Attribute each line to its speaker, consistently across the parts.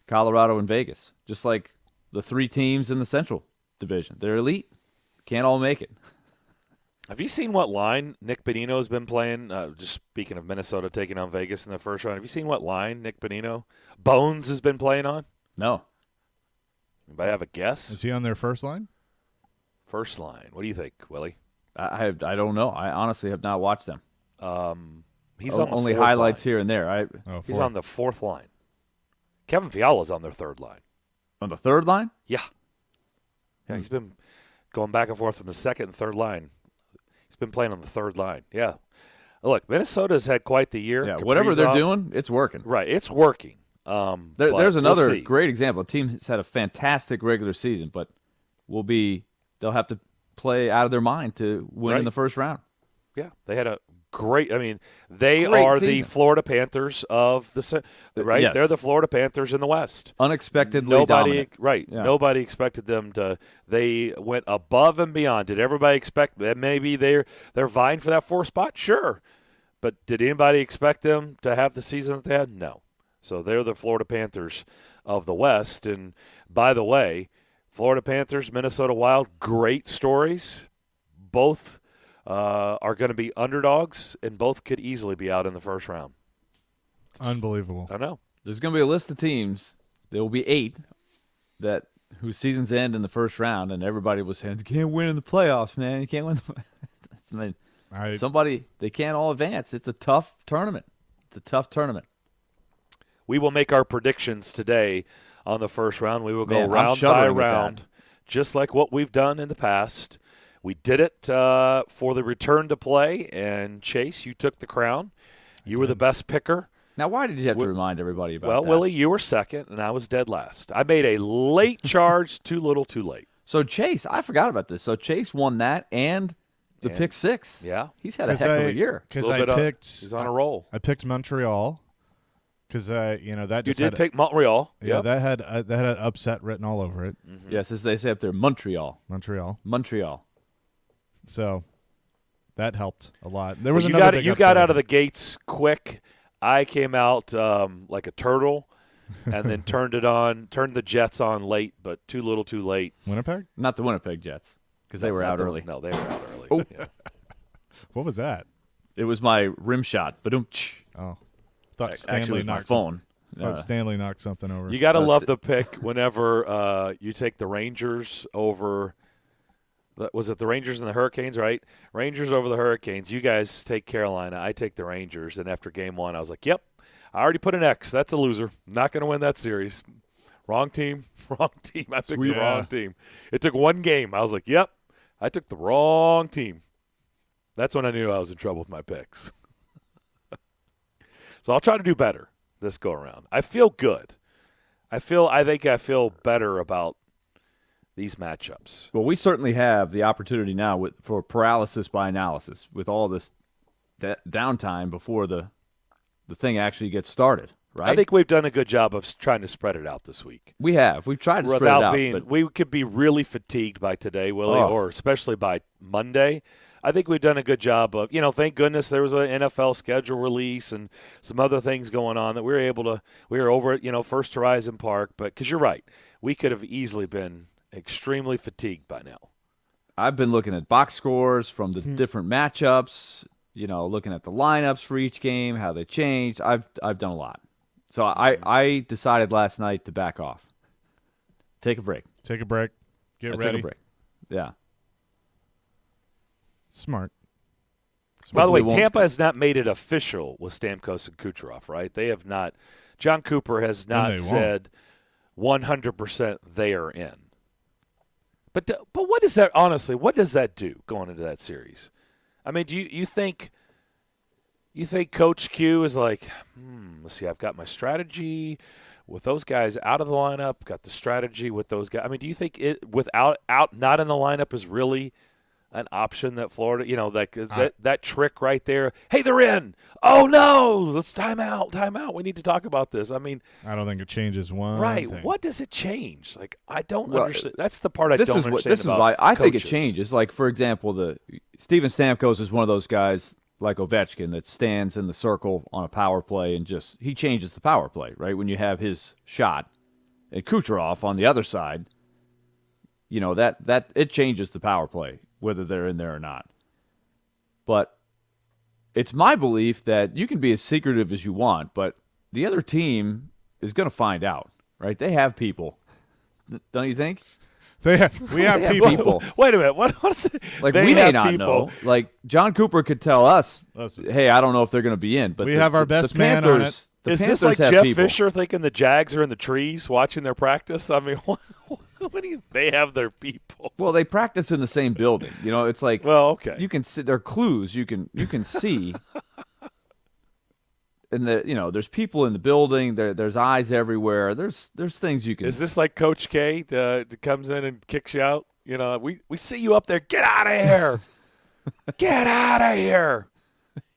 Speaker 1: Colorado and Vegas, just like the 3 teams in the Central Division. They're elite. Can't all make it.
Speaker 2: Have you seen what line Nick Bonino has been playing? Just speaking of Minnesota taking on Vegas in the first round, have you seen what line Nick Bonino Bones has been playing on?
Speaker 1: No.
Speaker 2: Anybody have a guess?
Speaker 3: Is he on their first line?
Speaker 2: First line. What do you think, Willie?
Speaker 1: I don't know. I honestly have not watched them.
Speaker 2: He's on the
Speaker 1: only
Speaker 2: fourth
Speaker 1: highlights
Speaker 2: line.
Speaker 1: here and there.
Speaker 2: He's on the 4th line. Kevin Fiala's on their 3rd line.
Speaker 1: On the 3rd line?
Speaker 2: Yeah. Yeah, he's been going back and forth from the 2nd and 3rd line. He's been playing on the 3rd line. Yeah. Look, Minnesota's had quite the year.
Speaker 1: Yeah,
Speaker 2: Kaprizov,
Speaker 1: whatever they're doing, it's working.
Speaker 2: Right, it's working.
Speaker 1: There's another
Speaker 2: we'll
Speaker 1: great example. A team has had a fantastic regular season, but they'll have to play out of their mind to win in the first round.
Speaker 2: Yeah, they had a great. I mean, they
Speaker 1: Great
Speaker 2: are
Speaker 1: season.
Speaker 2: the Florida Panthers of the right.
Speaker 1: Yes.
Speaker 2: They're the Florida Panthers in the West.
Speaker 1: Unexpectedly dominant.
Speaker 2: Right.
Speaker 1: Yeah.
Speaker 2: Nobody expected them to. They went above and beyond. Did everybody expect that maybe they're vying for that 4th spot? Sure, but did anybody expect them to have the season that they had? No. So they're the Florida Panthers of the West. And by the way, Florida Panthers, Minnesota Wild, great stories. Both are going to be underdogs, and both could easily be out in the first round.
Speaker 3: Unbelievable.
Speaker 2: I know.
Speaker 1: There's going to be a list of teams. There will be 8 whose seasons end in the first round, and everybody was saying, "You can't win in the playoffs, man. You can't win." They can't all advance. It's a tough tournament.
Speaker 2: We will make our predictions today on the first round. We will go
Speaker 1: Man,
Speaker 2: round by round, just like what we've done in the past. We did it for the return to play, and Chase, you took the crown. You were the best picker.
Speaker 1: Now, why did you have to remind everybody about that?
Speaker 2: Well, Willie, you were second, and I was dead last. I made a late charge, too little, too late.
Speaker 1: So Chase, I forgot about this. So Chase won that and the pick 6.
Speaker 2: Yeah.
Speaker 1: He's had a heck of a year.
Speaker 3: Because
Speaker 2: he's on a roll.
Speaker 3: I picked Montreal. Because that
Speaker 2: you
Speaker 3: just
Speaker 2: did pick Montreal.
Speaker 3: Yeah,
Speaker 2: yep.
Speaker 3: that had upset written all over it.
Speaker 1: Mm-hmm. Yes, as they say up there, Montreal.
Speaker 3: So that helped a lot. There was
Speaker 2: you
Speaker 3: another
Speaker 2: got out of the gates quick. I came out like a turtle, and then turned the Jets on late, but too little, too late.
Speaker 3: Winnipeg?
Speaker 1: Not the Winnipeg Jets, because they were out early.
Speaker 2: No, they were out early.
Speaker 1: Oh.
Speaker 2: Yeah.
Speaker 3: What was that?
Speaker 1: It was my rim shot.
Speaker 3: Oh. Thought
Speaker 1: Stanley knocked my phone.
Speaker 3: Thought Stanley knocked something over.
Speaker 2: You got to love the pick whenever you take the Rangers over. Was it the Rangers and the Hurricanes, right? Rangers over the Hurricanes. You guys take Carolina. I take the Rangers. And after game 1, I was like, yep, I already put an X. That's a loser. Not going to win that series. Wrong team. I picked the wrong team. It took 1 game. I was like, yep, I took the wrong team. That's when I knew I was in trouble with my picks. So I'll try to do better this go around. I feel good. I think I feel better about these matchups.
Speaker 1: Well, we certainly have the opportunity now for paralysis by analysis with all this downtime before the thing actually gets started, right?
Speaker 2: I think we've done a good job of trying to spread it out this week.
Speaker 1: We have. We've tried to spread it out.
Speaker 2: We could be really fatigued by today, Willie, or especially by Monday. I think we've done a good job of, thank goodness there was an NFL schedule release and some other things going on that we were over at, First Horizon Park. But because you're right, we could have easily been extremely fatigued by now.
Speaker 1: I've been looking at box scores from the different matchups, looking at the lineups for each game, how they changed. I've done a lot. So I decided last night to back off. Take a break.
Speaker 3: Get ready.
Speaker 1: Take a break. Yeah.
Speaker 3: Smart.
Speaker 2: By the way, Tampa has not made it official with Stamkos and Kucherov, right? They have not. John Cooper has not said 100% they are in. But what is that, honestly, what does that do going into that series? I mean, do you think Coach Q is like, let's see, I've got my strategy with those guys out of the lineup, got the strategy with those guys. I mean, do you think it without not in the lineup is really an option that Florida, that trick right there? Hey, they're in. Oh, no, let's time out. We need to talk about this. I mean,
Speaker 3: I don't think it changes one
Speaker 2: right.
Speaker 3: thing.
Speaker 2: What does it change? Like, I don't understand. That's the part I don't understand.
Speaker 1: This is why I think it changes. Like, for example, Steven Stamkos is one of those guys like Ovechkin that stands in the circle on a power play and he changes the power play, right? When you have his shot, and Kucherov on the other side, that it changes the power play, whether they're in there or not. But it's my belief that you can be as secretive as you want, but the other team is going to find out, right? They have people. Don't you think?
Speaker 3: We have people.
Speaker 2: Wait a minute. What's it?
Speaker 1: Like, we may not know. Like, John Cooper could tell us, hey, I don't know if they're going to be in. But
Speaker 3: we have our best man on it.
Speaker 2: Is this like Jeff Fisher thinking the Jags are in the trees watching their practice? I mean, what do you? They have their people.
Speaker 1: Well, they practice in the same building. It's like,
Speaker 2: well, okay.
Speaker 1: You can see. There are clues you can see. And there's people in the building. There's eyes everywhere. There's things you can.
Speaker 2: Is this like Coach K comes in and kicks you out? We see you up there. Get out of here! Get out of here!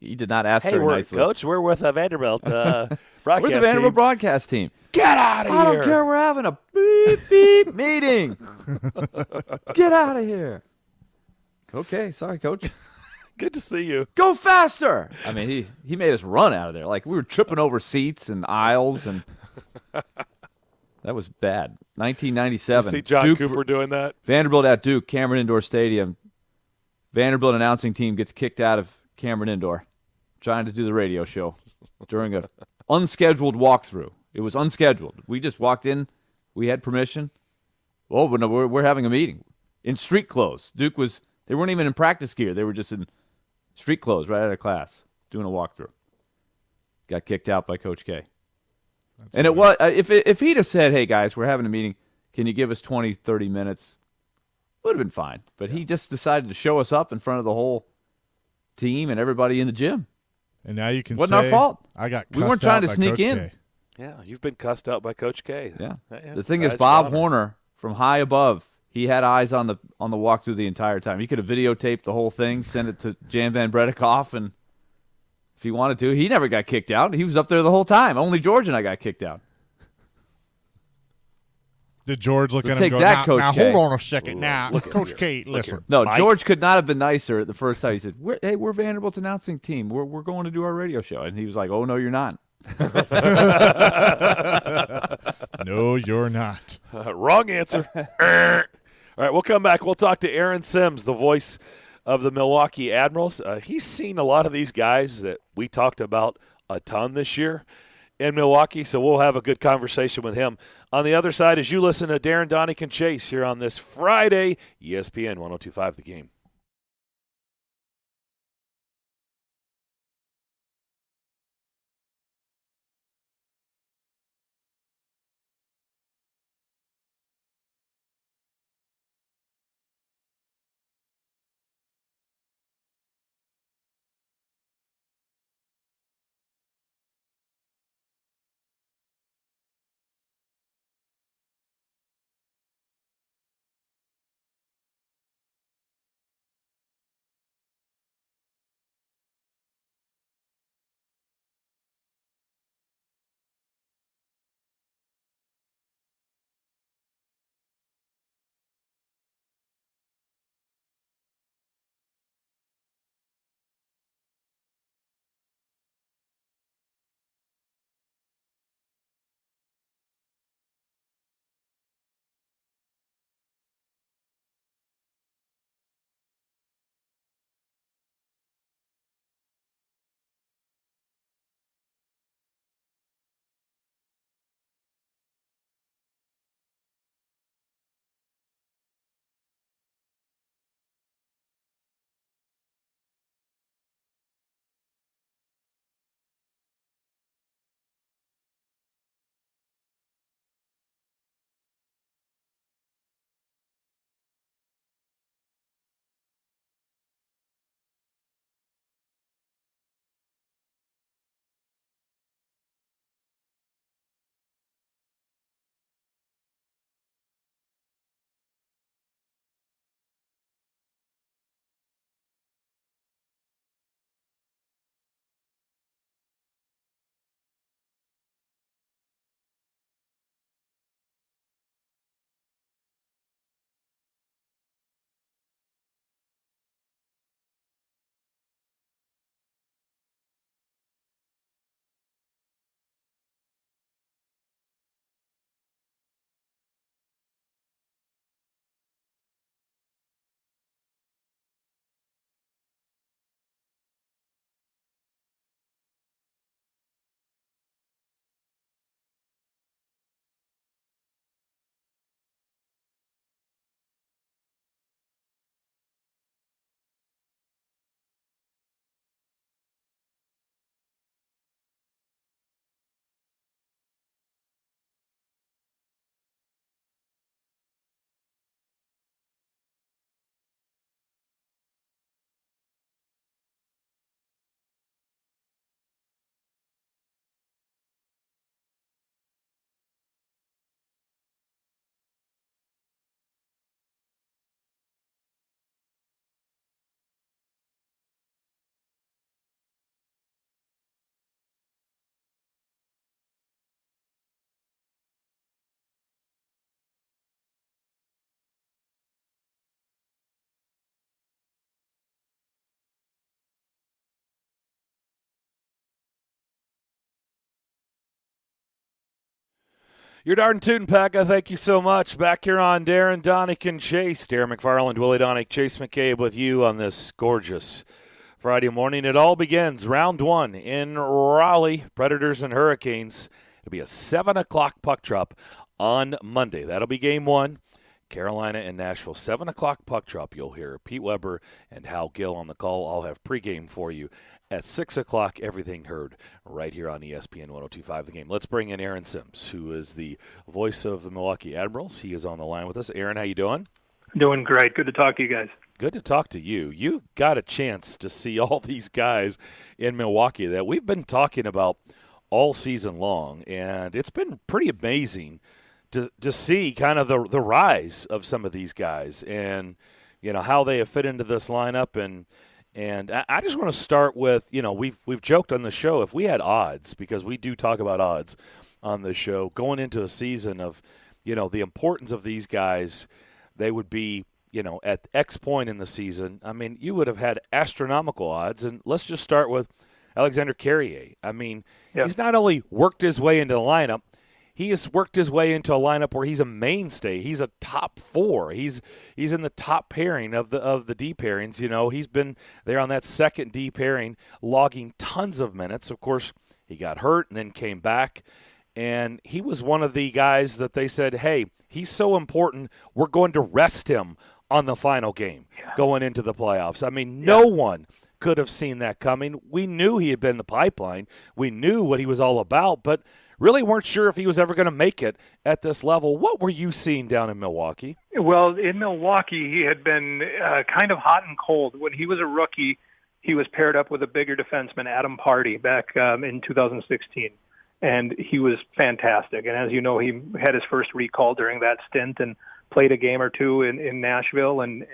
Speaker 1: He did not ask
Speaker 2: very nicely. Hey, Coach, we're with a Vanderbilt broadcast
Speaker 1: We're the Vanderbilt broadcast team.
Speaker 2: Get out of here!
Speaker 1: I don't care. We're having a beep beep meeting. Get out of here. Okay, sorry, Coach.
Speaker 2: Good to see you.
Speaker 1: Go faster! I mean, he made us run out of there. Like, we were tripping over seats and aisles, and that was bad. 1997.
Speaker 2: You see John Cooper doing that?
Speaker 1: Vanderbilt at Duke, Cameron Indoor Stadium. Vanderbilt announcing team gets kicked out of Cameron Indoor, trying to do the radio show during a unscheduled walkthrough. It was unscheduled. We just walked in. We had permission. Oh, but no, we're having a meeting in street clothes. Duke was. They weren't even in practice gear. They were just in street clothes right out of class doing a walkthrough. Got kicked out by Coach K. And it was if he'd have said, hey, guys, we're having a meeting. Can you give us 20, 30 minutes? Would have been fine. But he just decided to show us up in front of the whole team and everybody in the gym.
Speaker 3: And now you can
Speaker 1: Wasn't our fault.
Speaker 3: I got
Speaker 1: we weren't trying to sneak in.
Speaker 3: K.
Speaker 2: Yeah, you've been cussed out by Coach K.
Speaker 1: Yeah. The thing is, Bob Horner from high above, he had eyes on the walkthrough the entire time. He could have videotaped the whole thing, sent it to Jan Van Bredikoff, and if he wanted to, he never got kicked out. He was up there the whole time. Only George and I got kicked out.
Speaker 3: Did George look at him
Speaker 1: take
Speaker 3: and go,
Speaker 1: that, Coach
Speaker 3: now
Speaker 1: K.
Speaker 3: hold on a second. Now, Coach K, listen.
Speaker 1: No,
Speaker 2: Mike.
Speaker 1: George could not have been nicer the first time. He said, we're Vanderbilt's announcing team. We're going to do our radio show. And he was like, oh, no, you're not.
Speaker 3: No, you're not.
Speaker 2: Wrong answer. All right, we'll come back. We'll talk to Aaron Sims, the voice of the Milwaukee Admirals. He's seen a lot of these guys that we talked about a ton this year in Milwaukee, so we'll have a good conversation with him. On the other side, as you listen to Darren, Daunic, and Chase here on this Friday, ESPN 102.5 The Game. You're darn tootin', Pekka. Thank you so much. Back here on Darren, Daunic, and Chase. Darren McFarland, Willie Daunic, Chase McCabe with you on this gorgeous Friday morning. It all begins round one in Raleigh, Predators and Hurricanes. It'll be a 7 o'clock puck drop on Monday. That'll be game one. Carolina and Nashville, 7 o'clock puck drop. You'll hear Pete Weber and Hal Gill on the call. I'll have pregame for you at 6 o'clock. Everything heard right here on ESPN 102.5 The Game. Let's bring in Aaron Sims, who is the voice of the Milwaukee Admirals. He is on the line with us. Aaron, how you doing?
Speaker 4: Doing great. Good to talk to you guys.
Speaker 2: Good to talk to you. You got a chance to see all these guys in Milwaukee that we've been talking about all season long, and it's been pretty amazing to see kind of the rise of some of these guys and, you know, how they have fit into this lineup. And I just want to start with, you know, we've joked on the show, if we had odds, because we do talk about odds on the show, going into a season of, you know, the importance of these guys, they would be, you know, at X point in the season. I mean, you would have had astronomical odds. And let's just start with Alexander Carrier. I mean, He's not only worked his way into the lineup, he has worked his way into a lineup where he's a mainstay. He's a top four. He's in the top pairing of the D pairings. You know, he's been there on that second D pairing, logging tons of minutes. Of course, he got hurt and then came back, and he was one of the guys that they said, hey, he's so important, we're going to rest him on the final game going into the playoffs. I mean, no one could have seen that coming. We knew he had been in the pipeline. We knew what he was all about, but really weren't sure if he was ever going to make it at this level. What were you seeing down in Milwaukee?
Speaker 4: Well, in Milwaukee, he had been kind of hot and cold. When he was a rookie, he was paired up with a bigger defenseman, Adam Party, back in 2016. And he was fantastic. And as you know, he had his first recall during that stint and played a game or two in Nashville and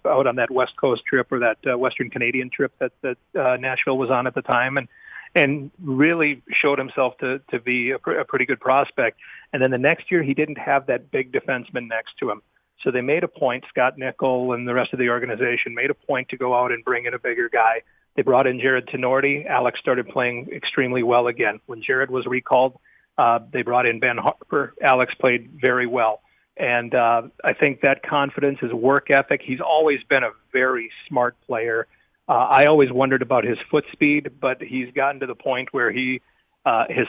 Speaker 4: out on that West Coast trip or that Western Canadian trip that Nashville was on at the time. And really showed himself to be a pretty good prospect. And then the next year, he didn't have that big defenseman next to him. So they made a point, Scott Nickel and the rest of the organization made a point to go out and bring in a bigger guy. They brought in Jared Tenorti. Alex started playing extremely well again. When Jared was recalled, they brought in Ben Harper. Alex played very well. And I think that confidence, his work ethic, he's always been a very smart player. I always wondered about his foot speed, but he's gotten to the point where his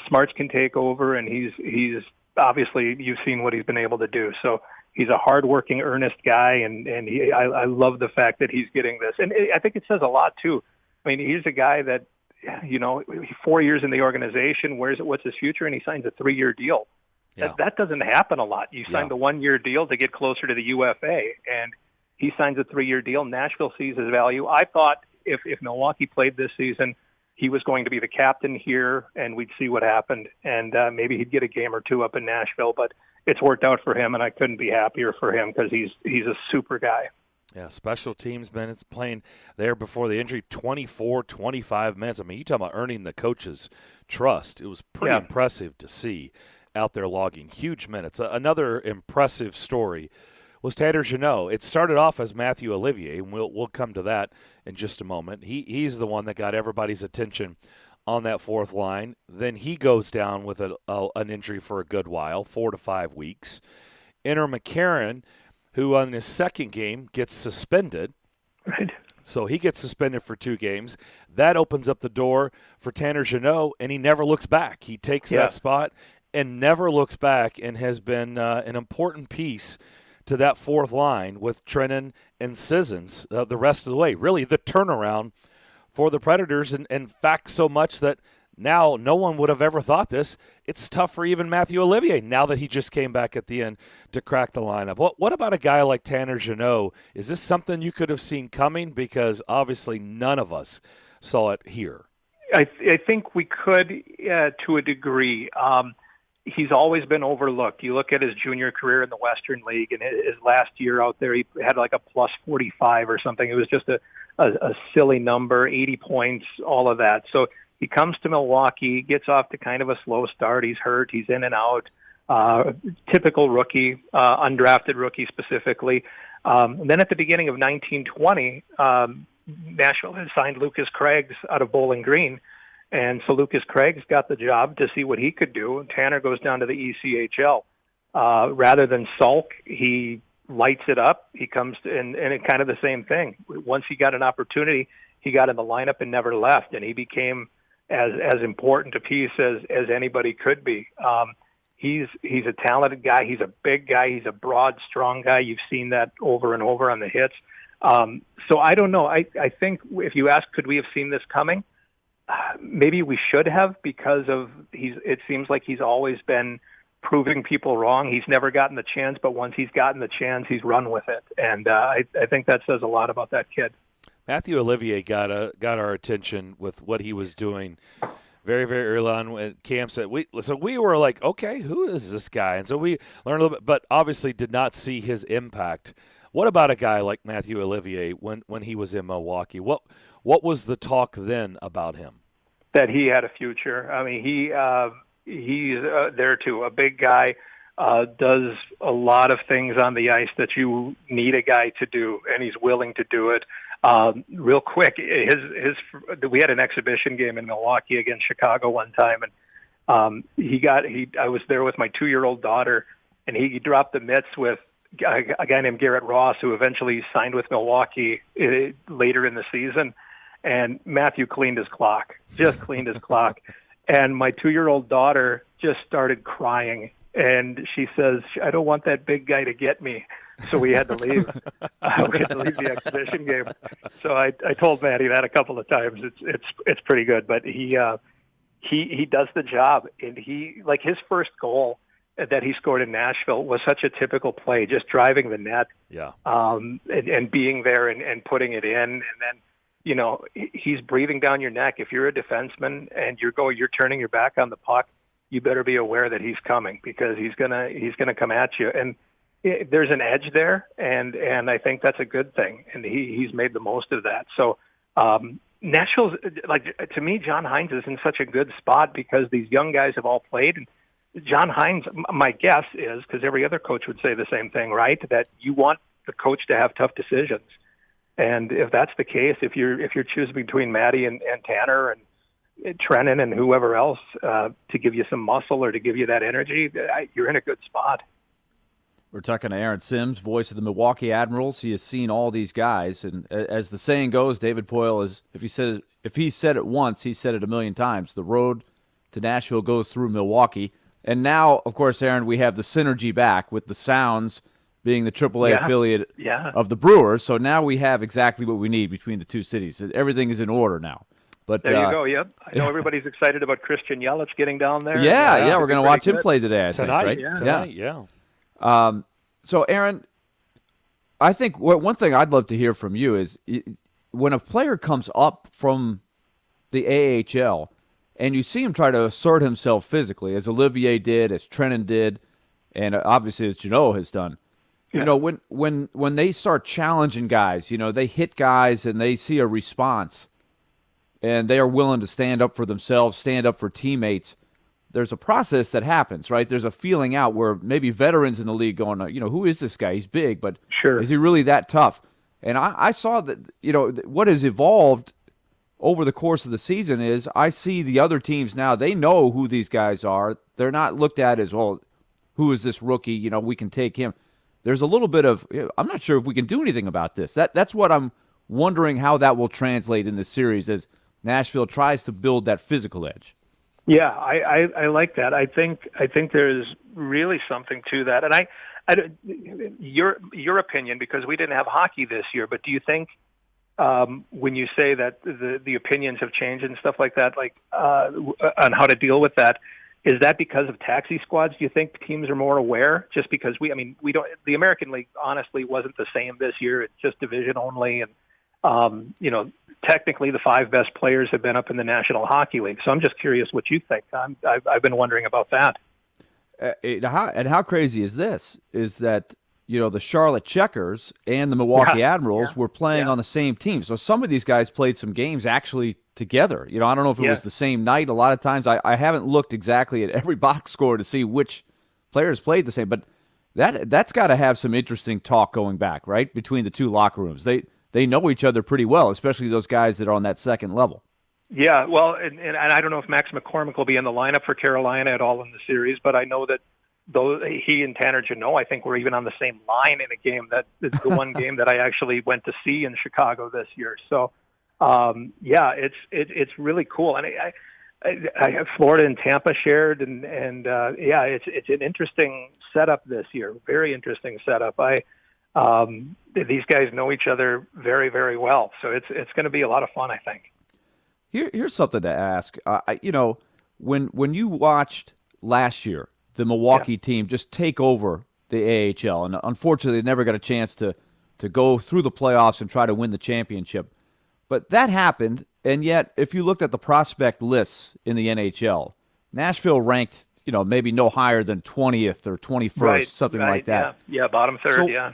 Speaker 4: smarts can take over, and he's obviously, you've seen what he's been able to do. So he's a hardworking, earnest guy, and I love the fact that he's getting this. And I think it says a lot, too. I mean, he's a guy that, you know, 4 years in the organization, what's his future? And he signs a 3-year deal. Yeah. That doesn't happen a lot. You sign the 1-year deal to get closer to the UFA, and he signs a 3-year deal. Nashville sees his value. I thought if Milwaukee played this season, he was going to be the captain here, and we'd see what happened. And maybe he'd get a game or two up in Nashville, but it's worked out for him, and I couldn't be happier for him because he's a super guy.
Speaker 2: Yeah, special teams minutes, playing there before the injury, 24, 25 minutes. I mean, you talk about earning the coach's trust. It was pretty impressive to see out there logging huge minutes. Another impressive story was Tanner Jeannot. It started off as Matthew Olivier, and we'll come to that in just a moment. He's the one that got everybody's attention on that fourth line. Then he goes down with an injury for a good while, 4 to 5 weeks. Enter McCarron, who on his second game gets suspended.
Speaker 4: Right.
Speaker 2: So he gets suspended for 2 games. That opens up the door for Tanner Jeannot, and he never looks back. He takes that spot and never looks back, and has been an important piece to that fourth line with Trennan and Sissons the rest of the way. Really the turnaround for the Predators, and in fact so much that now no one would have ever thought this. It's tough for even Matthew Olivier now that he just came back at the end to crack the lineup. What about a guy like Tanner Jeannot? Is this something you could have seen coming? Because obviously none of us saw it here.
Speaker 4: I think we could to a degree. He's always been overlooked. You look at his junior career in the Western League, and his last year out there, he had like a plus 45 or something. It was just a silly number, 80 points, all of that. So he comes to Milwaukee, gets off to kind of a slow start. He's hurt. He's in and out. Typical rookie, undrafted rookie specifically. And then at the beginning of 1920, Nashville had signed Lucas Craigs out of Bowling Green. And so Lucas Craigs got the job to see what he could do. Tanner goes down to the ECHL. Rather than sulk, he lights it up. He comes to, and it kind of the same thing. Once he got an opportunity, he got in the lineup and never left, and he became as important a piece as anybody could be. He's a talented guy. He's a big guy. He's a broad, strong guy. You've seen that over and over on the hits. So I don't know. I think if you ask, could we have seen this coming? Maybe we should have, because it seems like he's always been proving people wrong. He's never gotten the chance, but once he's gotten the chance, he's run with it. And I think that says a lot about that kid.
Speaker 2: Matthew Olivier got our attention with what he was doing very, very early on when camp said we were like, okay, who is this guy? And so we learned a little bit, but obviously did not see his impact. What about a guy like Matthew Olivier when he was in Milwaukee? What was the talk then about him?
Speaker 4: That he had a future. I mean, he's there too. A big guy, does a lot of things on the ice that you need a guy to do, and he's willing to do it. Real quick, we had an exhibition game in Milwaukee against Chicago one time, and I was there with my 2-year-old daughter, and he dropped the mitts with a guy named Garrett Ross, who eventually signed with Milwaukee later in the season. And Matthew cleaned his clock, and my 2-year-old daughter just started crying, and she says, "I don't want that big guy to get me." So we had to leave. We had to leave the exhibition game. So I told Matty that a couple of times. It's pretty good, but he does the job, and his first goal that he scored in Nashville was such a typical play, just driving the net, and being there and putting it in, and then he's breathing down your neck. If you're a defenseman and you're turning your back on the puck, you better be aware that he's coming, because he's gonna come at you. And there's an edge there, and I think that's a good thing. And he's made the most of that. So Nashville's, to me, John Hines is in such a good spot because these young guys have all played. And John Hines, my guess is, because every other coach would say the same thing, right? That you want the coach to have tough decisions. And if that's the case, if you're choosing between Matty and Tanner and Trennan and whoever else to give you some muscle or to give you that energy, you're in a good spot.
Speaker 1: We're talking to Aaron Sims, voice of the Milwaukee Admirals. He has seen all these guys, and as the saying goes, David Poile is if he said it once, he said it a million times. The road to Nashville goes through Milwaukee, and now, of course, Aaron, we have the synergy back with the Sounds being the AAA affiliate of the Brewers. So now we have exactly what we need between the two cities. Everything is in order now. But
Speaker 4: there you go. Yep. I know everybody's excited about Christian Yelich getting down there.
Speaker 1: Yeah. We're going to watch him play today, I think, right?
Speaker 2: Tonight, yeah.
Speaker 1: So, Aaron, I think one thing I'd love to hear from you is when a player comes up from the AHL and you see him try to assert himself physically, as Olivier did, as Trennan did, and obviously as Jeannot has done. Yeah. When they start challenging guys, they hit guys and they see a response and they are willing to stand up for themselves, stand up for teammates. There's a process that happens, right? There's a feeling out where maybe veterans in the league going, who is this guy? He's big, but is he really that tough? And I saw that, what has evolved over the course of the season is I see the other teams now, they know who these guys are. They're not looked at as, well, who is this rookie? We can take him. There's a little bit of, I'm not sure if we can do anything about this. That's what I'm wondering how that will translate in this series as Nashville tries to build that physical edge.
Speaker 4: Yeah, I like that. I think there's really something to that. And your opinion, because we didn't have hockey this year, but do you think when you say that the opinions have changed and stuff like that, on how to deal with that, is that because of taxi squads? Do you think teams are more aware? Just because we don't. The American League honestly wasn't the same this year. It's just division only, and technically the 5 best players have been up in the National Hockey League. So I'm just curious what you think. I've been wondering about that.
Speaker 1: How crazy is this? Is that the Charlotte Checkers and the Milwaukee Admirals were playing on the same team. So some of these guys played some games actually together. I don't know if it was the same night. A lot of times I haven't looked exactly at every box score to see which players played the same, but that's got to have some interesting talk going back, right, between the two locker rooms. They know each other pretty well, especially those guys that are on that second level.
Speaker 4: Yeah, well, and I don't know if Max McCormick will be in the lineup for Carolina at all in the series, but I know that he and Tanner Janot, I think, were even on the same line in a game that is the one game that I actually went to see in Chicago this year. So, it's really cool. And I have Florida and Tampa shared, and it's an interesting setup this year. Very interesting setup. These guys know each other very, very well, so it's going to be a lot of fun, I think.
Speaker 1: Here's something to ask. When you watched last year the Milwaukee team just take over the AHL, and unfortunately they never got a chance to go through the playoffs and try to win the championship. But that happened, and yet if you looked at the prospect lists in the NHL, Nashville ranked, maybe no higher than 20th or 21st, something like that.
Speaker 4: Yeah, bottom third,
Speaker 1: so,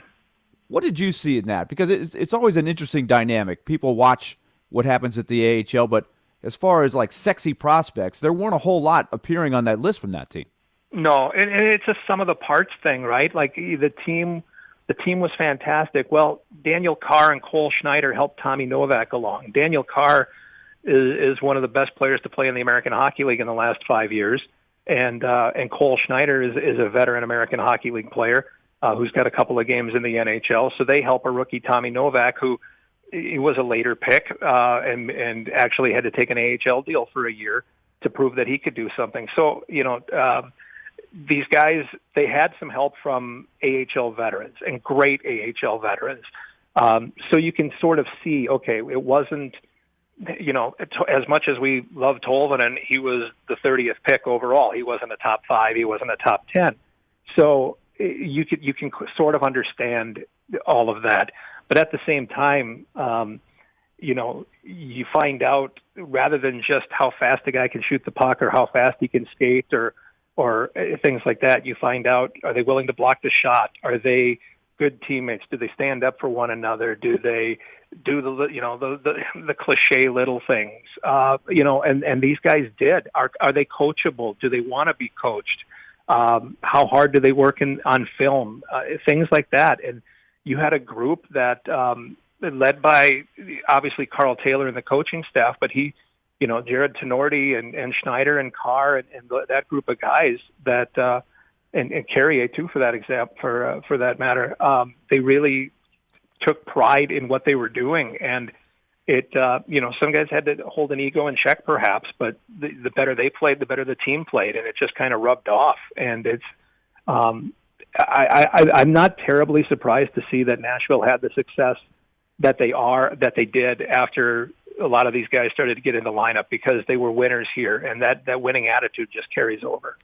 Speaker 1: what did you see in that? Because it's always an interesting dynamic. People watch what happens at the AHL, but as far as like sexy prospects, there weren't a whole lot appearing on that list from that team.
Speaker 4: No, and it's a sum of the parts thing, right? Like the team was fantastic. Well, Daniel Carr and Cole Schneider helped Tommy Novak along. Daniel Carr is one of the best players to play in the American Hockey League in the last 5 years, and Cole Schneider is a veteran American Hockey League player who's got a couple of games in the NHL. So they help a rookie Tommy Novak, who he was a later pick and actually had to take an AHL deal for a year to prove that he could do something. So these guys, they had some help from AHL veterans and great AHL veterans. So you can sort of see, okay, it wasn't, as much as we love Tolvanen, he was the 30th pick overall. He wasn't a top 5. He wasn't a top 10. So you can sort of understand all of that. But at the same time, you find out rather than just how fast a guy can shoot the puck or how fast he can skate or things like that, you find out, are they willing to block the shot? Are they good teammates? Do they stand up for one another? Do they do the cliche little things? And these guys did. Are they coachable? Do they want to be coached? How hard do they work on film? Things like that. And you had a group that led by obviously Carl Taylor and the coaching staff, but Jared Tenorti and Schneider and Carr and that group of guys that and Carrier too for that example for that matter, they really took pride in what they were doing, and it some guys had to hold an ego in check perhaps, but the better they played, the better the team played, and it just kind of rubbed off. And it's I'm not terribly surprised to see that Nashville had the success that they did after a lot of these guys started to get in the lineup, because they were winners here, and that winning attitude just carries over.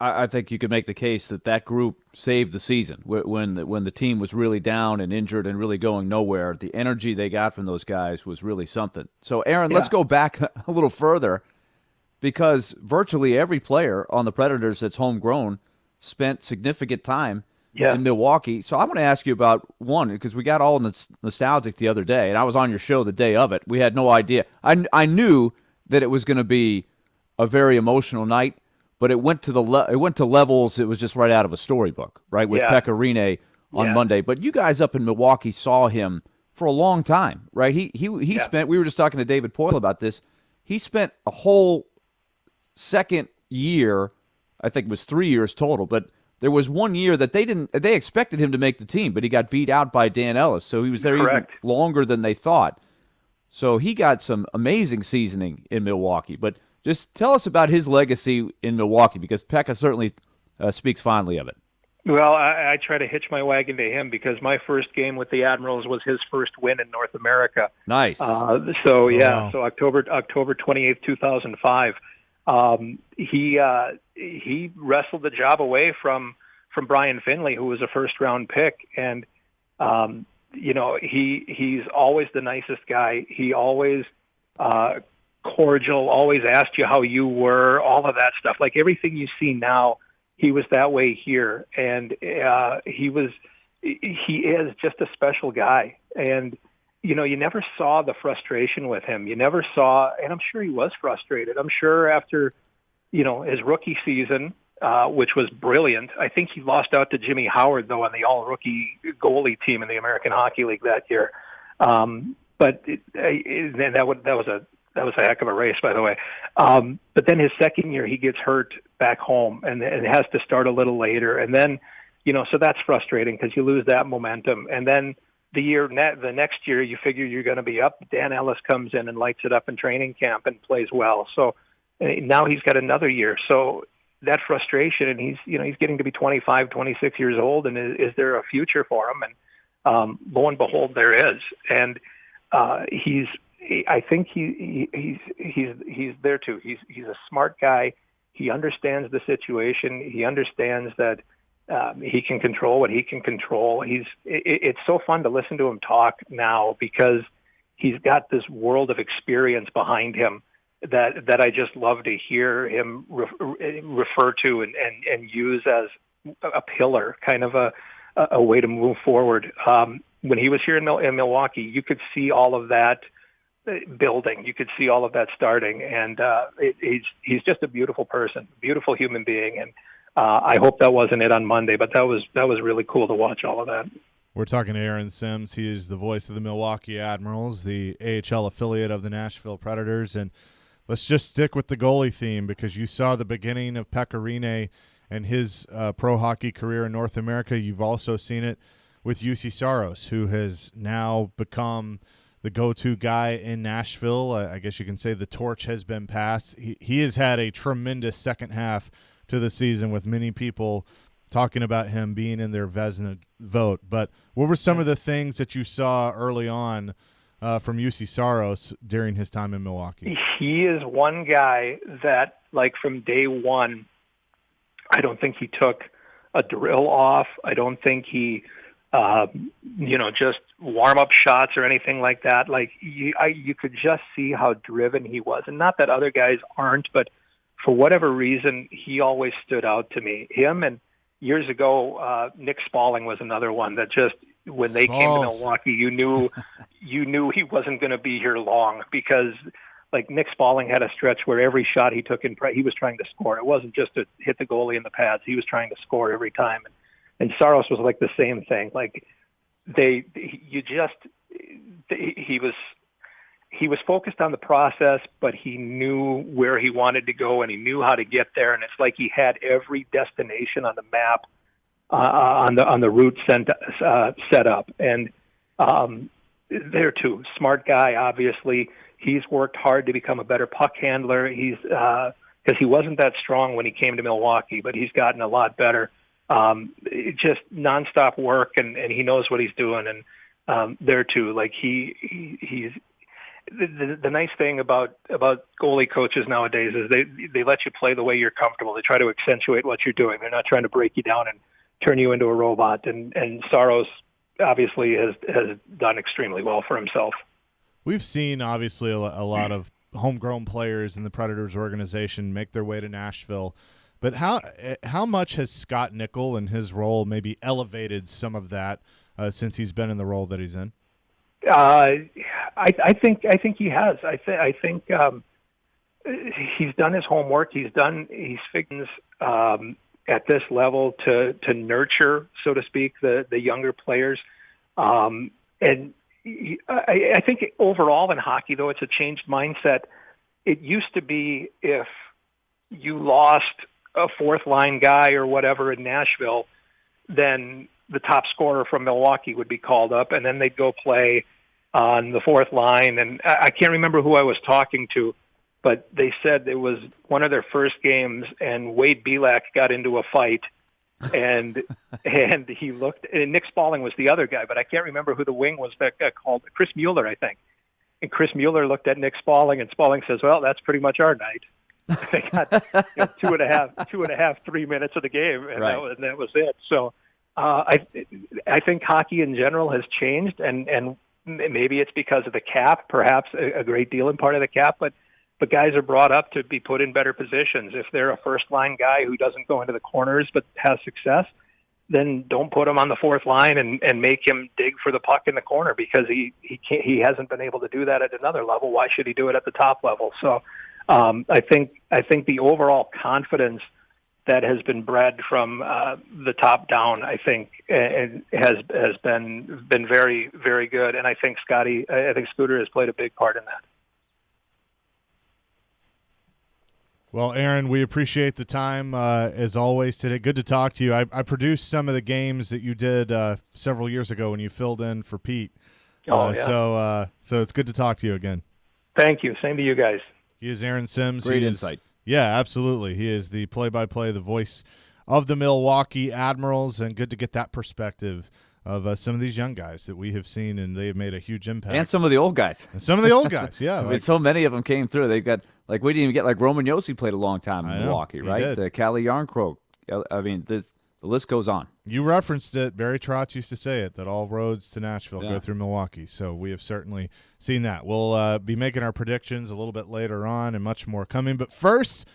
Speaker 1: I think you could make the case that group saved the season when the team was really down and injured and really going nowhere. The energy they got from those guys was really something. So, Aaron, let's go back a little further, because virtually every player on the Predators that's homegrown spent significant time in Milwaukee. So I want to ask you about one, because we got all nostalgic the other day, and I was on your show the day of it. We had no idea. I knew that it was going to be a very emotional night, but it went to levels. It was just right out of a storybook, right? With Pekka Rinne on Monday. But you guys up in Milwaukee saw him for a long time, right? He spent. We were just talking to David Poyle about this. He spent a whole second year. I think it was 3 years total, but there was 1 year that they expected him to make the team, but he got beat out by Dan Ellis, so he was there even longer than they thought. So he got some amazing seasoning in Milwaukee. But just tell us about his legacy in Milwaukee, because Pekka certainly speaks fondly of it.
Speaker 4: Well, I try to hitch my wagon to him, because my first game with the Admirals was his first win in North America.
Speaker 1: Nice.
Speaker 4: So October 28th, 2005. He wrestled the job away from Brian Finley, who was a first-round pick, and he's always the nicest guy. He always cordial, always asked you how you were, all of that stuff. Like everything you see now, he was that way here, and he is just a special guy. And you never saw the frustration with him. You never saw, and I'm sure he was frustrated. I'm sure after, his rookie season, which was brilliant. I think he lost out to Jimmy Howard, though, on the all-rookie goalie team in the American Hockey League that year. But that was a that was a heck of a race, by the way. But then his second year, he gets hurt back home and has to start a little later. And then, so that's frustrating because you lose that momentum. And then the next year, you figure you're going to be up. Dan Ellis comes in and lights it up in training camp and plays well. So now he's got another year. So that frustration, and he's getting to be 25, 26 years old, and is there a future for him? And lo and behold, there is. And I think he's there too. He's a smart guy. He understands the situation. He understands that he can control what he can control. It's so fun to listen to him talk now because he's got this world of experience behind him that I just love to hear him refer to and use as a pillar, kind of a way to move forward. When he was here in Milwaukee, you could see all of that building. You could see all of that starting, and he's just a beautiful person, beautiful human being. And I hope that wasn't it on Monday, but that was really cool to watch all of that.
Speaker 3: We're talking to Aaron Sims. He is the voice of the Milwaukee Admirals, the AHL affiliate of the Nashville Predators. And let's just stick with the goalie theme because you saw the beginning of Pekka Rinne and his pro hockey career in North America. You've also seen it with UC Saros, who has now become the go-to guy in Nashville. I guess you can say the torch has been passed. He has had a tremendous second half to the season with many people talking about him being in their Vezina vote. But what were some of the things that you saw early on from UC Saros during his time in Milwaukee?
Speaker 4: He is one guy that, like, from day one, I don't think he took a drill off. I don't think he, just warm-up shots or anything like that. Like, you could just see how driven he was. And not that other guys aren't, but for whatever reason, he always stood out to me. Him and years ago, Nick Spalling was another one that just, when they came to Milwaukee, you knew he wasn't going to be here long because, like, Nick Spalling had a stretch where every shot he took he was trying to score. It wasn't just to hit the goalie in the pads. He was trying to score every time. And Saros was like the same thing. Like, he was focused on the process, but he knew where he wanted to go and he knew how to get there. And it's like he had every destination on the map, on the route set up. And there too, smart guy. Obviously, he's worked hard to become a better puck handler. He's because he wasn't that strong when he came to Milwaukee, but he's gotten a lot better. Just nonstop work, and he knows what he's doing. And there too, like he's. The nice thing about goalie coaches nowadays is they let you play the way you're comfortable. They try to accentuate what you're doing. They're not trying to break you down and turn you into a robot. And Saros obviously has done extremely well for himself.
Speaker 3: We've seen obviously a lot of homegrown players in the Predators organization make their way to Nashville. But how much has Scott Nickel and his role maybe elevated some of that since he's been in the role that he's in? I think he has. I think he's done his homework. He's figured at this level to nurture, so to speak, the younger players. And I think overall in hockey, though, it's a changed mindset. It used to be if you lost a fourth line guy or whatever in Nashville, then the top scorer from Milwaukee would be called up, and then they'd go play on the fourth line. And I can't remember who I was talking to, but they said it was one of their first games, and Wade Belak got into a fight, and he looked, and Nick Spalling was the other guy, but I can't remember who the wing was that got called. Chris Mueller, I think. And Chris Mueller looked at Nick Spalling, and Spalling says, "Well, that's pretty much our night." They got 2.5, 3 minutes of the game, and
Speaker 1: right.
Speaker 4: that was it. So I think hockey in general has changed, and maybe it's because of the cap, perhaps a great deal in part of the cap, but guys are brought up to be put in better positions. If they're a first-line guy who doesn't go into the corners but has success, then don't put him on the fourth line and make him dig for the puck in the corner because he hasn't been able to do that at another level. Why should he do it at the top level? So I think the overall confidence that has been bred from the top down, I think, has been very, very good. And I think Scooter has played a big part in that.
Speaker 5: Well, Aaron, we appreciate the time as always today. Good to talk to you. I produced some of the games that you did several years ago when you filled in for Pete. So it's good to talk to you again.
Speaker 3: Thank you. Same to you guys.
Speaker 5: He is Aaron Sims.
Speaker 1: Great insight.
Speaker 5: Yeah, absolutely. He is the play-by-play, the voice of the Milwaukee Admirals, and good to get that perspective of some of these young guys that we have seen, and they have made a huge impact.
Speaker 1: And some of the old guys.
Speaker 5: And some of the old guys, yeah.
Speaker 1: I mean, so many of them came through. They've got, we didn't even get, Roman Yossi played a long time in Milwaukee, right? The Cali Yarncroke. I mean, the list goes on.
Speaker 5: You referenced it. Barry Trotz used to say it, that all roads to Nashville go through Milwaukee. So we have certainly seen that. We'll be making our predictions a little bit later on and much more coming. But first,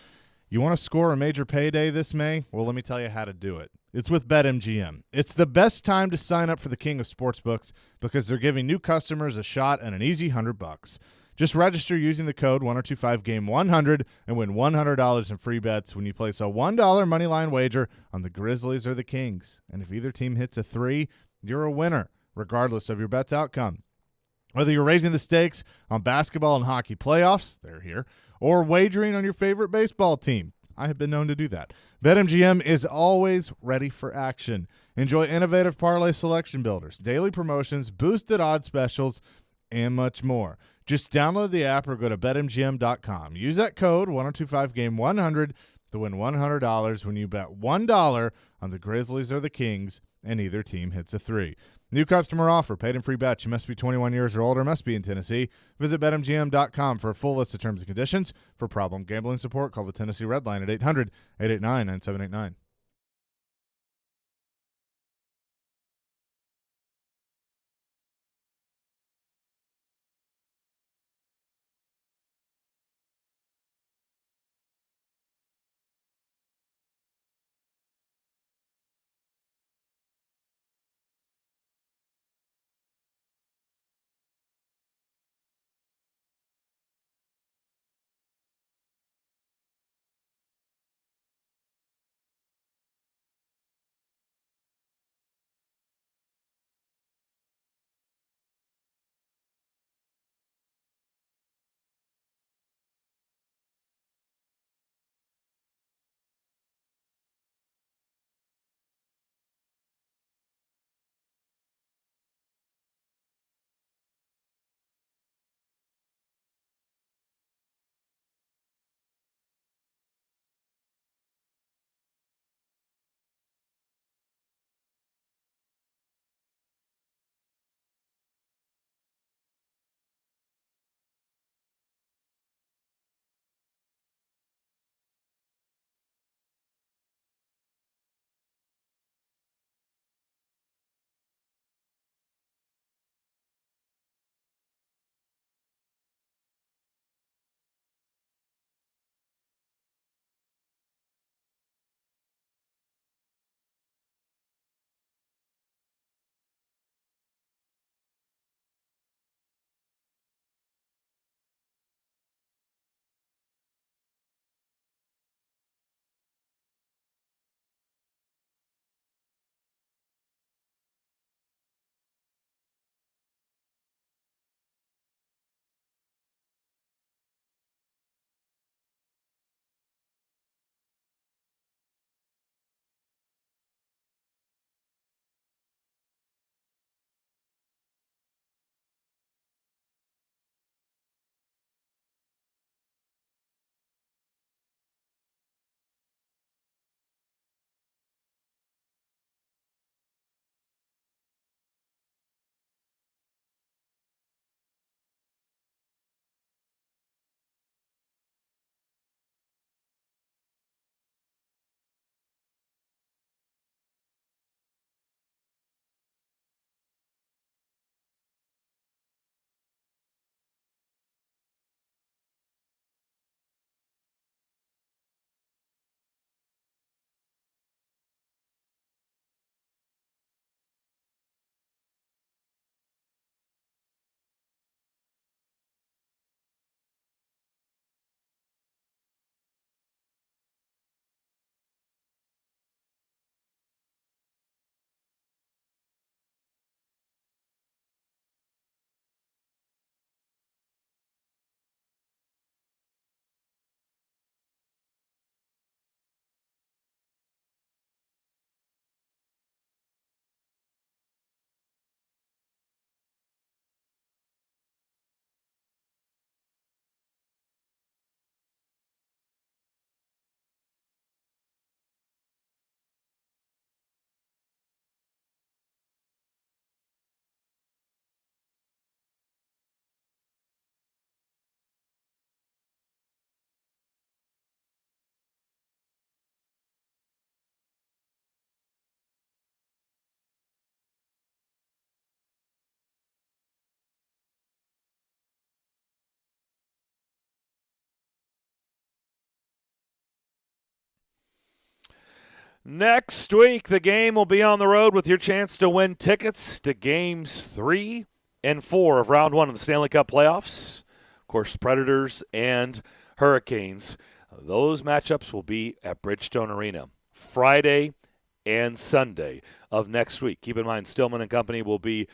Speaker 5: you want to score a major payday this May? Well, let me tell you how to do it. It's with BetMGM. It's the best time to sign up for the king of sportsbooks because they're giving new customers a shot at an easy $100. Just register using the code 1025GAME100 and win $100 in free bets when you place a $1 moneyline wager on the Grizzlies or the Kings. And if either team hits a 3, you're a winner, regardless of your bet's outcome. Whether you're raising the stakes on basketball and hockey playoffs, they're here, or wagering on your favorite baseball team, I have been known to do that. BetMGM is always ready for action. Enjoy innovative parlay selection builders, daily promotions, boosted odds specials, and much more. Just download the app or go to BetMGM.com. Use that code 1025GAME100 to win $100 when you bet $1 on the Grizzlies or the Kings and either team hits a 3. New customer offer. Paid and free bets. You must be 21 years or older. Must be in Tennessee. Visit BetMGM.com for a full list of terms and conditions. For problem gambling support, call the Tennessee Red Line at 800-889-9789.
Speaker 2: Next week, the game will be on the road with your chance to win tickets to games 3 and 4 of round 1 of the Stanley Cup playoffs. Of course, Predators and Hurricanes. Those matchups will be at Bridgestone Arena Friday and Sunday of next week. Keep in mind, Stillman Company will be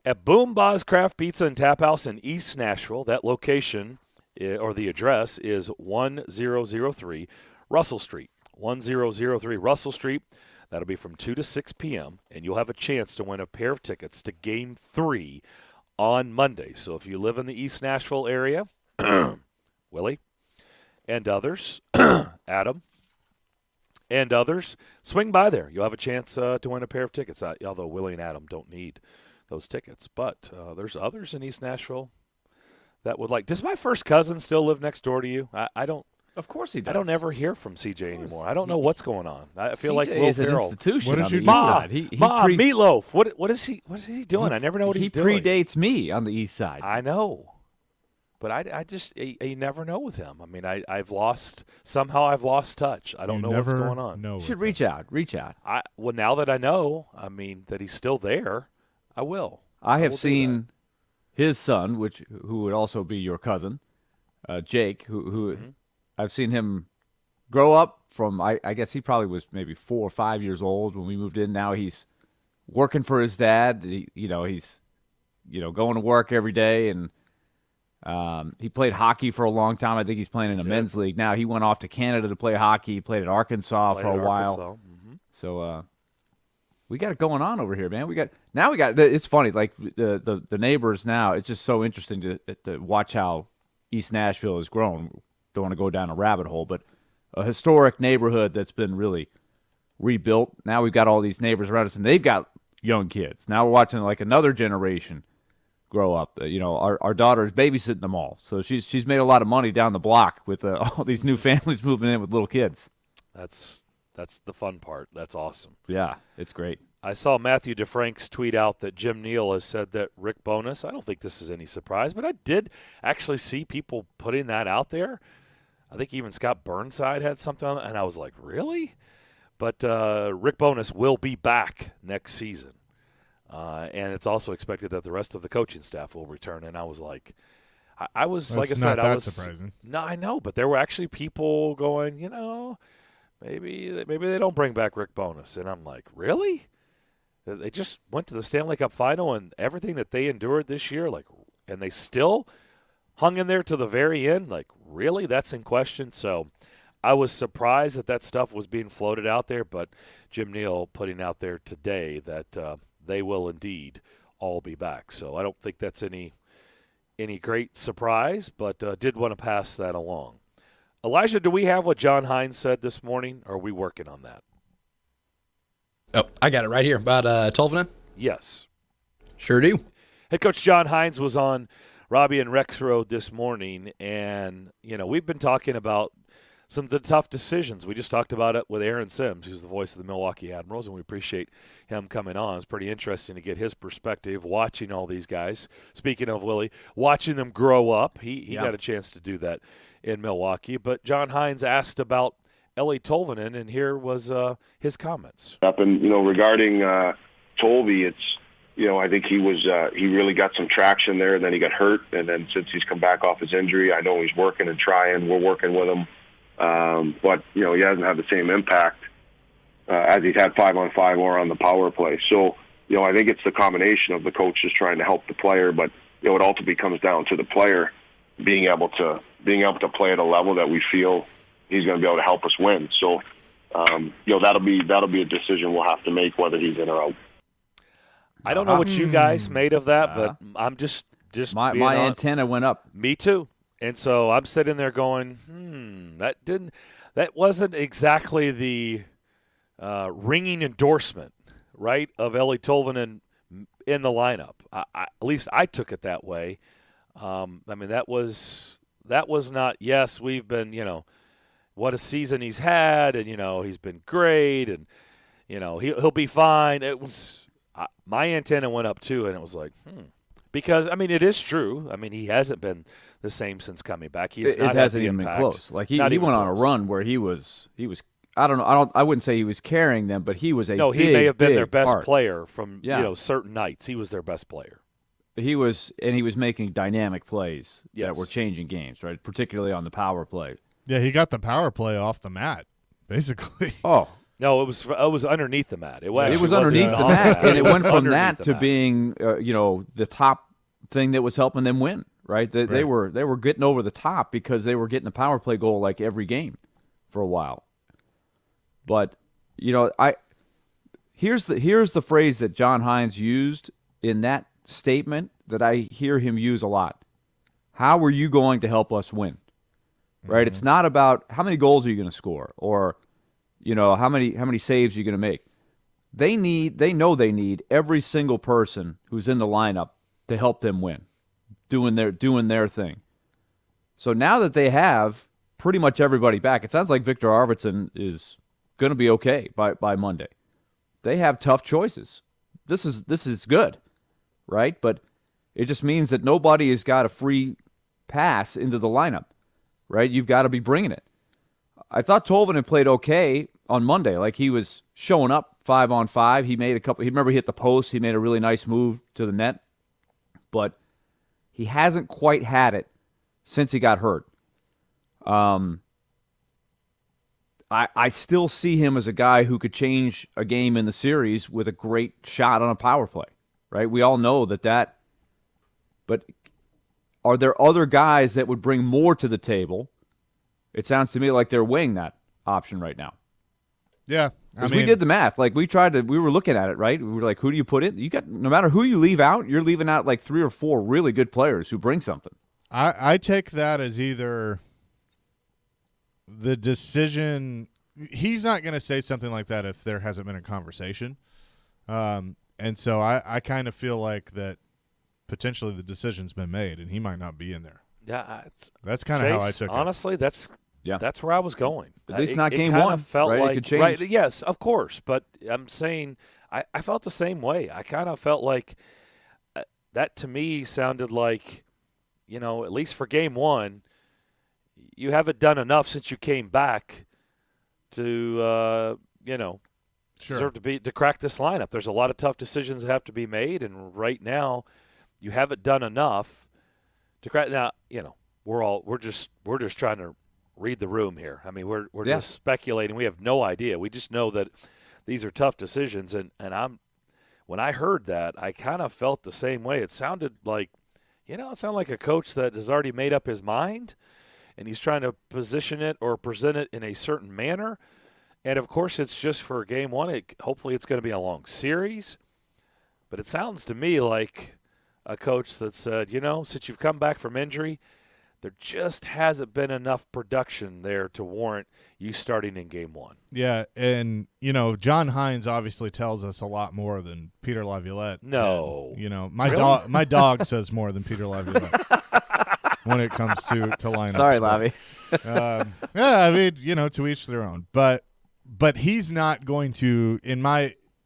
Speaker 2: at Boom Ba's Craft Pizza and Tap House in East Nashville. That location, or the address, is 1003 Russell Street. 1003 Russell Street. That'll be from 2 to 6 p.m., and you'll have a chance to win a pair of tickets to Game 3 on Monday. So if you live in the East Nashville area, Willie and others, Adam and others, swing by there. You'll have a chance to win a pair of tickets, although Willie and Adam don't need those tickets. But there's others in East Nashville that would like. Does my first cousin still live next door to you? I don't.
Speaker 1: Of course he does.
Speaker 2: I don't ever hear from CJ anymore. I don't know what's going on. I feel
Speaker 1: CJ
Speaker 2: like Will
Speaker 1: is an
Speaker 2: Ferrell.
Speaker 1: institution.
Speaker 5: What
Speaker 1: on
Speaker 5: did
Speaker 1: the
Speaker 5: you
Speaker 1: east
Speaker 5: do?
Speaker 1: side.
Speaker 2: Meatloaf. What is he doing? I never know what he's doing.
Speaker 1: He predates me on the east side.
Speaker 2: I know, but I just you never know with him. I mean, I've lost touch. I don't know what's going on.
Speaker 1: You should reach out.
Speaker 2: Well, now that I know, I mean that he's still there, I will.
Speaker 1: I have seen his son, who would also be your cousin, Jake, who I've seen him grow up from, I guess he probably was maybe 4 or 5 years old when we moved in. Now he's working for his dad. He's going to work every day, and he played hockey for a long time. I think he's playing in a men's league now. He went off to Canada to play hockey. He played at Arkansas for a while.
Speaker 2: Mm-hmm.
Speaker 1: So we got it going on over here, man. It's funny, like the neighbors now. It's just so interesting to watch how East Nashville has grown. Don't want to go down a rabbit hole, but a historic neighborhood that's been really rebuilt. Now we've got all these neighbors around us, and they've got young kids. Now we're watching like another generation grow up. Our daughter is babysitting them all, so she's made a lot of money down the block with all these new families moving in with little kids.
Speaker 2: That's the fun part. That's awesome.
Speaker 1: Yeah, it's great.
Speaker 2: I saw Matthew DeFrank's tweet out that Jim Neal has said that Rick Bowness, I don't think this is any surprise, but I did actually see people putting that out there. I think even Scott Burnside had something on it, and I was like, really? But Rick Bowness will be back next season. And it's also expected that the rest of the coaching staff will return. And I was like, I was
Speaker 5: surprising.
Speaker 2: No, I know, but there were actually people going, maybe they don't bring back Rick Bowness. And I'm like, really? They just went to the Stanley Cup final, and everything that they endured this year, and they still hung in there to the very end. Like, really? That's in question. So I was surprised that stuff was being floated out there, but Jim Neal putting out there today that they will indeed all be back. So I don't think that's any great surprise, but did want to pass that along. Elijah, do we have what John Hines said this morning, or are we working on that?
Speaker 6: Oh, I got it right here. About Tolvanen?
Speaker 2: Yes.
Speaker 6: Sure do.
Speaker 2: Head coach John Hines was on Robbie and Rex Road this morning, and, we've been talking about some of the tough decisions. We just talked about it with Aaron Sims, who's the voice of the Milwaukee Admirals, and we appreciate him coming on. It's pretty interesting to get his perspective watching all these guys. Speaking of Willie, watching them grow up. He got a chance to do that in Milwaukee. But John Hines asked about Ellie Tolvanen, and here was his comments.
Speaker 7: And regarding Tolby, it's I think he really got some traction there, and then he got hurt, and then since he's come back off his injury, I know he's working and trying. We're working with him, but he hasn't had the same impact as he's had 5-on-5 or on the power play. So I think it's the combination of the coaches trying to help the player, but it ultimately comes down to the player being able to play at a level that we feel he's going to be able to help us win. So, that'll be a decision we'll have to make, whether he's in or out.
Speaker 2: I don't know what you guys made of that, but I'm just
Speaker 1: my antenna went up.
Speaker 2: Me too. And so I'm sitting there going, that wasn't exactly the ringing endorsement, right, of Ellie Tolvanen in the lineup. At least I took it that way. That was not, yes, we've been, what a season he's had, and, he's been great, and, he'll be fine. It was my antenna went up too, and it was like, because, it is true. He hasn't been the same since coming back. It
Speaker 1: hasn't even been close. Like he went on a run where he was I don't know. I wouldn't say he was carrying them, but he was a
Speaker 2: he may have been their best
Speaker 1: part.
Speaker 2: player from certain nights. He was their best player.
Speaker 1: He was making dynamic plays that were changing games, right? Particularly on the power play.
Speaker 5: Yeah, he got the power play off the mat, basically.
Speaker 1: Oh.
Speaker 2: No, it was underneath the mat. It
Speaker 1: was underneath the mat, and it went from that to being, the top thing that was helping them win. Right? They were getting over the top because they were getting a power play goal like every game for a while. But here's the phrase that John Hines used in that statement that I hear him use a lot. How are you going to help us win? Right? Mm-hmm. It's not about how many goals are you going to score or how many saves are you going to make. They know they need every single person who's in the lineup to help them win, doing their thing. So now that they have pretty much everybody back, it sounds like Victor Arvidsson is going to be okay by Monday. They have tough choices. This is good, right? But it just means that nobody has got a free pass into the lineup, right? You've got to be bringing it. I thought Tolvanen played okay on Monday. Like, he was showing up 5-on-5. He made he hit the post. He made a really nice move to the net. But he hasn't quite had it since he got hurt. I still see him as a guy who could change a game in the series with a great shot on a power play, right? We all know that. But are there other guys that would bring more to the table? It sounds to me like they're weighing that option right now.
Speaker 5: Yeah.
Speaker 1: Because we did the math. Like, we were looking at it, right? We were like, who do you put in? No matter who you leave out, you're leaving out like 3 or 4 really good players who bring something.
Speaker 5: I take that as either the decision. He's not going to say something like that if there hasn't been a conversation. And so I kind of feel like that potentially the decision's been made and he might not be in there.
Speaker 2: Yeah,
Speaker 5: that's kind of how I took it.
Speaker 2: Honestly, that's where I was going.
Speaker 1: At least not game one.
Speaker 2: Felt
Speaker 1: right?
Speaker 2: Like,
Speaker 1: it could change.
Speaker 2: Right, yes, of course. But I'm saying I felt the same way. I kind of felt like that to me sounded like, at least for game one, you haven't done enough since you came back to, deserve to crack this lineup. There's a lot of tough decisions that have to be made, and right now you haven't done enough to crack. Now, we're just trying to read the room here. I mean, we're just speculating. We have no idea. We just know that these are tough decisions, and when I heard that, I kind of felt the same way. It sounded like, it sounded like a coach that has already made up his mind, and he's trying to position it or present it in a certain manner. And, of course, it's just for game one. Hopefully it's going to be a long series. But it sounds to me like a coach that said, since you've come back from injury, there just hasn't been enough production there to warrant you starting in game one.
Speaker 5: Yeah, and, John Hines obviously tells us a lot more than Peter Laviolette.
Speaker 2: No.
Speaker 5: And, my dog says more than Peter Laviolette when it comes to lineups.
Speaker 1: Sorry, Lavi.
Speaker 5: To each their own. But he's not going to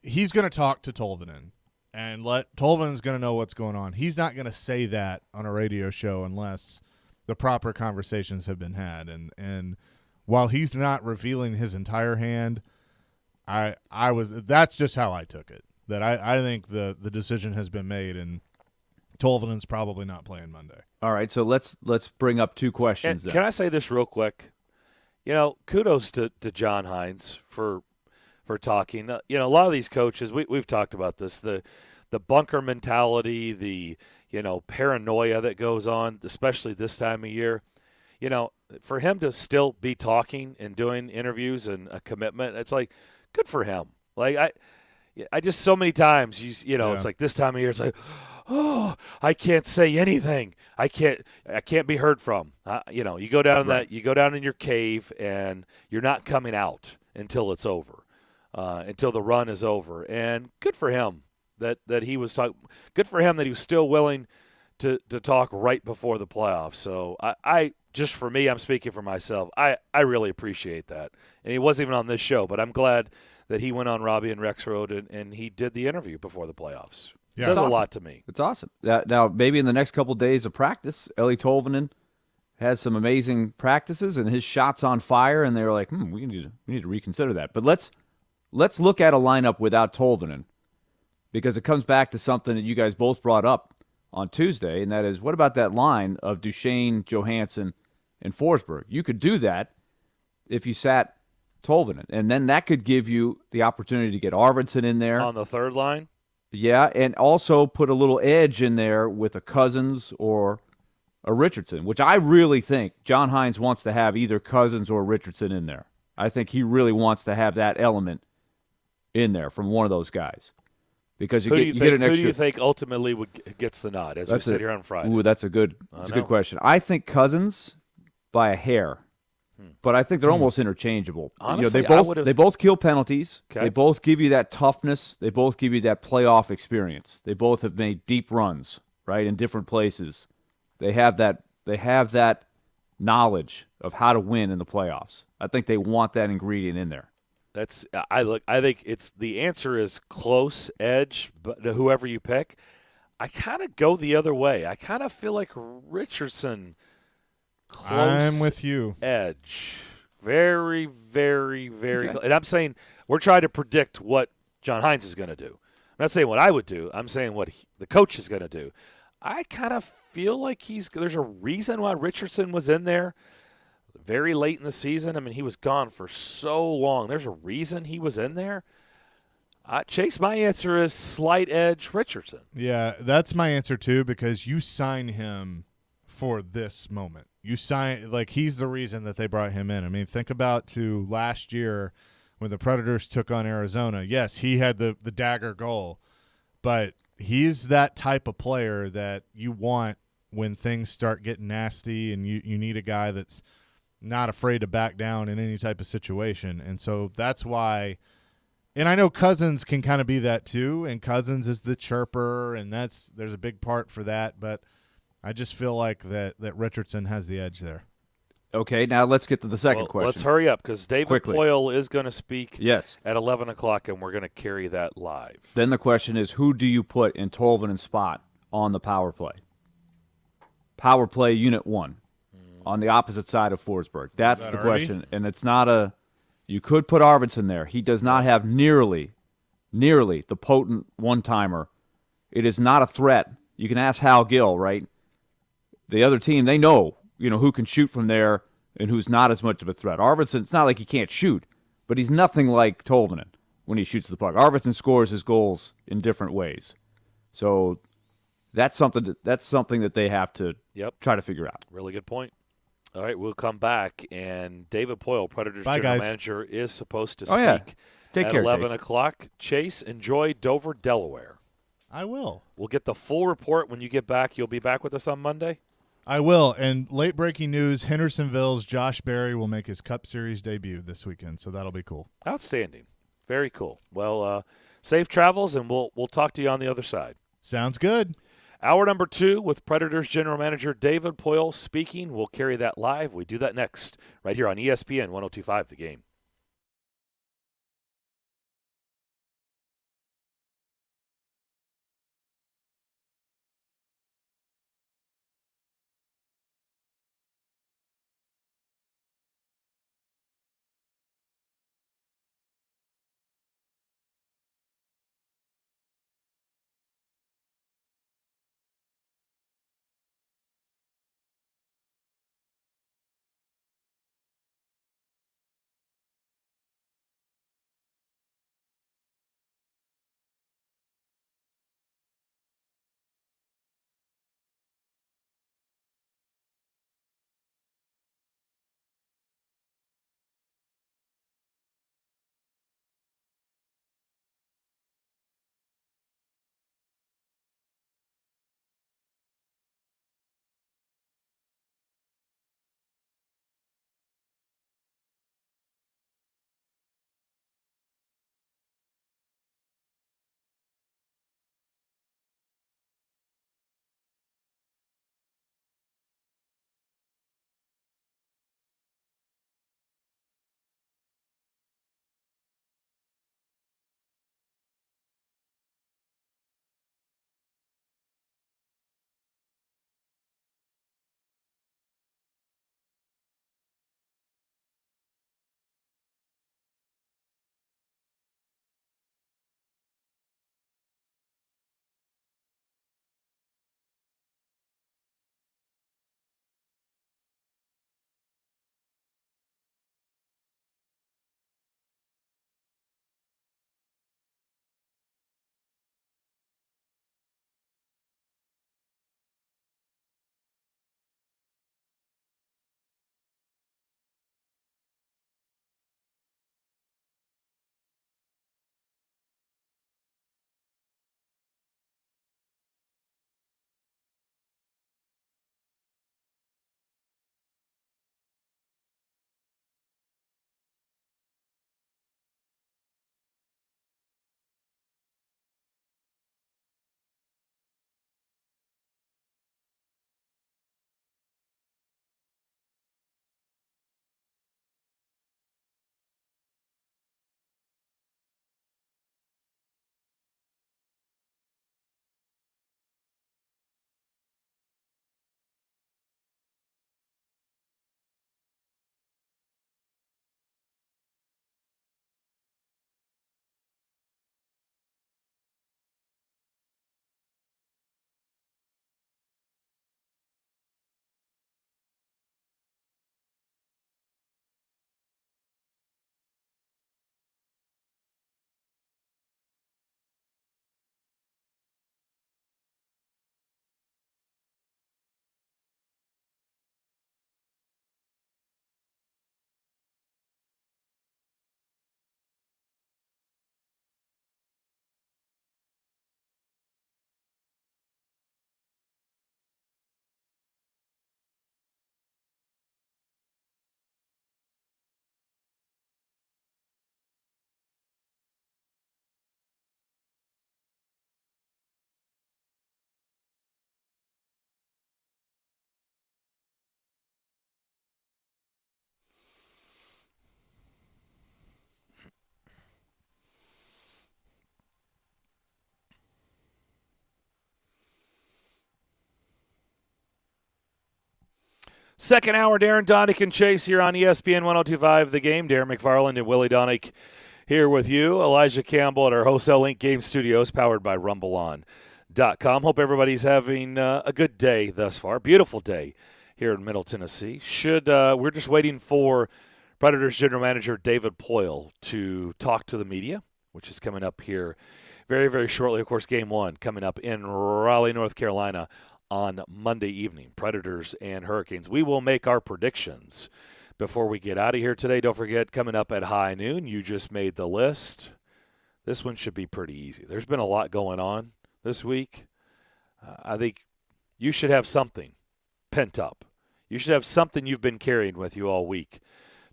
Speaker 5: he's going to talk to Tolvanen and Tolvanen's going to know what's going on. He's not going to say that on a radio show unless the proper conversations have been had. And while he's not revealing his entire hand, that's just how I took it. That I think the decision has been made and Tolvanen's probably not playing Monday.
Speaker 1: All right, so let's bring up 2 questions.
Speaker 2: Can I say this real quick? Kudos to John Hines for talking. A lot of these coaches, we've talked about this, the bunker mentality, the paranoia that goes on, especially this time of year. For him to still be talking and doing interviews and a commitment, it's like good for him. Like I just so many times it's like this time of year, it's like, oh, I can't say anything. I can't be heard from. You go down you go down in your cave and you're not coming out until it's over, until the run is over. And good for him that he was talking. Good for him that he was still willing to talk right before the playoffs. So I just for me, I'm speaking for myself. I really appreciate that. And he wasn't even on this show, but I'm glad that he went on Robbie and Rex Road and he did the interview before the playoffs. Yeah, it says a lot to me.
Speaker 1: It's awesome. Now, maybe in the next couple of days of practice, Eeli Tolvanen has some amazing practices, and his shot's on fire, and they were like, we need to reconsider that. But let's look at a lineup without Tolvanen, because it comes back to something that you guys both brought up on Tuesday, and that is, what about that line of Duchesne, Johansson, and Forsberg? You could do that if you sat Tolvanen, and then that could give you the opportunity to get Arvidsson in there.
Speaker 2: On the third line?
Speaker 1: Yeah, and also put a little edge in there with a Cousins or a Richardson, which I really think John Hines wants to have either Cousins or Richardson in there. I think he really wants to have that element in there from one of those guys. Because you get an extra.
Speaker 2: Who do you think ultimately gets the nod as we sit here on Friday?
Speaker 1: Ooh, that's a good question. I think Cousins by a hair, but I think they're almost interchangeable.
Speaker 2: Honestly,
Speaker 1: they both kill penalties.
Speaker 2: Okay.
Speaker 1: They both give you that toughness. They both give you that playoff experience. They both have made deep runs, right, in different places. They have that knowledge of how to win in the playoffs. I think they want that ingredient in there.
Speaker 2: I think it's the answer is close edge, but whoever you pick, I kind of go the other way. I kind of feel like Richardson close.
Speaker 5: I'm with you.
Speaker 2: Edge, very, very, very. Okay. And I'm saying we're trying to predict what John Hines is going to do. I'm not saying what I would do. I'm saying what the coach is going to do. I kind of feel like there's a reason why Richardson was in there very late in the season. I mean, he was gone for so long. There's a reason he was in there. Chase, my answer is slight edge Richardson.
Speaker 5: Yeah, that's my answer too, because you sign him for this moment. He's the reason that they brought him in. I mean, think about to last year when the Predators took on Arizona. Yes, he had the dagger goal, but he's that type of player that you want when things start getting nasty, and you need a guy that's not afraid to back down in any type of situation. And so that's why – and I know Cousins can kind of be that too, and Cousins is the chirper, and there's a big part for that. But I just feel like that Richardson has the edge there.
Speaker 1: Okay, now let's get to the second question.
Speaker 2: Let's hurry up because David Poyle is going to speak
Speaker 1: at
Speaker 2: 11 o'clock, and we're going to carry that live.
Speaker 1: Then the question is, who do you put in Tolvanen's spot on the power play? Power play unit 1 on the opposite side of Forsberg. That's the question, and it's not you could put Arvidsson there. He does not have nearly the potent one-timer. It is not a threat. You can ask Hal Gill, right? The other team, they know who can shoot from there and who's not as much of a threat. Arvidsson, it's not like he can't shoot, but he's nothing like Tolvanen when he shoots the puck. Arvidsson scores his goals in different ways. So that's something that they have to try to figure out.
Speaker 2: Really good point. All right, we'll come back, and David Poyle, Predators general manager, is supposed to speak
Speaker 1: at
Speaker 2: 11 o'clock. Chase, enjoy Dover, Delaware.
Speaker 5: I will.
Speaker 2: We'll get the full report when you get back. You'll be back with us on Monday?
Speaker 5: I will. And late breaking news, Hendersonville's Josh Berry will make his Cup Series debut this weekend, so that'll be cool.
Speaker 2: Outstanding. Very cool. Well, safe travels, and we'll talk to you on the other side.
Speaker 5: Sounds good.
Speaker 2: Hour number 2 with Predators general manager David Poyle speaking. We'll carry that live. We do that next right here on ESPN 102.5 The Game. Second hour, Darren, Daunic, and Chase here on ESPN 102.5 The Game. Darren McFarland and Willie Daunic here with you. Elijah Campbell at our Wholesale Link Game Studios, powered by RumbleOn.com. Hope everybody's having a good day thus far. Beautiful day here in Middle Tennessee. We're just waiting for Predators General Manager David Poile to talk to the media, which is coming up here very, very shortly. Of course, Game 1 coming up in Raleigh, North Carolina on Monday evening. Predators and Hurricanes. We will make our predictions before we get out of here today. Don't forget, coming up at high noon, you just made the list. This one should be pretty easy. There's been a lot going on this week. I think you should have something pent up. You should have something you've been carrying with you all week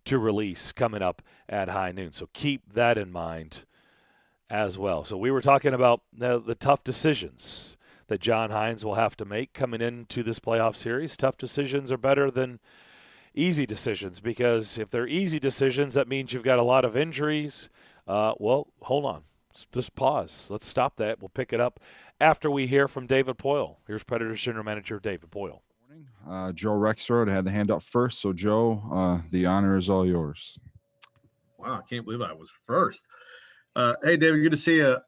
Speaker 2: to release coming up at high noon. So keep that in mind as well. So we were talking about the tough decisions that John Hines will have to make coming into this playoff series. Tough decisions are better than easy decisions, because if they're easy decisions, that means you've got a lot of injuries. Well, hold on. Just pause. Let's stop that. We'll pick it up after we hear from David Poile. Here's Predators General Manager David Poile.
Speaker 8: Joe Rexrode had the hand up first. So, Joe, the honor is all yours.
Speaker 9: Wow, I can't believe I was first. Hey, David, good to see you.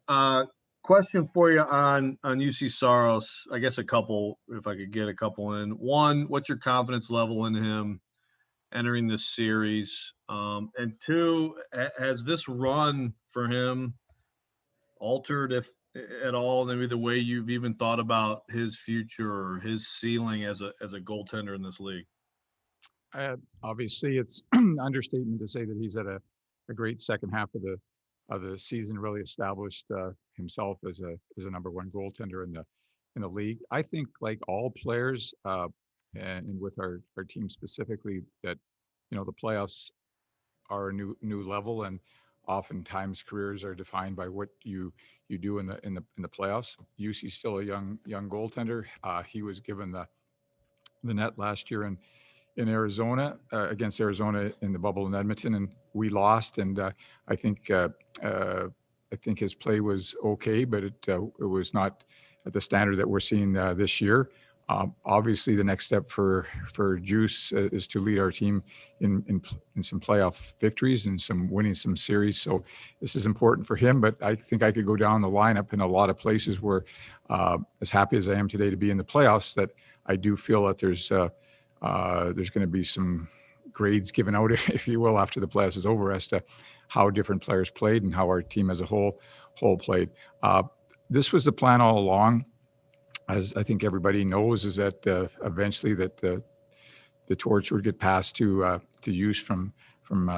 Speaker 9: Question for you on UC Saros. I guess a couple, if I could get a couple in. One, what's your confidence level in him entering this series? And two, has this run for him altered, if at all, maybe the way you've even thought about his future or his ceiling as a goaltender in this league?
Speaker 10: Obviously, it's an understatement to say that he's at a great second half of the season, really established himself as a number one goaltender in the league. I think, like all players, and with our team specifically, that the playoffs are a new level, and oftentimes careers are defined by what you do in the playoffs. UC's still a young goaltender. He was given the net last year in Arizona, against Arizona in the bubble in Edmonton, and we lost. And I think his play was okay, but it was not at the standard that we're seeing this year. Obviously, the next step for Juice is to lead our team in some playoff victories and winning some series. So this is important for him. But I think I could go down the lineup in a lot of places where, as happy as I am today to be in the playoffs, that I do feel that there's going to be some grades given out, if you will, after the playoffs is over, as to how different players played and how our team as a whole played. This was the plan all along. As I think everybody knows, is that eventually that the torch would get passed to use from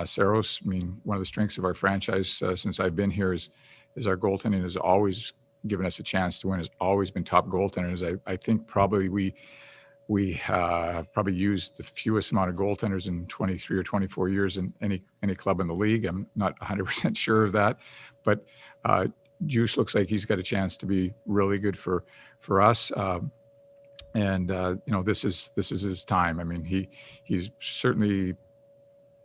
Speaker 10: Saros. I mean, one of the strengths of our franchise since I've been here is our goaltending has always given us a chance to win. Has always been top goaltenders. I think probably we have probably used the fewest amount of goaltenders in 23 or 24 years in any club in the league. I'm not 100% sure of that, but Juice looks like he's got a chance to be really good for us. This is his time. I mean, he's certainly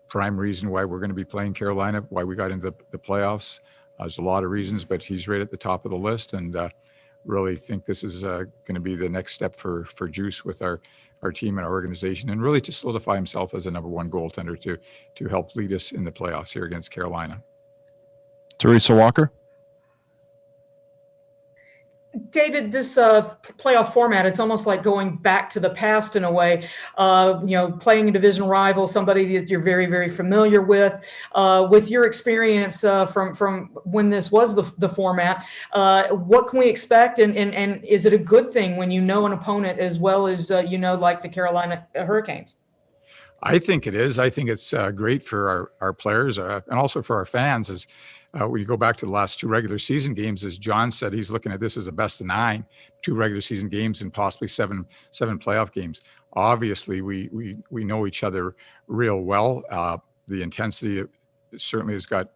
Speaker 10: prime reason why we're going to be playing Carolina, why we got into the playoffs. There's a lot of reasons, but he's right at the top of the list, and really think this is going to be the next step for Juice with our team and our organization, and really to solidify himself as a number one goaltender to help lead us in the playoffs here against Carolina.
Speaker 8: Teresa Walker.
Speaker 11: David, this playoff format, it's almost like going back to the past in a way, playing a division rival, somebody that you're very, very familiar with your experience from when this was the format. What can we expect? And is it a good thing when you know an opponent as well as, like the Carolina Hurricanes?
Speaker 10: I think it is. I think it's great for our players and also for our fans. When you go back to the last two regular season games, as John said, he's looking at this as a best of 9, 2 regular season games and possibly seven playoff games. Obviously, we know each other real well. The intensity certainly has got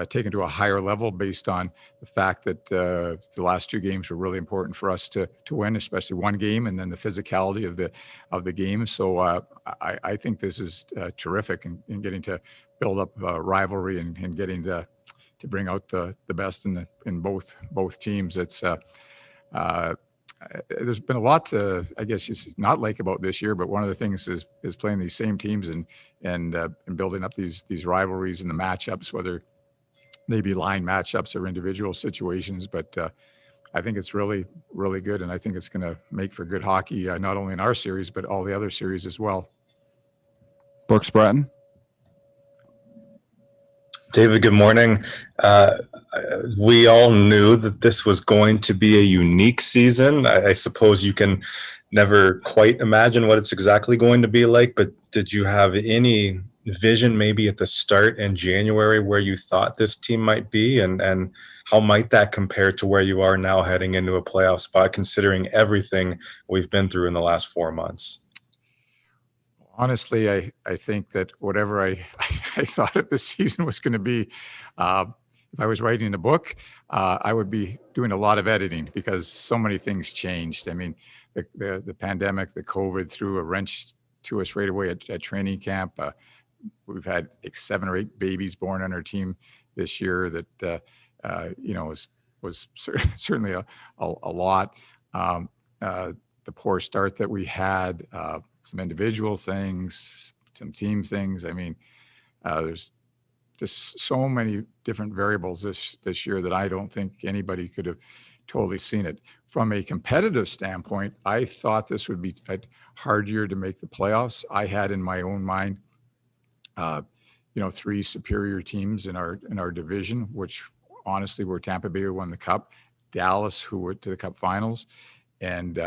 Speaker 10: taken to a higher level based on the fact that the last 2 games were really important for us to win, especially one game, and then the physicality of the game. So I think this is terrific in getting to build up rivalry and getting to bring out the best in both teams. It's there's been a lot to, I guess, it's not like about this year, but one of the things is playing these same teams and building up these rivalries and the matchups, whether they be line matchups or individual situations. But I think it's really, really good, and I think it's going to make for good hockey, not only in our series but all the other series as well.
Speaker 8: Brooks Bratton.
Speaker 12: David, good morning. We all knew that this was going to be a unique season. I suppose you can never quite imagine what it's exactly going to be like, but did you have any vision maybe at the start in January where you thought this team might be, and how might that compare to where you are now heading into a playoff spot, considering everything we've been through in the last 4 months?
Speaker 10: Honestly, I think that whatever I thought of this season was going to be, if I was writing a book, I would be doing a lot of editing because so many things changed. I mean, the pandemic, the COVID threw a wrench to us right away at training camp. We've had like 7 or 8 babies born on our team this year that, was certainly a lot. The poor start that we had, some individual things, some team things. I mean, there's just so many different variables this year that I don't think anybody could have totally seen it. From a competitive standpoint, I thought this would be a hard year to make the playoffs. I had in my own mind, 3 superior teams in our division, which honestly were Tampa Bay, who won the Cup, Dallas, who were to the Cup Finals, and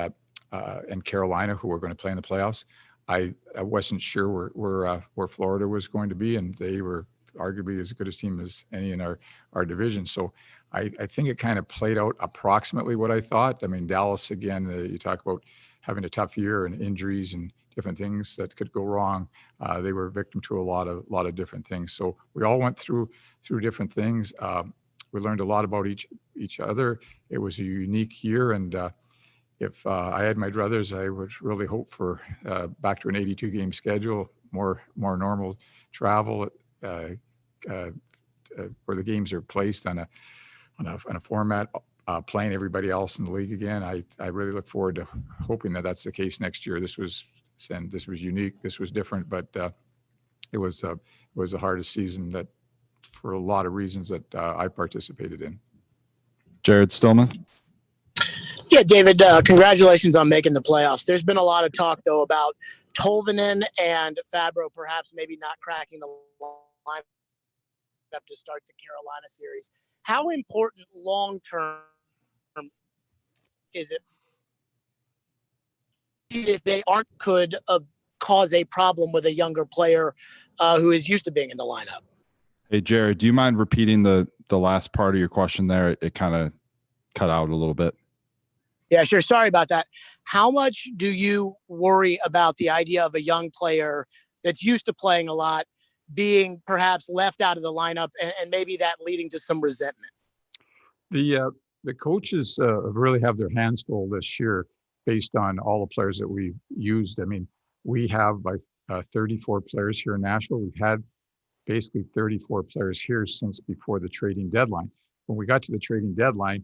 Speaker 10: Carolina, who were going to play in the playoffs. I wasn't sure where Florida was going to be, and they were arguably as good a team as any in our division. So I think it kind of played out approximately what I thought. I mean, Dallas, again, you talk about having a tough year and injuries and different things that could go wrong. They were victim to a lot of different things. So we all went through different things. We learned a lot about each other. It was a unique year, and if I had my druthers, I would really hope for back to an 82-game schedule, more normal travel, where the games are placed on a format, playing everybody else in the league again. I really look forward to hoping that that's the case next year. This was unique. This was different, but it was the hardest season that, for a lot of reasons, that I participated in.
Speaker 8: Jared Stillman.
Speaker 13: Yeah, David, congratulations on making the playoffs. There's been a lot of talk, though, about Tolvanen and Fabro perhaps maybe not cracking the line up to start the Carolina series. How important long-term is it if they could cause a problem with a younger player who is used to being in the lineup?
Speaker 8: Hey, Jared, do you mind repeating the last part of your question there? It kind of cut out a little bit.
Speaker 13: Yeah, sure. Sorry about that. How much do you worry about the idea of a young player that's used to playing a lot being perhaps left out of the lineup and maybe that leading to some resentment?
Speaker 10: The coaches really have their hands full this year based on all the players that we've used. I mean, we have 34 players here in Nashville. We've had basically 34 players here since before the trading deadline. When we got to the trading deadline,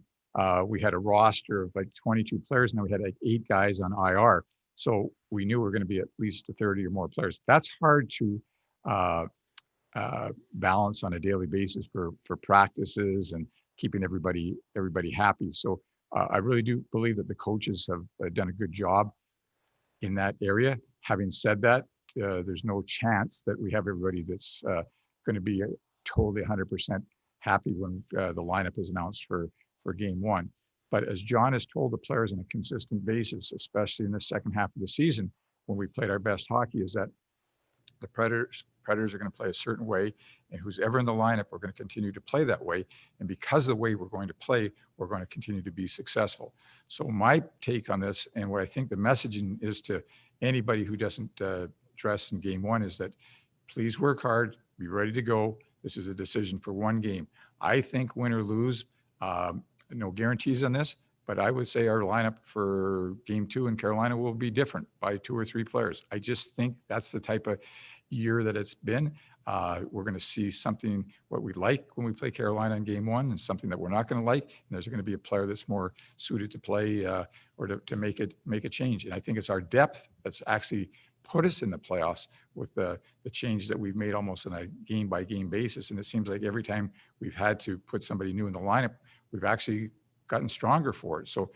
Speaker 10: we had a roster of like 22 players, and then we had like 8 guys on IR. So we knew we were going to be at least 30 or more players. That's hard to balance on a daily basis for practices and keeping everybody happy. So I really do believe that the coaches have done a good job in that area. Having said that, there's no chance that we have everybody that's going to be totally 100% happy when the lineup is announced for game 1. But as John has told the players on a consistent basis, especially in the second half of the season, when we played our best hockey, is that the Predators are going to play a certain way, and who's ever in the lineup, we're going to continue to play that way. And because of the way we're going to play, we're going to continue to be successful. So my take on this, and what I think the messaging is to anybody who doesn't dress in game 1, is that please work hard, be ready to go. This is a decision for one game. I think win or lose, no guarantees on this, but I would say our lineup for game 2 in Carolina will be different by 2 or 3 players. I just think that's the type of year that it's been. We're going to see something what we like when we play Carolina in game one and something that we're not going to like. And there's going to be a player that's more suited to play or to make a change. And I think it's our depth that's actually put us in the playoffs with the changes that we've made almost on a game by game basis. And it seems like every time we've had to put somebody new in the lineup, we've actually gotten stronger for it. So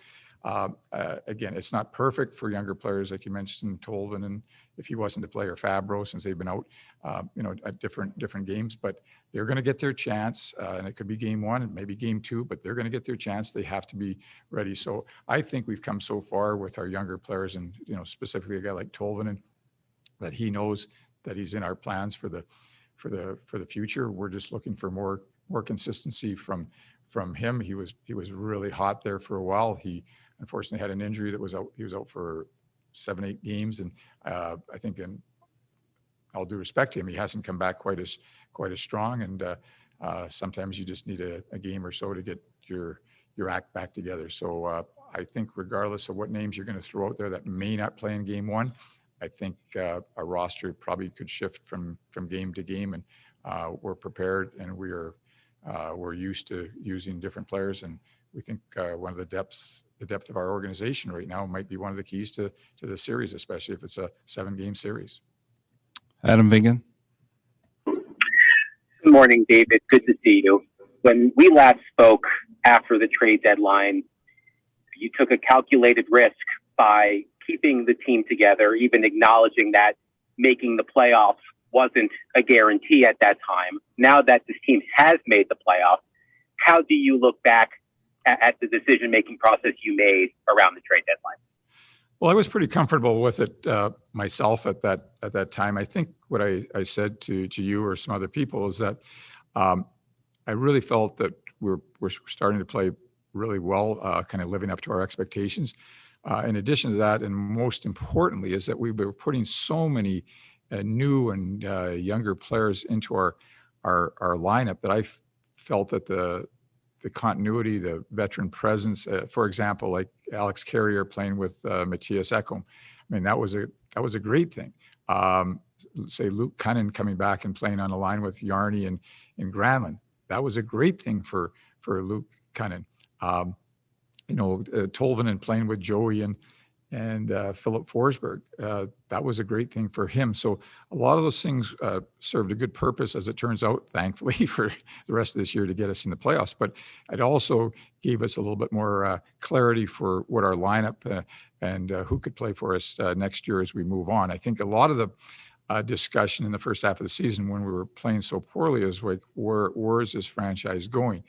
Speaker 10: again, it's not perfect for younger players like you mentioned, Tolvin, and if he wasn't to play, or Fabro, since they've been out, at different games, but they're going to get their chance, and it could be game one and maybe game two, but they're going to get their chance. They have to be ready. So I think we've come so far with our younger players, and specifically a guy like Tolvin, that he knows that he's in our plans for the future. We're just looking for more consistency from him. He was really hot there for a while. He unfortunately had an injury that was out. He was out for 7-8 games, and I think, in all due respect to him, he hasn't come back quite as strong. And sometimes you just need a game or so to get your act back together. So I think regardless of what names you're going to throw out there that may not play in game one, I think our roster probably could shift from game to game, and we're prepared, and we're used to using different players. And we think one of the depth of our organization right now might be one of the keys to the series, especially if it's a 7-game series.
Speaker 8: Adam Vingan.
Speaker 14: Good morning, David. Good to see you. When we last spoke after the trade deadline, you took a calculated risk by keeping the team together, even acknowledging that making the playoffs wasn't a guarantee at that time. Now that this team has made the playoffs, how do you look back at the decision-making process you made around the trade deadline?
Speaker 10: Well, I was pretty comfortable with it myself at that time. I think what I said to you or some other people is that I really felt that we're starting to play really well, kind of living up to our expectations. In addition to that, and most importantly, is that we were putting so many new and younger players into our lineup that I felt that the continuity, the veteran presence, for example, like Alex Carrier playing with Matthias Ekholm, I mean, that was a great thing. Say Luke Cunnin coming back and playing on a line with Yarny and Granlund, that was a great thing for Luke Cunnin. Tolvin and playing with Joey and Philip Forsberg, that was a great thing for him. So a lot of those things served a good purpose, as it turns out, thankfully, for the rest of this year to get us in the playoffs. But it also gave us a little bit more clarity for what our lineup and who could play for us next year as we move on. I think a lot of the discussion in the first half of the season when we were playing so poorly is like, where is this franchise going?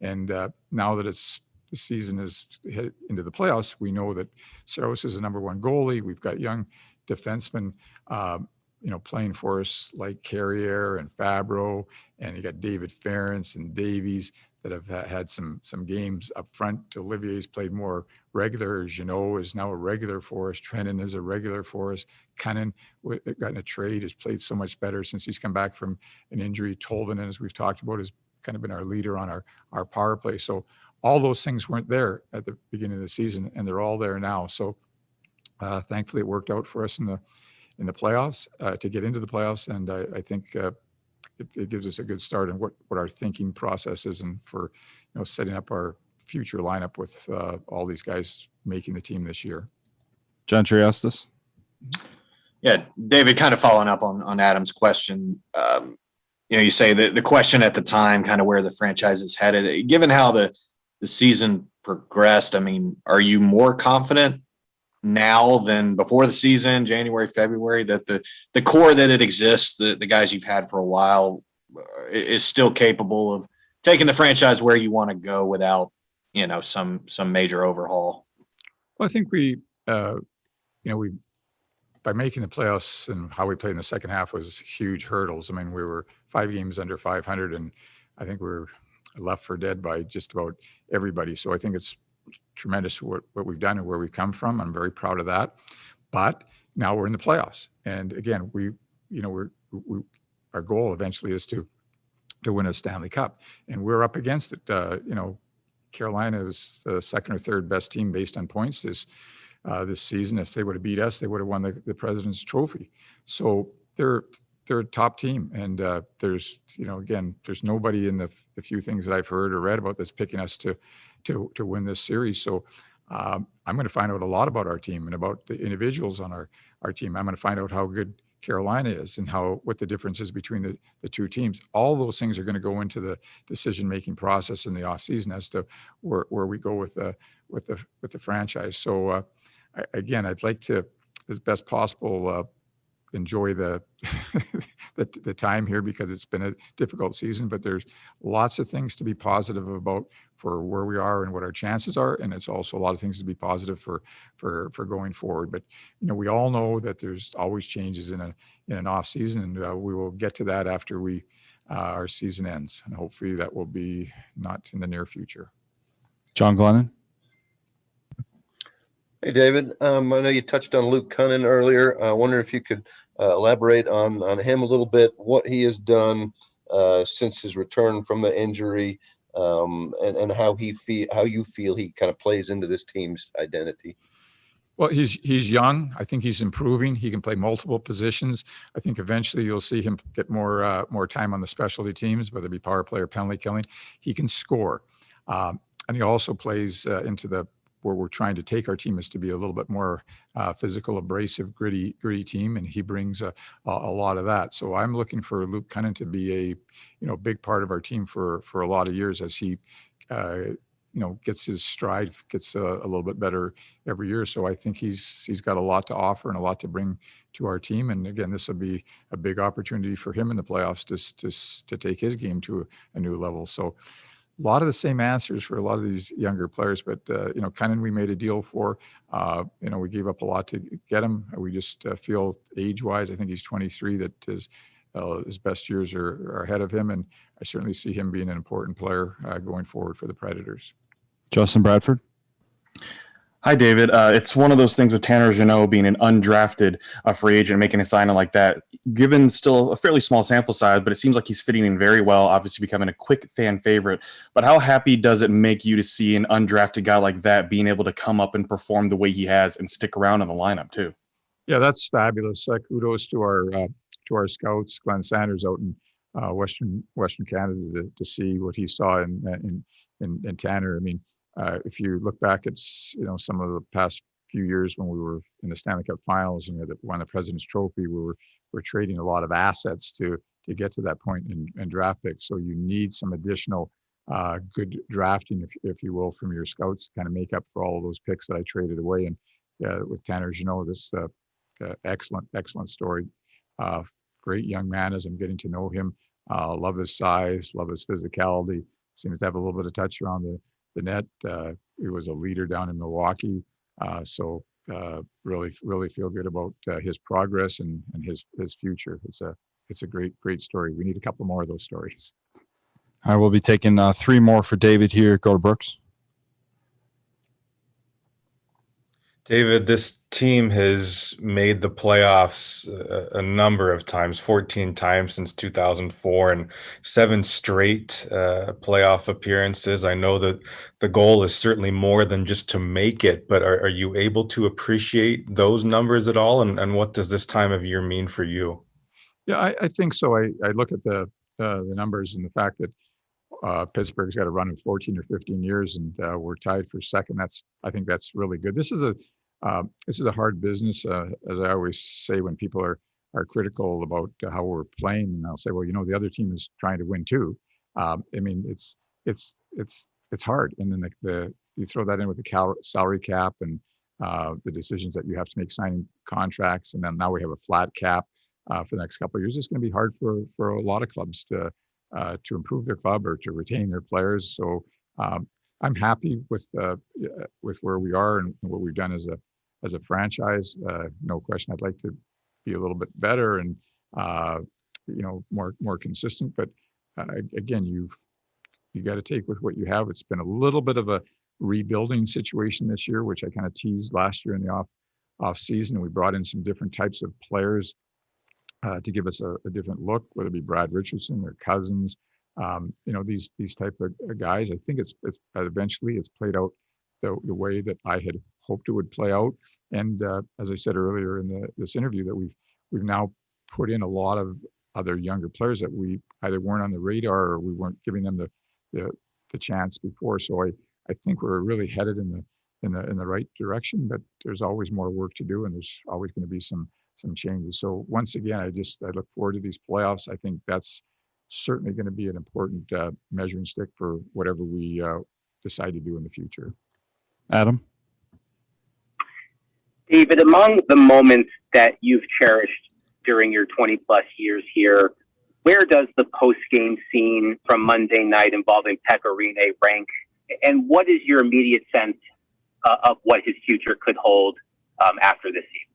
Speaker 10: And now that the season is headed into the playoffs, we know that Saros is the number one goalie. We've got young defensemen, playing for us like Carrier and Fabro, and you got David Ferentz and Davies that have had some games up front. Olivier's played more regular. Jeannot is now a regular for us. Trennan is a regular for us. Cunnin got in a trade, has played so much better since he's come back from an injury. Tolvin, as we've talked about, has kind of been our leader on our power play. So all those things weren't there at the beginning of the season, and they're all there now. So thankfully, it worked out for us in the playoffs to get into the playoffs, and I think it gives us a good start in what our thinking process is, and for setting up our future lineup with all these guys making the team this year.
Speaker 8: Gentry Estes.
Speaker 15: Yeah, David, kind of following up on Adam's question. You say the question at the time, kind of where the franchise is headed. Given how the season progressed, I mean, are you more confident now than before the season, January, February, that the core that it exists, the guys you've had for a while, is still capable of taking the franchise where you want to go without, some major overhaul?
Speaker 10: Well, I think we by making the playoffs and how we played in the second half was huge hurdles. I mean, we were 5 games under 500, and I think we were left for dead by just about everybody. So I think it's tremendous what we've done and where we've come from. I'm very proud of that. But now we're in the playoffs, and again, our goal eventually is to win a Stanley Cup, and we're up against it. Carolina was the second or third best team based on points this season. If they would have beat us, they would have won the President's Trophy. So they're they're a top team, and there's again, there's nobody in the few things that I've heard or read about that's picking us to win this series. So I'm going to find out a lot about our team and about the individuals on our team. I'm going to find out how good Carolina is and what the difference is between the two teams. All those things are going to go into the decision-making process in the offseason as to where we go with the franchise. So again, I'd like to, as best possible, enjoy the time here, because it's been a difficult season, but there's lots of things to be positive about for where we are and what our chances are, and it's also a lot of things to be positive for going forward. But we all know that there's always changes in an off season, and we will get to that after our season ends, and hopefully that will be not in the near future.
Speaker 8: John Glennon.
Speaker 16: Hey, David. I know you touched on Luke Cunnin earlier. I wonder if you could elaborate on him a little bit, what he has done since his return from the injury, and how you feel he kind of plays into this team's identity.
Speaker 10: Well, he's young. I think he's improving. He can play multiple positions. I think eventually you'll see him get more time on the specialty teams, whether it be power play or penalty killing. He can score, and he also plays into where we're trying to take our team, is to be a little bit more physical, abrasive, gritty team, and he brings a lot of that. So I'm looking for Luke Cunnin to be a big part of our team for a lot of years as he gets his stride, gets a little bit better every year. So I think he's got a lot to offer and a lot to bring to our team. And again, this will be a big opportunity for him in the playoffs to take his game to a new level. So a lot of the same answers for a lot of these younger players, but Cunnin, we made a deal for. We gave up a lot to get him. We just feel age-wise, I think he's 23, that his best years are ahead of him, and I certainly see him being an important player going forward for the Predators.
Speaker 8: Justin Bradford.
Speaker 17: Hi, David. It's one of those things with Tanner Jeannot being an undrafted free agent, making a signing like that, given still a fairly small sample size, but it seems like he's fitting in very well, obviously becoming a quick fan favorite. But how happy does it make you to see an undrafted guy like that being able to come up and perform the way he has and stick around in the lineup too?
Speaker 10: Yeah, that's fabulous. Kudos to our scouts, Glenn Sanders out in Western Canada to see what he saw in Tanner. I mean, if you look back at some of the past few years when we were in the Stanley Cup Finals and we won the President's Trophy, we're trading a lot of assets to get to that point in draft picks. So you need some additional good drafting, if you will, from your scouts to kind of make up for all of those picks that I traded away. And with Tanner Jeannot, this excellent story. Great young man as I'm getting to know him. Love his size, love his physicality. Seems to have a little bit of touch around the net. He was a leader down in Milwaukee. So really feel good about his progress and his future. It's a great story. We need a couple more of those stories.
Speaker 8: All right, we'll be taking 3 more for David here. Go to Brooks.
Speaker 18: David, this team has made the playoffs a number of times, 14 times since 2004, and 7 straight playoff appearances. I know that the goal is certainly more than just to make it, but are you able to appreciate those numbers at all? And what does this time of year mean for you?
Speaker 10: Yeah, I think so. I look at the numbers and the fact that Pittsburgh's got a run of 14 or 15 years, and we're tied for second. I think that's really good. This is a hard business, as I always say when people are critical about how we're playing, and I'll say, well, the other team is trying to win too. I mean, it's hard, and then you throw that in with the salary cap and the decisions that you have to make signing contracts, and then now we have a flat cap for the next couple of years. It's going to be hard for a lot of clubs to improve their club or to retain their players. So I'm happy with where we are and what we've done as a franchise. No question, I'd like to be a little bit better and more consistent. But again, you got to take with what you have. It's been a little bit of a rebuilding situation this year, which I kind of teased last year in the off season. We brought in some different types of players to give us a different look, whether it be Brad Richardson or Cousins, these type of guys. I think it's eventually it's played out the way that I had hoped it would play out. And as I said earlier in this interview, that we've now put in a lot of other younger players that we either weren't on the radar or we weren't giving them the chance before. So I think we're really headed in the right direction, but there's always more work to do, and there's always going to be some changes. So once again, I look forward to these playoffs. I think that's certainly going to be an important measuring stick for whatever we decide to do in the future.
Speaker 8: Adam?
Speaker 14: David, among the moments that you've cherished during your 20-plus years here, where does the post-game scene from Monday night involving Pekka Rinne rank? And what is your immediate sense of what his future could hold after this season?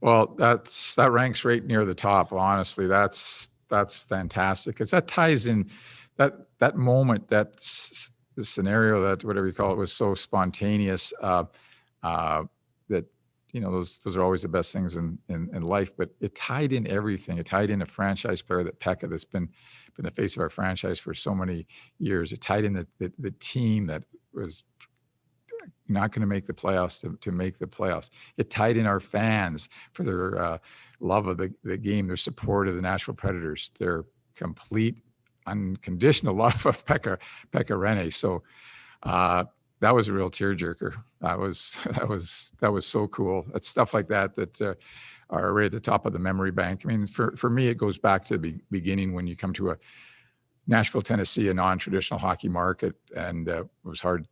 Speaker 10: Well, that ranks right near the top. Honestly, that's fantastic because that ties in that moment, that's the scenario, that whatever you call it, was so spontaneous that those are always the best things in life. But it tied in everything. It tied in a franchise player, that Pekka, that's been the face of our franchise for so many years. It tied in the team that was not going to make the playoffs to make the playoffs. It tied in our fans for their love of the game, their support of the Nashville Predators, their complete unconditional love of Pekka Rinne. So that was a real tearjerker. That was so cool. It's stuff like that are right at the top of the memory bank. I mean, for me, it goes back to the beginning when you come to a Nashville, Tennessee, a non-traditional hockey market, and it was hard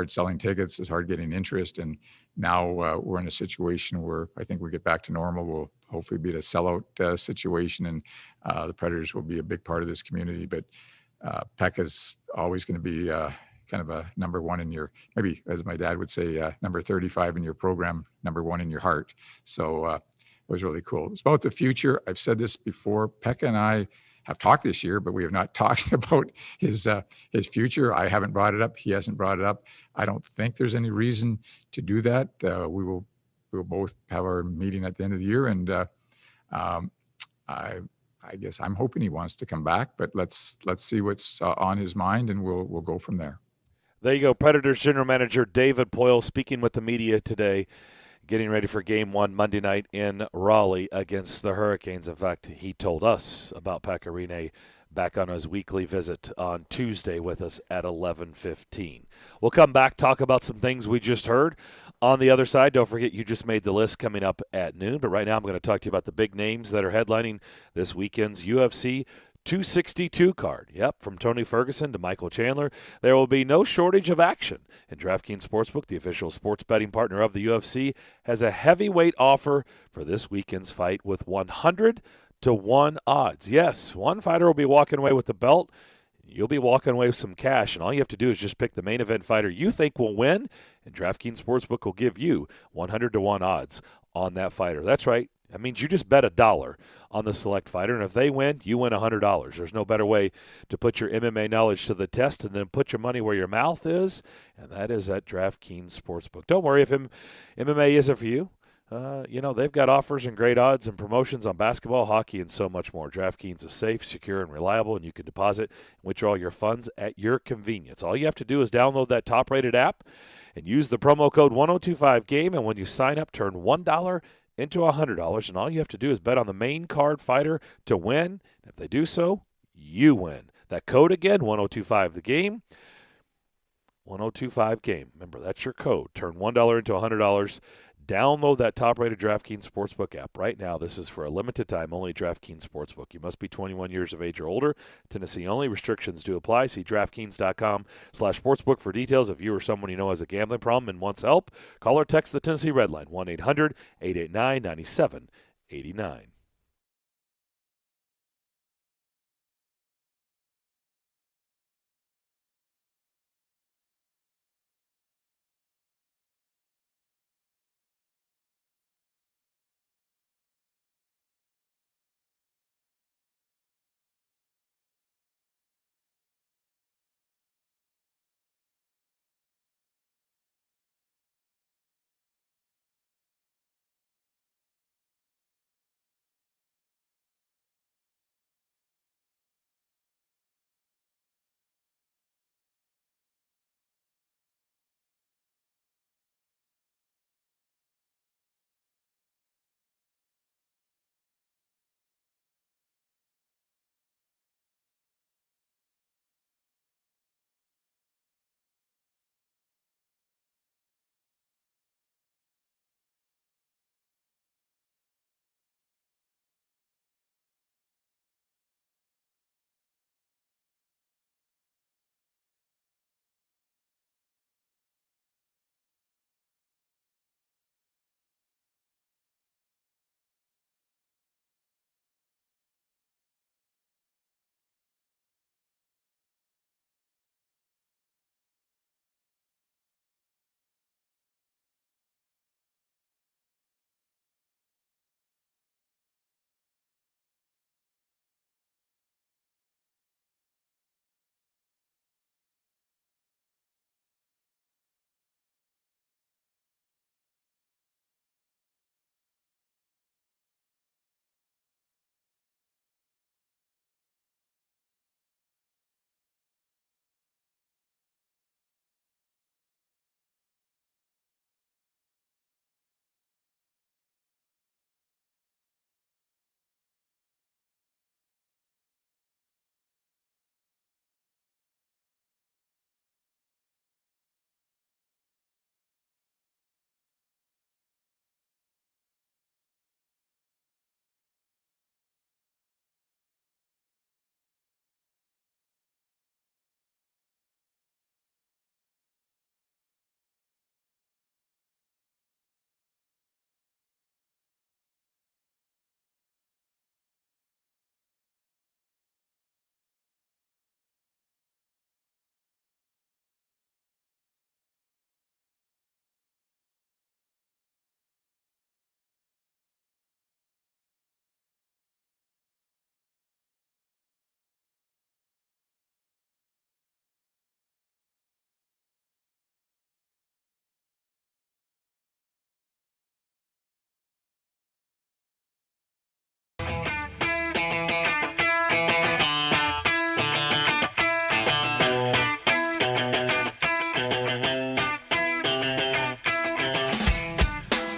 Speaker 10: selling tickets. It's hard getting interest. And now we're in a situation where I think we get back to normal. We'll hopefully be at a sellout situation, and the Predators will be a big part of this community. But Pekka's always going to be kind of a number one in your, maybe as my dad would say, number 35 in your program, number one in your heart. So it was really cool. It's about the future. I've said this before. Pekka and I have talked this year, but we have not talked about his future. I haven't brought it up. He hasn't brought it up. I don't think there's any reason to do that. We will both have our meeting at the end of the year, and I guess I'm hoping he wants to come back. But let's see what's on his mind, and we'll go from there.
Speaker 2: There you go, Predators general manager David Poile speaking with the media today, getting ready for Game 1 Monday night in Raleigh against the Hurricanes. In fact, he told us about Pekka Rinne back on his weekly visit on Tuesday with us at 11:15. We'll come back, talk about some things we just heard. On the other side, don't forget you just made the list coming up at noon. But right now I'm going to talk to you about the big names that are headlining this weekend's UFC 262 card. Yep, from Tony Ferguson to Michael Chandler, there will be no shortage of action. And DraftKings Sportsbook, the official sports betting partner of the UFC, has a heavyweight offer for this weekend's fight with 100-1 odds. Yes, one fighter will be walking away with the belt. You'll be walking away with some cash, and all you have to do is just pick the main event fighter you think will win, and DraftKings Sportsbook will give you 100-1 odds on that fighter. That's right. That means you just bet $1 on the select fighter, and if they win, you win $100. There's no better way to put your MMA knowledge to the test and then put your money where your mouth is, and that is at DraftKings Sportsbook. Don't worry if MMA isn't for you. They've got offers and great odds and promotions on basketball, hockey, and so much more. DraftKings is safe, secure, and reliable, and you can deposit and withdraw your funds at your convenience. All you have to do is download that top-rated app and use the promo code 1025GAME, and when you sign up, turn $1 into $100, and all you have to do is bet on the main card fighter to win. If they do so, you win. That code again, 1025 the game. 1025 game. Remember, that's your code. Turn $1 into $100. Download that top-rated DraftKings Sportsbook app right now. This is for a limited time only. DraftKings Sportsbook. You must be 21 years of age or older. Tennessee only. Restrictions do apply. See DraftKings.com/sportsbook for details. If you or someone you know has a gambling problem and wants help, call or text the Tennessee Red Line, 1-800-889-9789.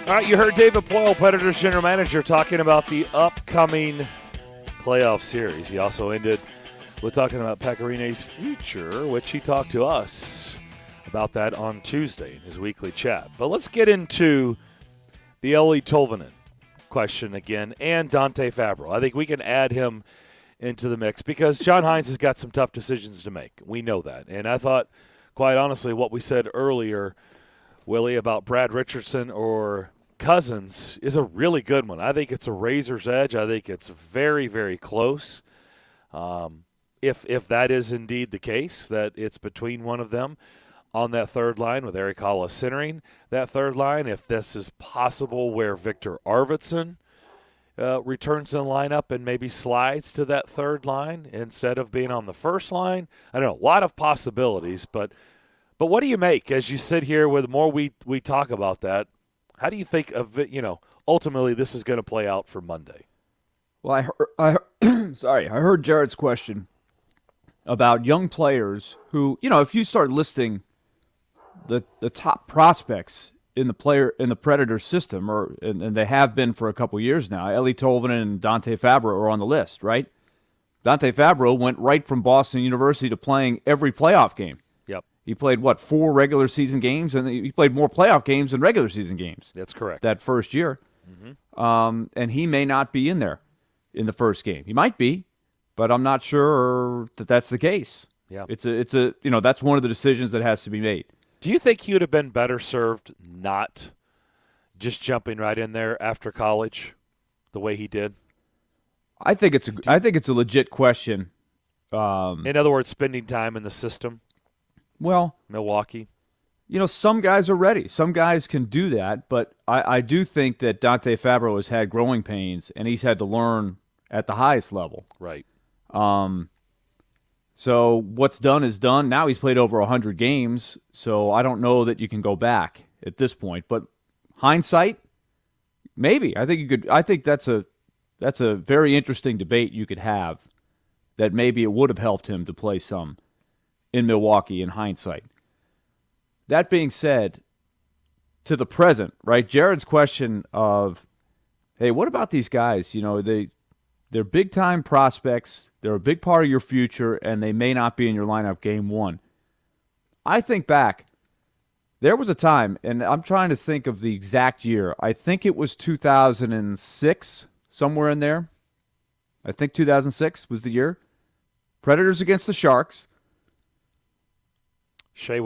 Speaker 2: All right, you heard David Poile, Predators general manager, talking about the upcoming playoff series. He also ended with talking about Pekarine's future, which he talked to us about that on Tuesday in his weekly chat. But let's get into the Eeli Tolvanen question again and Dante Fabro. I think we can add him into the mix because John Hines has got some tough decisions to make. We know that. And I thought, quite honestly, what we said earlier, Willie, about Brad Richardson or Cousins is a really good one. I think it's a razor's edge. I think it's very, very close. If that is indeed the case, that it's between one of them on that third line with Erik Haula centering that third line, if this is possible where Victor Arvidsson returns in the lineup and maybe slides to that third line instead of being on the first line. I don't know, a lot of possibilities, but what do you make as you sit here with more we talk about that? How do you think of it, ultimately this is going to play out for Monday?
Speaker 1: Well, I heard Jared's question about young players who, if you start listing the top prospects in the Predator system, and they have been for a couple years now, Eeli Tolvanen and Dante Fabro are on the list, right? Dante Fabro went right from Boston University to playing every playoff game.
Speaker 2: Yep.
Speaker 1: He played, 4 regular season games, and he played more playoff games than regular season games.
Speaker 2: That's correct.
Speaker 1: That first year. Mm-hmm. And he may not be in there in the first game. He might be, but I'm not sure that that's the case.
Speaker 2: Yeah.
Speaker 1: It's that's one of the decisions that has to be made.
Speaker 2: Do you think he would have been better served not just jumping right in there after college the way he did?
Speaker 1: I think it's a legit question.
Speaker 2: In other words, spending time in the system.
Speaker 1: Well,
Speaker 2: Milwaukee.
Speaker 1: Some guys are ready. Some guys can do that, but I do think that Dante Fabro has had growing pains, and he's had to learn at the highest level.
Speaker 2: Right.
Speaker 1: So what's done is done. Now he's played over 100 games, so I don't know that you can go back at this point. But hindsight, maybe. I think you could. I think that's a very interesting debate you could have. That maybe it would have helped him to play some in Milwaukee in hindsight. That being said, to the present, right? Jared's question of, hey, what about these guys? They're big-time prospects. They're a big part of your future, and they may not be in your lineup game one. I think back, there was a time, and I'm trying to think of the exact year. I think it was 2006, somewhere in there. I think 2006 was the year. Predators against the Sharks.
Speaker 2: Shea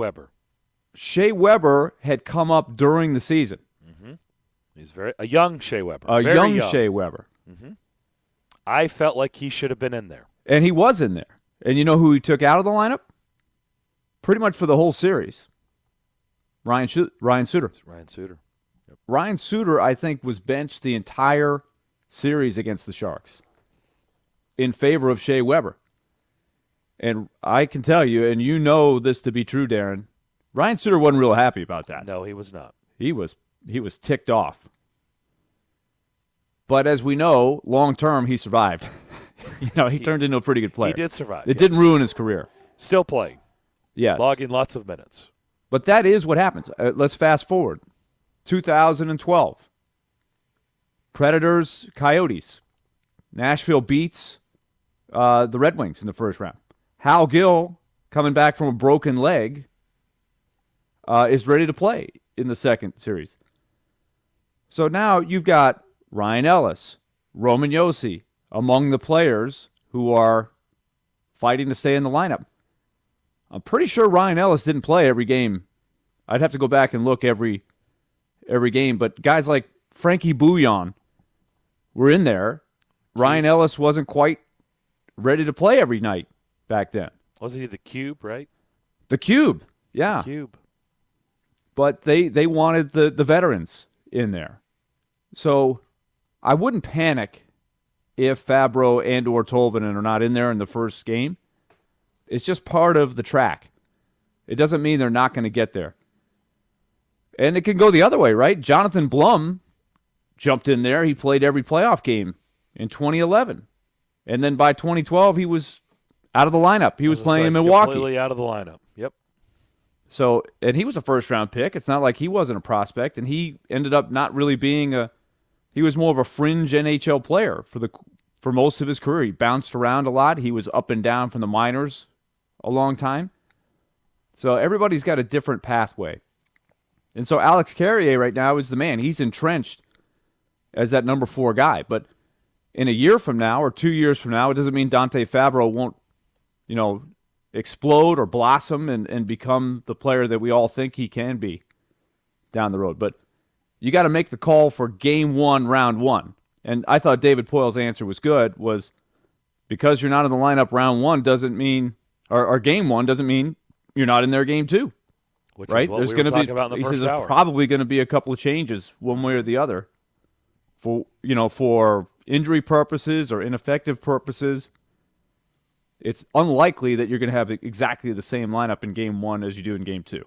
Speaker 2: Weber
Speaker 1: had come up during the season.
Speaker 2: Mm-hmm. He's a young Shea Weber.
Speaker 1: Young Shea Weber.
Speaker 2: Mm-hmm. I felt like he should have been in there.
Speaker 1: And he was in there. And you know who he took out of the lineup? Pretty much for the whole series. Ryan Suter.
Speaker 2: Ryan Suter.
Speaker 1: Yep. Ryan Suter, I think, was benched the entire series against the Sharks in favor of Shea Weber. And I can tell you, and you know this to be true, Darren, Ryan Suter wasn't real happy about that.
Speaker 2: No, he was not.
Speaker 1: He was ticked off. But as we know, long term, he survived. He turned into a pretty good player.
Speaker 2: He did survive.
Speaker 1: It didn't ruin his career.
Speaker 2: Still playing.
Speaker 1: Yes.
Speaker 2: Logging lots of minutes.
Speaker 1: But that is what happens. Let's fast forward. 2012. Predators, Coyotes. Nashville beats the Red Wings in the first round. Hal Gill, coming back from a broken leg, is ready to play in the second series. So now you've got Ryan Ellis, Roman Josi, among the players who are fighting to stay in the lineup. I'm pretty sure Ryan Ellis didn't play every game. I'd have to go back and look every game, but guys like Frankie Bouillon were in there. Ryan Ellis wasn't quite ready to play every night back then.
Speaker 2: Wasn't he the Cube, right?
Speaker 1: The Cube, yeah.
Speaker 2: The Cube.
Speaker 1: But they wanted the veterans in there. So I wouldn't panic if Fabro and or Tolvanen are not in there in the first game. It's just part of the track. It doesn't mean they're not going to get there. And it can go the other way, right? Jonathan Blum jumped in there. He played every playoff game in 2011. And then by 2012, he was out of the lineup. He was playing in Milwaukee.
Speaker 2: Completely out of the lineup. Yep.
Speaker 1: So, and he was a first-round pick. It's not like he wasn't a prospect, and he ended up not really being he was more of a fringe NHL player for most of his career. He bounced around a lot. He was up and down from the minors a long time. So everybody's got a different pathway. And so Alex Carrier right now is the man. He's entrenched as that number 4 guy. But in a year from now or 2 years from now, it doesn't mean Dante Fabro won't, explode or blossom and become the player that we all think he can be down the road. But you got to make the call for game 1, round 1. And I thought David Poyle's answer was good, was because you're not in the lineup round 1 doesn't mean, or game 1 doesn't mean you're not in there game 2.
Speaker 2: Which
Speaker 1: right?
Speaker 2: is what
Speaker 1: There's
Speaker 2: we
Speaker 1: going
Speaker 2: were
Speaker 1: to
Speaker 2: talking
Speaker 1: be,
Speaker 2: about in the
Speaker 1: he
Speaker 2: first
Speaker 1: says
Speaker 2: hour.
Speaker 1: there's probably going to be a couple of changes one way or the other for injury purposes or ineffective purposes. It's unlikely that you're going to have exactly the same lineup in game 1 as you do in game 2.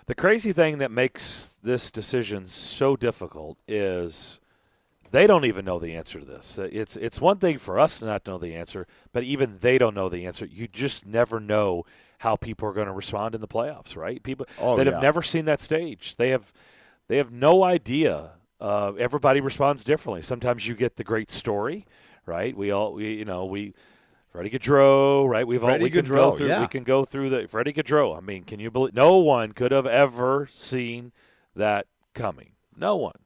Speaker 2: The crazy thing that makes this decision so difficult is they don't even know the answer to this. It's one thing for us to not know the answer, but even they don't know the answer. You just never know how people are going to respond in the playoffs, right? People that have never seen that stage, they have no idea. Everybody responds differently. Sometimes you get the great story, right? Freddie Gaudreau, right? We can go through the Freddie Gaudreau. I mean, can you believe? No one could have ever seen that coming. No one.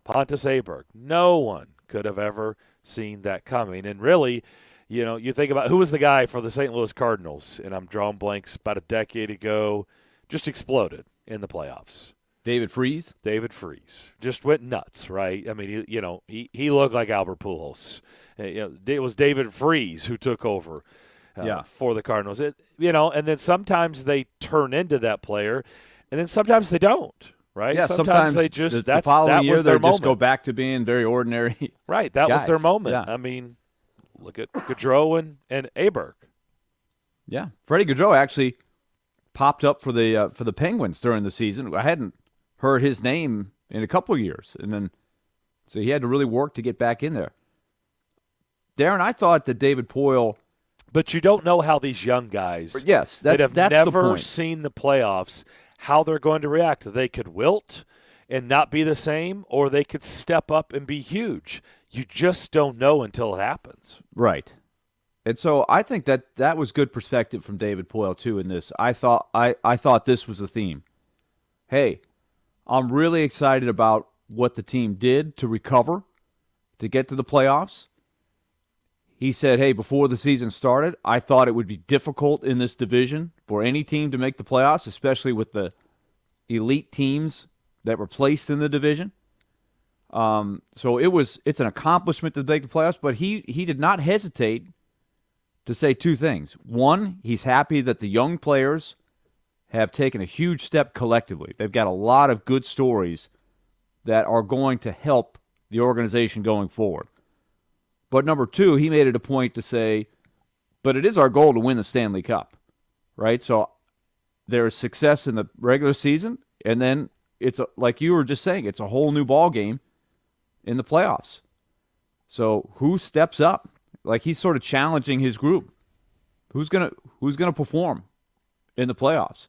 Speaker 2: Pontus Aberg. No one could have ever seen that coming. And really, you think about who was the guy for the St. Louis Cardinals, and I'm drawing blanks, about a decade ago, just exploded in the playoffs.
Speaker 1: David Freese
Speaker 2: just went nuts, right? I mean, he looked like Albert Pujols. It was David Freese who took over for the Cardinals. And then sometimes they turn into that player, and then sometimes they don't, right?
Speaker 1: Yeah, sometimes
Speaker 2: they just
Speaker 1: the following year
Speaker 2: was their
Speaker 1: they
Speaker 2: moment.
Speaker 1: just go back to being very ordinary.
Speaker 2: Right, that was their moment.
Speaker 1: Yeah.
Speaker 2: I mean, look at Gaudreau and Aberg.
Speaker 1: Yeah, Freddie Gaudreau actually popped up for the Penguins during the season. I hadn't heard his name in a couple of years, and then so he had to really work to get back in there. Darren, I thought that David Poyle,
Speaker 2: but you don't know how these young guys,
Speaker 1: that
Speaker 2: have
Speaker 1: that's
Speaker 2: never
Speaker 1: the point.
Speaker 2: seen the playoffs, how they're going to react. They could wilt and not be the same, or they could step up and be huge. You just don't know until it happens.
Speaker 1: Right. And so I think that was good perspective from David Poyle too in this. I thought this was the theme. Hey, I'm really excited about what the team did to recover, to get to the playoffs. He said, hey, before the season started, I thought it would be difficult in this division for any team to make the playoffs, especially with the elite teams that were placed in the division. So it's an accomplishment to make the playoffs, but he did not hesitate to say two things. One, he's happy that the young players have taken a huge step collectively. They've got a lot of good stories that are going to help the organization going forward. But number two, he made it a point to say, but it is our goal to win the Stanley Cup, right? So there's success in the regular season, and then like you were just saying, it's a whole new ball game in the playoffs. So who steps up? Like he's sort of challenging his group. Who's gonna perform in the playoffs?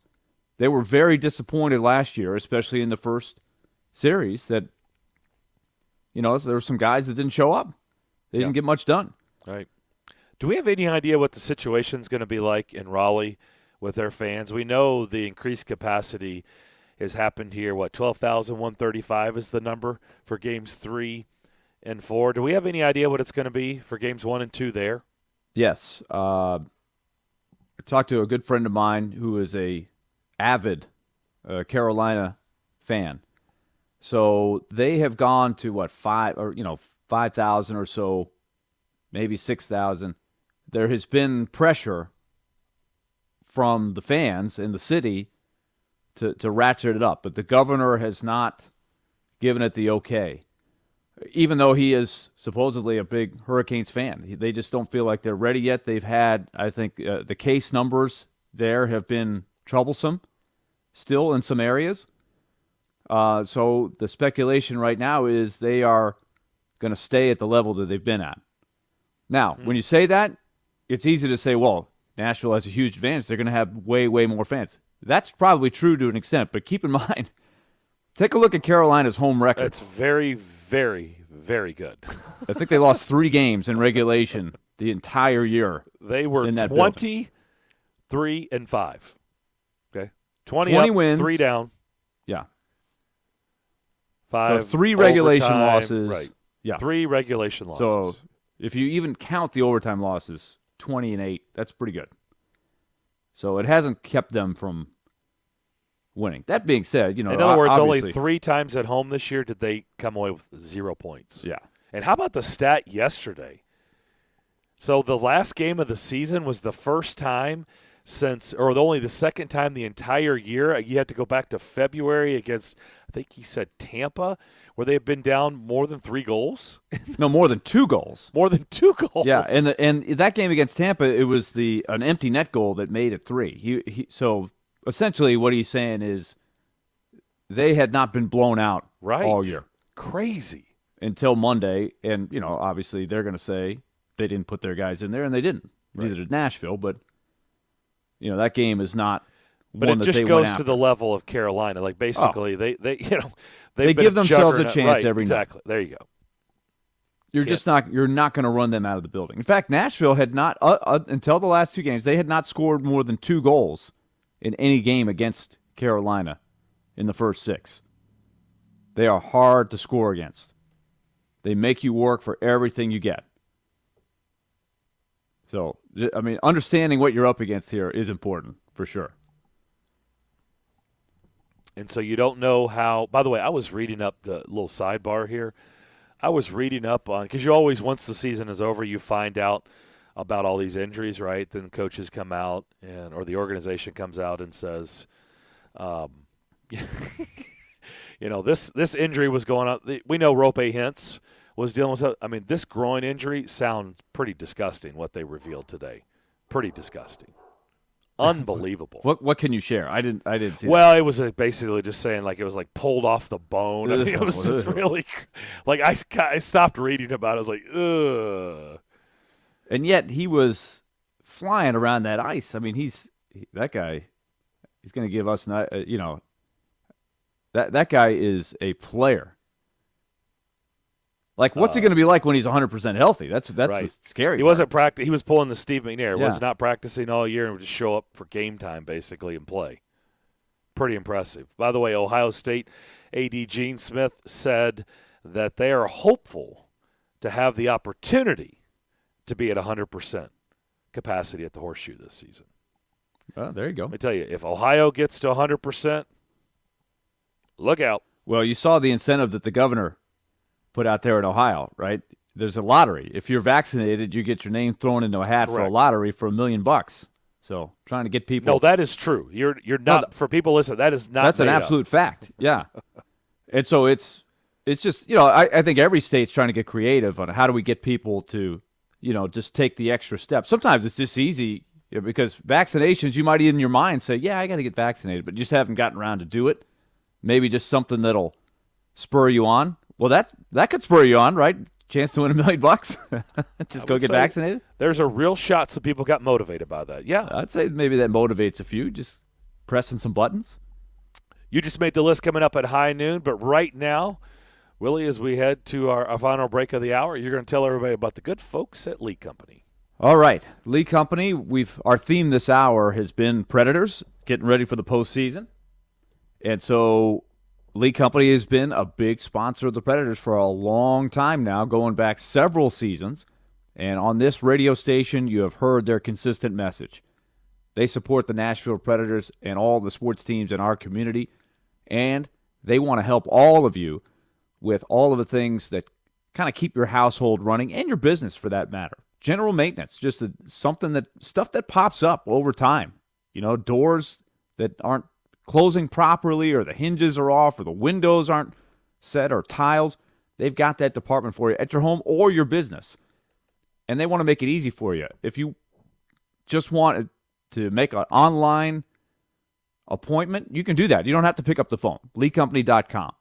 Speaker 1: They were very disappointed last year, especially in the first series, that there were some guys that didn't show up. They didn't get much done.
Speaker 2: Right. Do we have any idea what the situation's going to be like in Raleigh with their fans? We know the increased capacity has happened here. 12,135 is the number for games 3 and 4. Do we have any idea what it's going to be for games 1 and 2 there?
Speaker 1: Yes. I talked to a good friend of mine who is a avid Carolina fan. So they have gone to 5,000 or so, maybe 6,000. There has been pressure from the fans in the city to ratchet it up, but the governor has not given it the okay. Even though he is supposedly a big Hurricanes fan, they just don't feel like they're ready yet. They've had, I think, the case numbers there have been troublesome still in some areas. So the speculation right now is they are going to stay at the level that they've been at. Now, when you say that, it's easy to say, well, Nashville has a huge advantage. They're going to have way, way more fans. That's probably true to an extent, but keep in mind, take a look at Carolina's home record.
Speaker 2: It's very, very, very good.
Speaker 1: I think they lost 3 games in regulation the entire year.
Speaker 2: They were 23-5. Okay, 20 up,
Speaker 1: wins,
Speaker 2: 3 down.
Speaker 1: Yeah.
Speaker 2: 5
Speaker 1: so 3 regulation
Speaker 2: overtime,
Speaker 1: losses.
Speaker 2: Right.
Speaker 1: Yeah.
Speaker 2: 3 regulation losses.
Speaker 1: So if you even count the overtime losses, 20-8, that's pretty good. So it hasn't kept them from winning. That being said,
Speaker 2: in other words, only 3 times at home this year did they come away with 0 points.
Speaker 1: Yeah.
Speaker 2: And how about the stat yesterday? So the last game of the season was the first time only the second time the entire year. You had to go back to February against, I think he said Tampa, where they had been down more than 3 goals.
Speaker 1: No, more than 2 goals.
Speaker 2: More than 2 goals.
Speaker 1: Yeah, and that game against Tampa, it was an empty net goal that made it 3. So essentially what he's saying is they had not been blown out all year.
Speaker 2: Crazy.
Speaker 1: Until Monday, and obviously they're going to say they didn't put their guys in there, and they didn't. Neither did Nashville, but that game is not.
Speaker 2: But
Speaker 1: one
Speaker 2: it
Speaker 1: that
Speaker 2: just
Speaker 1: they
Speaker 2: goes
Speaker 1: went
Speaker 2: to
Speaker 1: after.
Speaker 2: the level of Carolina. Like basically, they
Speaker 1: they give themselves a chance every night.
Speaker 2: Exactly. There you go.
Speaker 1: You're not going to run them out of the building. In fact, Nashville had not until the last 2 games. They had not scored more than 2 goals in any game against Carolina in the first 6. They are hard to score against. They make you work for everything you get. So, I mean, understanding what you're up against here is important, for sure.
Speaker 2: And so you don't know how – by the way, I was reading up the little sidebar here. I was reading up on – because you always, once the season is over, you find out about all these injuries, right? Then coaches come out or the organization comes out and says, this injury was going on. We know Rope Hintz was dealing with – I mean, this groin injury sounds pretty disgusting, what they revealed today. Pretty disgusting. Unbelievable.
Speaker 1: What can you share? I didn't see
Speaker 2: Well,
Speaker 1: that.
Speaker 2: it was basically just saying it was pulled off the bone. I mean, it was just really I stopped reading about it. I was like, ugh.
Speaker 1: And yet he was flying around that ice. I mean, that guy. He's going to give us that guy is a player. What's he going to be like when he's 100% healthy? That's
Speaker 2: right.
Speaker 1: The scary
Speaker 2: He
Speaker 1: part.
Speaker 2: wasn't practicing. He was pulling the Steve McNair.
Speaker 1: Yeah.
Speaker 2: Was not practicing all year and would just show up for game time basically and play. Pretty impressive. By the way, Ohio State AD Gene Smith said that they are hopeful to have the opportunity to be at 100% capacity at the Horseshoe this season.
Speaker 1: Well, there you go.
Speaker 2: Let me tell you, if Ohio gets to 100%, look out.
Speaker 1: Well, you saw the incentive that the governor put out there in Ohio, right? There's a lottery. If you're vaccinated, you get your name thrown into a hat for a lottery for $1 million. So trying to get people.
Speaker 2: No, that is true. You're not for people. Listen, that is not.
Speaker 1: That's an absolute fact. Yeah, and so it's just I think every state's trying to get creative on how do we get people to just take the extra step. Sometimes it's just easy because vaccinations you might in your mind say I got to get vaccinated, but you just haven't gotten around to do it. Maybe just something that'll spur you on. Well, that could spur you on, right? Chance to win $1 million. Just go get vaccinated.
Speaker 2: There's a real shot some people got motivated by that. Yeah,
Speaker 1: I'd say maybe that motivates a few. Just pressing some buttons.
Speaker 2: You just made the list coming up at high noon, but right now, Willie, as we head to our final break of the hour, you're going to tell everybody about the good folks at Lee Company.
Speaker 1: All right, Lee Company. Our theme this hour has been Predators getting ready for the postseason, and so Lee Company has been a big sponsor of the Predators for a long time now, going back several seasons. And on this radio station, you have heard their consistent message. They support the Nashville Predators and all the sports teams in our community, and they want to help all of you with all of the things that kind of keep your household running and your business for that matter. General maintenance, just stuff that pops up over time. Doors that aren't closing properly, or the hinges are off, or the windows aren't set, or tiles. They've got that department for you at your home or your business. And they want to make it easy for you. If you just want to make an online appointment, you can do that. You don't have to pick up the phone. LeeCompany.com.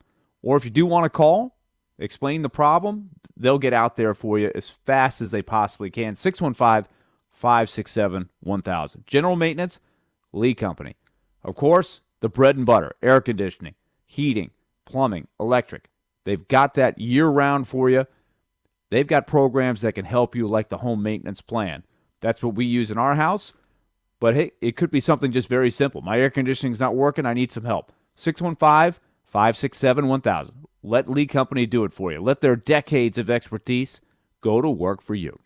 Speaker 1: Or if you do want to call, explain the problem, they'll get out there for you as fast as they possibly can. 615-567-1000. General maintenance, Lee Company. Of course, the bread and butter, air conditioning, heating, plumbing, electric. They've got that year-round for you. They've got programs that can help you like the home maintenance plan. That's what we use in our house. But, hey, it could be something just very simple. My air conditioning's not working. I need some help. 615-567-1000. Let Lee Company do it for you. Let their decades of expertise go to work for you.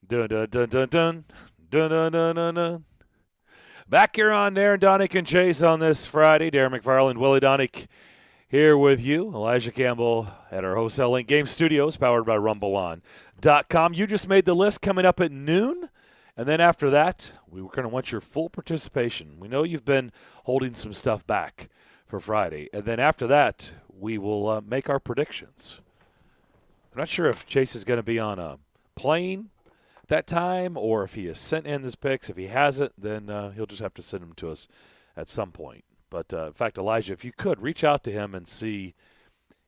Speaker 2: Dun, dun, dun, dun, dun. Dun, dun, dun, dun, dun. Back here on Darren, Daunic, and Chase on this Friday. Darren McFarland, Willie Daunic here with you. Elijah Campbell at our Wholesale Link Game Studios, powered by RumbleOn.com. You just made the list coming up at noon. And then after that, we were going to want your full participation. We know you've been holding some stuff back for Friday. And then after that, we will make our predictions. I'm not sure if Chase is going to be on a plane, that time, or if he has sent in his picks. If he hasn't, then he'll just have to send them to us at some point. But in fact, Elijah, if you could reach out to him and see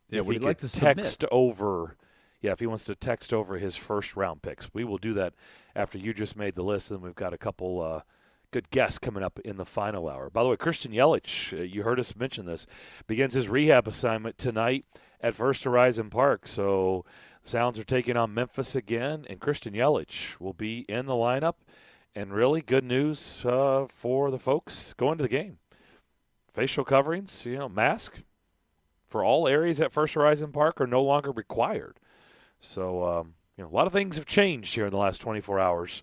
Speaker 2: if he could text over. Yeah, if he wants to text over his first-round picks. We will do that after you just made the list. Then we've got a couple good guests coming up in the final hour. By the way, Christian Yelich, you heard us mention this, begins his rehab assignment tonight at First Horizon Park. So Sounds are taking on Memphis again, and Christian Yelich will be in the lineup. And really good news for the folks going to the game. Facial coverings, mask for all areas at First Horizon Park are no longer required. So, a lot of things have changed here in the last 24 hours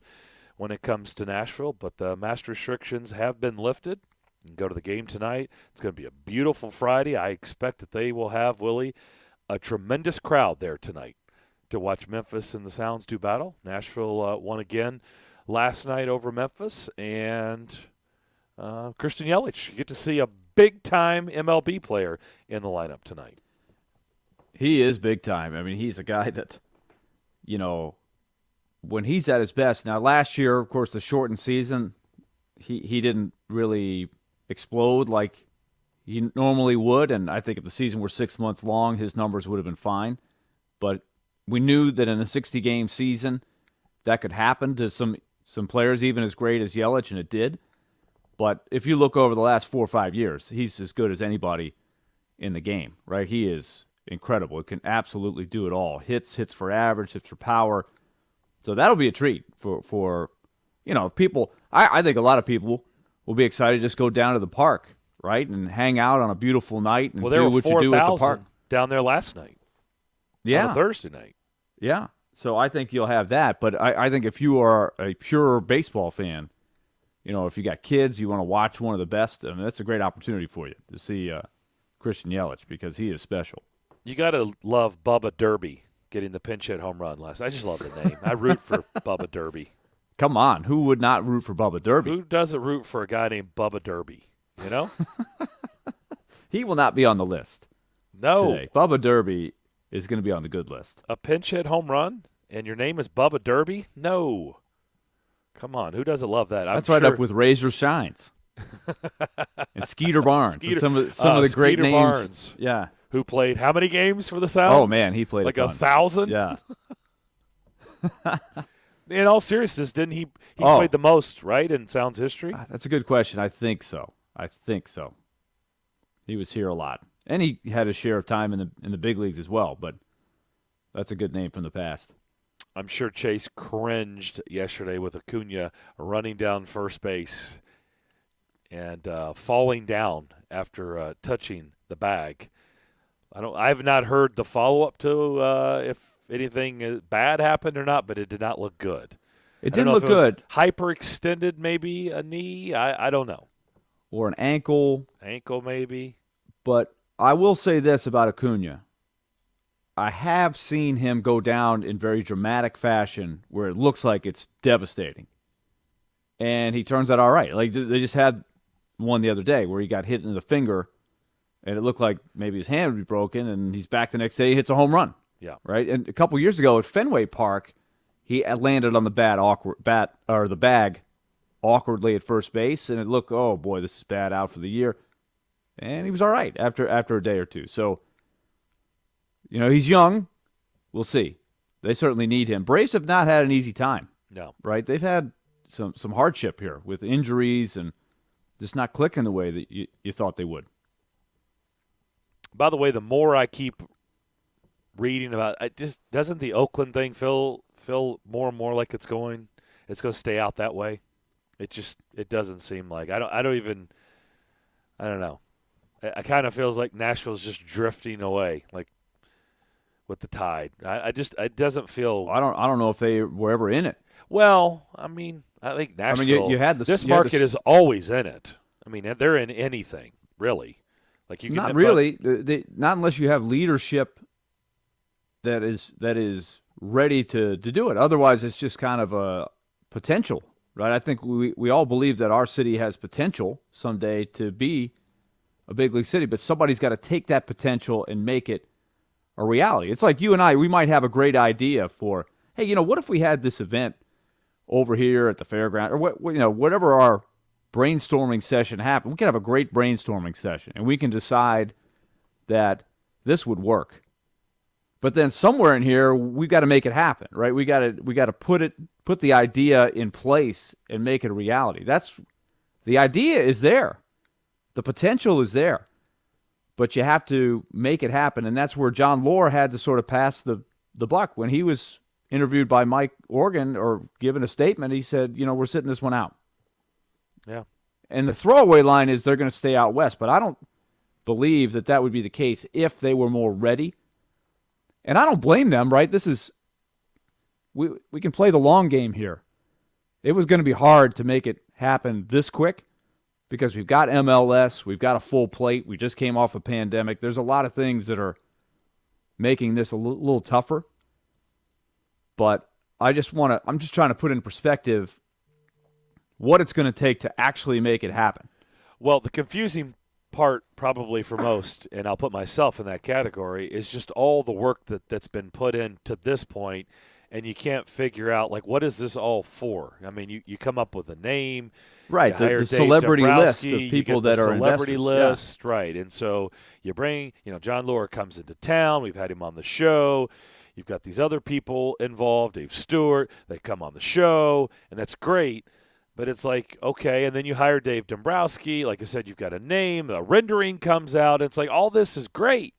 Speaker 2: when it comes to Nashville, but the mask restrictions have been lifted. You can go to the game tonight. It's going to be a beautiful Friday. I expect that they will have, Willie, a tremendous crowd there tonight to watch Memphis and the Sounds do battle. Nashville won again last night over Memphis, and Christian Yelich, you get to see a big-time MLB player in the lineup tonight.
Speaker 1: He is big time. I mean, he's a guy that, when he's at his best. Now, last year, of course, the shortened season, he didn't really explode like he normally would. And I think if the season were 6 months long, his numbers would have been fine. But we knew that in a 60-game season, that could happen to some players even as great as Yelich, and it did. But if you look over the last 4 or 5 years, he's as good as anybody in the game, right? He is incredible. It can absolutely do it all. Hits for average, hits for power. So that'll be a treat for people. I think a lot of people will be excited to just go down to the park, right, and hang out on a beautiful night and
Speaker 2: there
Speaker 1: do
Speaker 2: were
Speaker 1: what you do at the park.
Speaker 2: Down there last night.
Speaker 1: Yeah.
Speaker 2: On a Thursday night.
Speaker 1: Yeah. So I think you'll have that. But I think if you are a pure baseball fan, if you got kids, you want to watch one of the best, that's a great opportunity for you to see Christian Yelich because he is special.
Speaker 2: You got to love Bubba Derby getting the pinch hit home run last. I just love the name. I root for Bubba Derby.
Speaker 1: Come on, who would not root for Bubba Derby?
Speaker 2: Who doesn't root for a guy named Bubba Derby?
Speaker 1: He will not be on the list.
Speaker 2: No.
Speaker 1: Today. Bubba Derby is going to be on the good list.
Speaker 2: A pinch hit home run, and your name is Bubba Derby? No. Come on, who doesn't love that?
Speaker 1: That's right up with Razor Shines and Skeeter Barnes. And some of the great names.
Speaker 2: Barnes.
Speaker 1: Yeah.
Speaker 2: Who played how many games for the Sounds?
Speaker 1: Oh, man, he played
Speaker 2: like
Speaker 1: a
Speaker 2: 1,000?
Speaker 1: Yeah.
Speaker 2: In all seriousness, didn't he? He's played the most, right, in Sounds history?
Speaker 1: That's a good question. I think so. He was here a lot, and he had a share of time in the big leagues as well. But that's a good name from the past.
Speaker 2: I'm sure Chase cringed yesterday with Acuna running down first base and falling down after touching the bag. I have not heard the follow-up to if anything bad happened or not, but it did not look good.
Speaker 1: It didn't look good.
Speaker 2: Hyperextended, maybe a knee. I don't know.
Speaker 1: Or an ankle.
Speaker 2: Ankle, maybe.
Speaker 1: But I will say this about Acuna. I have seen him go down in very dramatic fashion where it looks like it's devastating. And he turns out all right. Like they just had one the other day where he got hit in the finger, and it looked like maybe his hand would be broken, and he's back the next day, he hits a home run.
Speaker 2: Yeah.
Speaker 1: Right? And a couple years ago at Fenway Park, he landed on the the bag awkwardly at first base, and it looked, oh boy, this is bad, out for the year. And he was all right after a day or two. So, he's young. We'll see. They certainly need him. Braves have not had an easy time.
Speaker 2: No.
Speaker 1: Right? They've had some hardship here with injuries and just not clicking the way that you thought they would.
Speaker 2: By the way, the more I keep reading about it, doesn't the Oakland thing feel more and more like it's going to stay out that way? It doesn't seem like. I don't know. It kind of feels like Nashville's just drifting away, like with the tide. It doesn't feel.
Speaker 1: I don't know if they were ever in it.
Speaker 2: Well, I think Nashville.
Speaker 1: You had
Speaker 2: this market is always in it. They're in anything really. Like you can
Speaker 1: not really, not unless you have leadership that is ready to do it. Otherwise, it's just kind of a potential, right? I think we all believe that our city has potential someday to be a big league city, but somebody's got to take that potential and make it a reality. It's like you and I, we might have a great idea for, hey, what if we had this event over here at the fairground, or whatever our brainstorming session happens. We can have a great brainstorming session, and we can decide that this would work. But then somewhere in here, we've got to make it happen, right? We got to put the idea in place and make it a reality. The idea is there. The potential is there. But you have to make it happen, and that's where John Lohr had to sort of pass the buck. When he was interviewed by Mike Organ or given a statement, he said, we're sitting this one out.
Speaker 2: Yeah.
Speaker 1: And the throwaway line is they're going to stay out west, but I don't believe that would be the case if they were more ready. And I don't blame them, right? We can play the long game here. It was going to be hard to make it happen this quick because we've got MLS, we've got a full plate, we just came off a pandemic. There's a lot of things that are making this a little tougher. But I'm just trying to put in perspective what it's going to take to actually make it happen.
Speaker 2: Well, the confusing part probably for most, and I'll put myself in that category, is just all the work that's been put in to this point, and you can't figure out, what is this all for? I mean, you come up with a name.
Speaker 1: Right, the celebrity list of people that are
Speaker 2: celebrity
Speaker 1: investors.
Speaker 2: list, yeah. Right. And so you bring, John Lohr comes into town. We've had him on the show. You've got these other people involved, Dave Stewart. They come on the show, and that's great. But it's like, okay, and then you hire Dave Dombrowski. Like I said, you've got a name. A rendering comes out. It's like all this is great.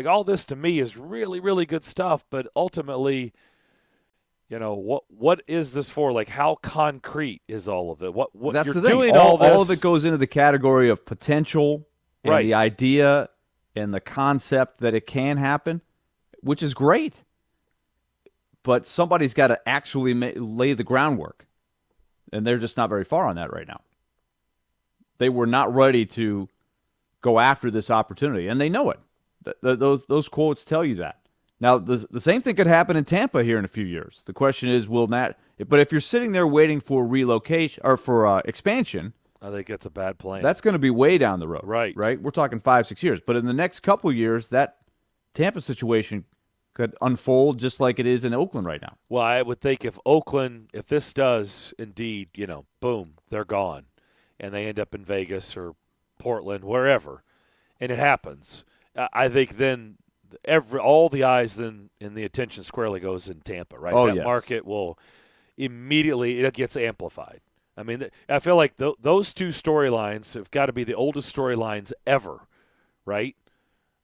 Speaker 2: All this to me is really, really good stuff. But ultimately, what is this for? How concrete is all of it? What
Speaker 1: that's
Speaker 2: you're
Speaker 1: the thing.
Speaker 2: doing all this.
Speaker 1: All of it goes into the category of potential and
Speaker 2: right.
Speaker 1: The idea and the concept that it can happen, which is great. But somebody's got to actually lay the groundwork. And they're just not very far on that right now. They were not ready to go after this opportunity, and they know it. Those quotes tell you that. Now, the same thing could happen in Tampa here in a few years. The question is, but if you're sitting there waiting for relocation or for expansion,
Speaker 2: I think it's a bad plan.
Speaker 1: That's going to be way down the road.
Speaker 2: Right.
Speaker 1: We're talking 5-6 years. But in the next couple of years, that Tampa situation could unfold just like it is in Oakland right now.
Speaker 2: Well, I would think if this does indeed, boom, they're gone, and they end up in Vegas or Portland, wherever, and it happens, I think then all the eyes then in the attention squarely goes in Tampa, right?
Speaker 1: Oh,
Speaker 2: that
Speaker 1: yes.
Speaker 2: market will immediately, it gets amplified. I mean, I feel like those two storylines have got to be the oldest storylines ever, right?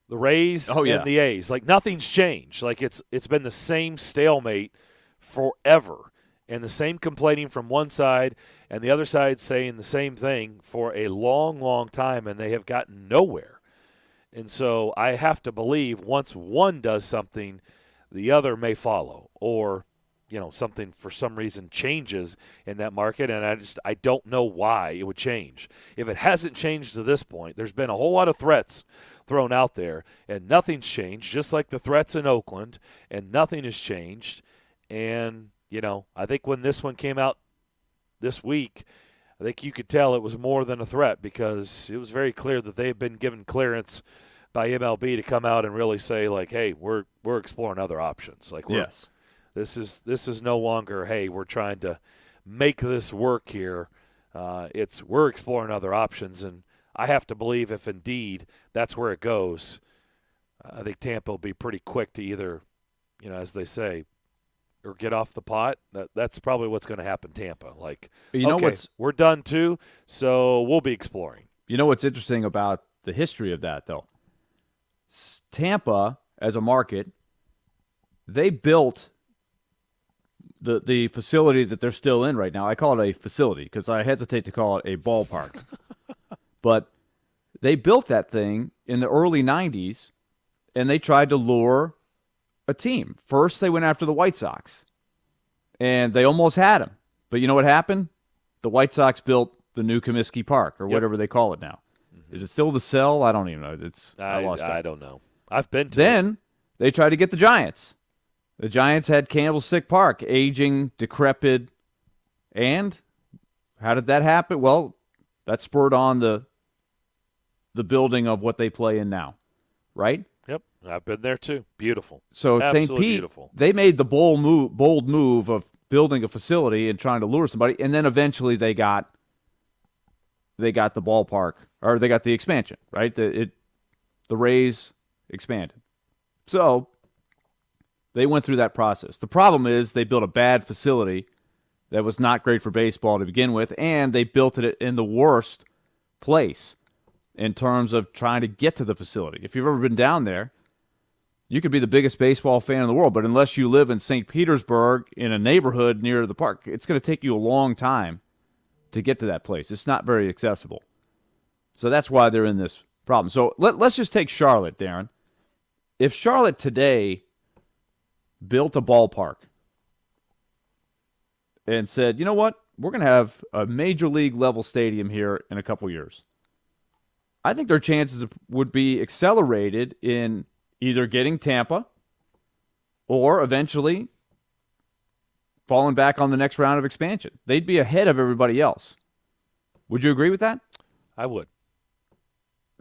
Speaker 2: The Rays and the A's. Nothing's changed. It's been the same stalemate forever. And the same complaining from one side and the other side saying the same thing for a long, long time, and they have gotten nowhere. And so I have to believe once one does something, the other may follow. Or, something for some reason changes in that market, and I don't know why it would change. If it hasn't changed to this point, there's been a whole lot of threats thrown out there, and nothing's changed, just like the threats in Oakland, and nothing has changed. And, I think when this one came out this week, I think you could tell it was more than a threat because it was very clear that they've been given clearance by MLB to come out and really say, hey, we're exploring other options.
Speaker 1: Yes.
Speaker 2: This is no longer, hey, we're trying to make this work here. We're exploring other options, and I have to believe if indeed that's where it goes, I think Tampa will be pretty quick to either, as they say, or get off the pot. That's probably what's going to happen, Tampa. We're done too, so we'll be exploring.
Speaker 1: You know what's interesting about the history of that, though? Tampa, as a market, they built the facility that they're still in right now. I call it a facility because I hesitate to call it a ballpark. But they built that thing in the early 90s, and they tried to lure a team. First, they went after the White Sox, and they almost had them. But you know what happened? The White Sox built the new Comiskey Park, or whatever they call it now. Mm-hmm. Is it still the Cell? I don't even know.
Speaker 2: I don't know. I've been to
Speaker 1: Then they tried to get the Giants. The Giants had Candlestick Park, aging, decrepit, and how did that happen? Well, that spurred on the building of what they play in now, right?
Speaker 2: Yep, I've been there too. Beautiful.
Speaker 1: So St. Pete,
Speaker 2: beautiful.
Speaker 1: They made the bold move of building a facility and trying to lure somebody, and then eventually they got the ballpark, or they got the expansion, right? The Rays expanded. So they went through that process. The problem is they built a bad facility that was not great for baseball to begin with, and they built it in the worst place in terms of trying to get to the facility. If you've ever been down there, you could be the biggest baseball fan in the world, but unless you live in St. Petersburg in a neighborhood near the park, it's going to take you a long time to get to that place. It's not very accessible. So that's why they're in this problem. So let's just take Charlotte, Darren. If Charlotte today built a ballpark and said, you know what, we're going to have a major league level stadium here in a couple years, I think their chances would be accelerated in either getting Tampa or eventually falling back on the next round of expansion. They'd be ahead of everybody else. Would you agree with that?
Speaker 2: I would.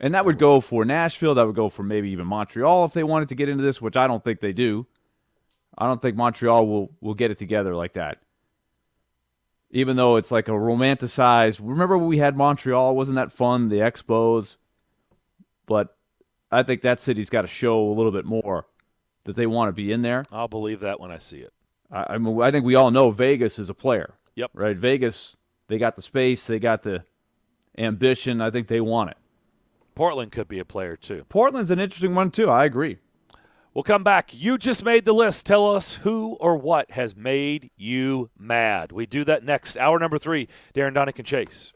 Speaker 1: And that would go for Nashville. That would go for maybe even Montreal if they wanted to get into this, which I don't think they do. I don't think Montreal will get it together like that. Even though it's like a romanticized... Remember when we had Montreal? Wasn't that fun? The Expos. But I think that city's got to show a little bit more that they want to be in there.
Speaker 2: I'll believe that when I see it.
Speaker 1: I mean, I think we all know Vegas is a player.
Speaker 2: Yep.
Speaker 1: Right? Vegas, they got the space. They got the ambition. I think they want it.
Speaker 2: Portland could be a player, too.
Speaker 1: Portland's an interesting one, too. I agree.
Speaker 2: We'll come back. You just made the list. Tell us who or what has made you mad. We do that next. Hour number 3, Darren, Daunic, and Chase.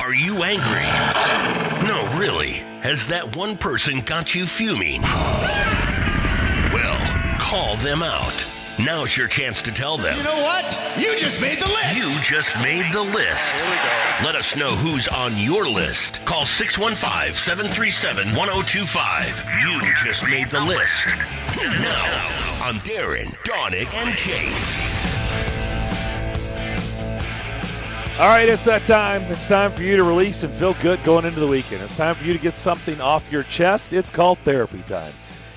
Speaker 19: Are you angry? No, really. Has that one person got you fuming? Well, call them out. Now's your chance to tell them.
Speaker 20: You know what? You just made the list.
Speaker 19: You just made the list.
Speaker 2: Here we go.
Speaker 19: Let us know who's on your list. Call 615-737-1025. You just made the list. Now, on Darren, Daunic, and Chase.
Speaker 2: All right, it's that time. It's time for you to release and feel good going into the weekend. It's time for you to get something off your chest. It's called therapy time.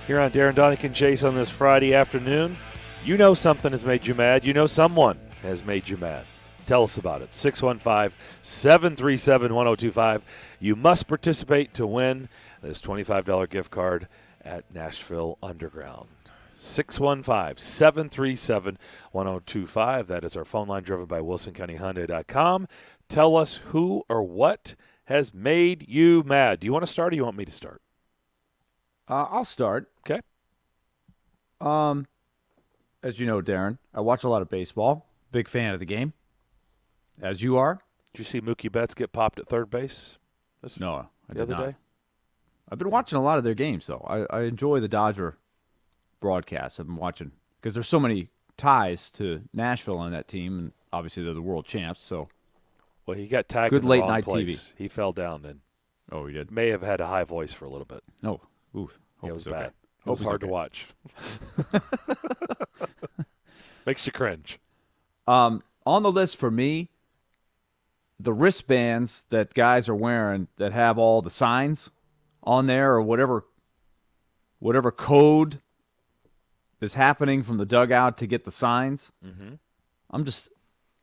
Speaker 2: Here on Darren, Daunic, and Chase on this Friday afternoon. You know something has made you mad. You know someone has made you mad. Tell us about it. 615-737-1025. You must participate to win this $25 gift card at Nashville Underground. 615-737-1025. That is our phone line driven by WilsonCountyHyundai.com. Tell us who or what has made you mad. Do you want to start or you want me to start?
Speaker 1: I'll start.
Speaker 2: Okay.
Speaker 1: As you know, Darren, I watch a lot of baseball. Big fan of the game. As you are.
Speaker 2: Did you see Mookie Betts get popped at third base?
Speaker 1: No, I
Speaker 2: the
Speaker 1: did
Speaker 2: other
Speaker 1: not.
Speaker 2: day?
Speaker 1: I've been watching a lot of their games, though. I enjoy the Dodger broadcasts. I've been watching because there's so many ties to Nashville on that team, and obviously they're the world champs. So,
Speaker 2: well, he got tagged
Speaker 1: good
Speaker 2: in the
Speaker 1: late
Speaker 2: wrong
Speaker 1: night
Speaker 2: place.
Speaker 1: TV.
Speaker 2: He fell down and
Speaker 1: he did.
Speaker 2: May have had a high voice for a little bit.
Speaker 1: Oh, ooh,
Speaker 2: it was
Speaker 1: okay.
Speaker 2: bad. It was hard to watch. Makes you cringe.
Speaker 1: On the list for me, the wristbands that guys are wearing that have all the signs on there or whatever code is happening from the dugout to get the signs.
Speaker 2: Mm-hmm.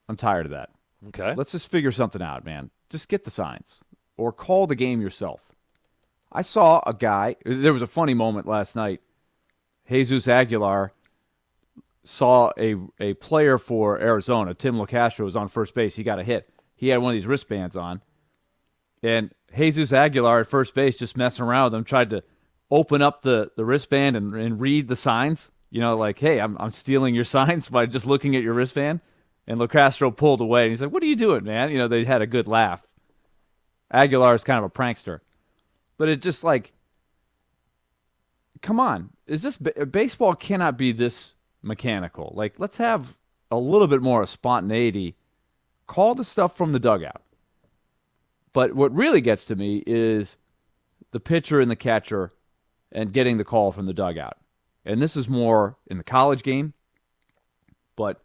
Speaker 1: I'm tired of that.
Speaker 2: Okay.
Speaker 1: Let's just figure something out, man. Just get the signs or call the game yourself. I saw a guy, there was a funny moment last night. Jesus Aguilar saw a player for Arizona, Tim LaCastro, was on first base. He got a hit. He had one of these wristbands on. And Jesus Aguilar at first base, just messing around with him, tried to open up the wristband and read the signs. You know, like, hey, I'm stealing your signs by just looking at your wristband. And LaCastro pulled away. And he's like, what are you doing, man? You know, they had a good laugh. Aguilar is kind of a prankster. But it just like, come on. Is this baseball cannot be this mechanical. Like, let's have a little bit more spontaneity. Call the stuff from the dugout. But what really gets to me is the pitcher and the catcher and getting the call from the dugout. And this is more in the college game, but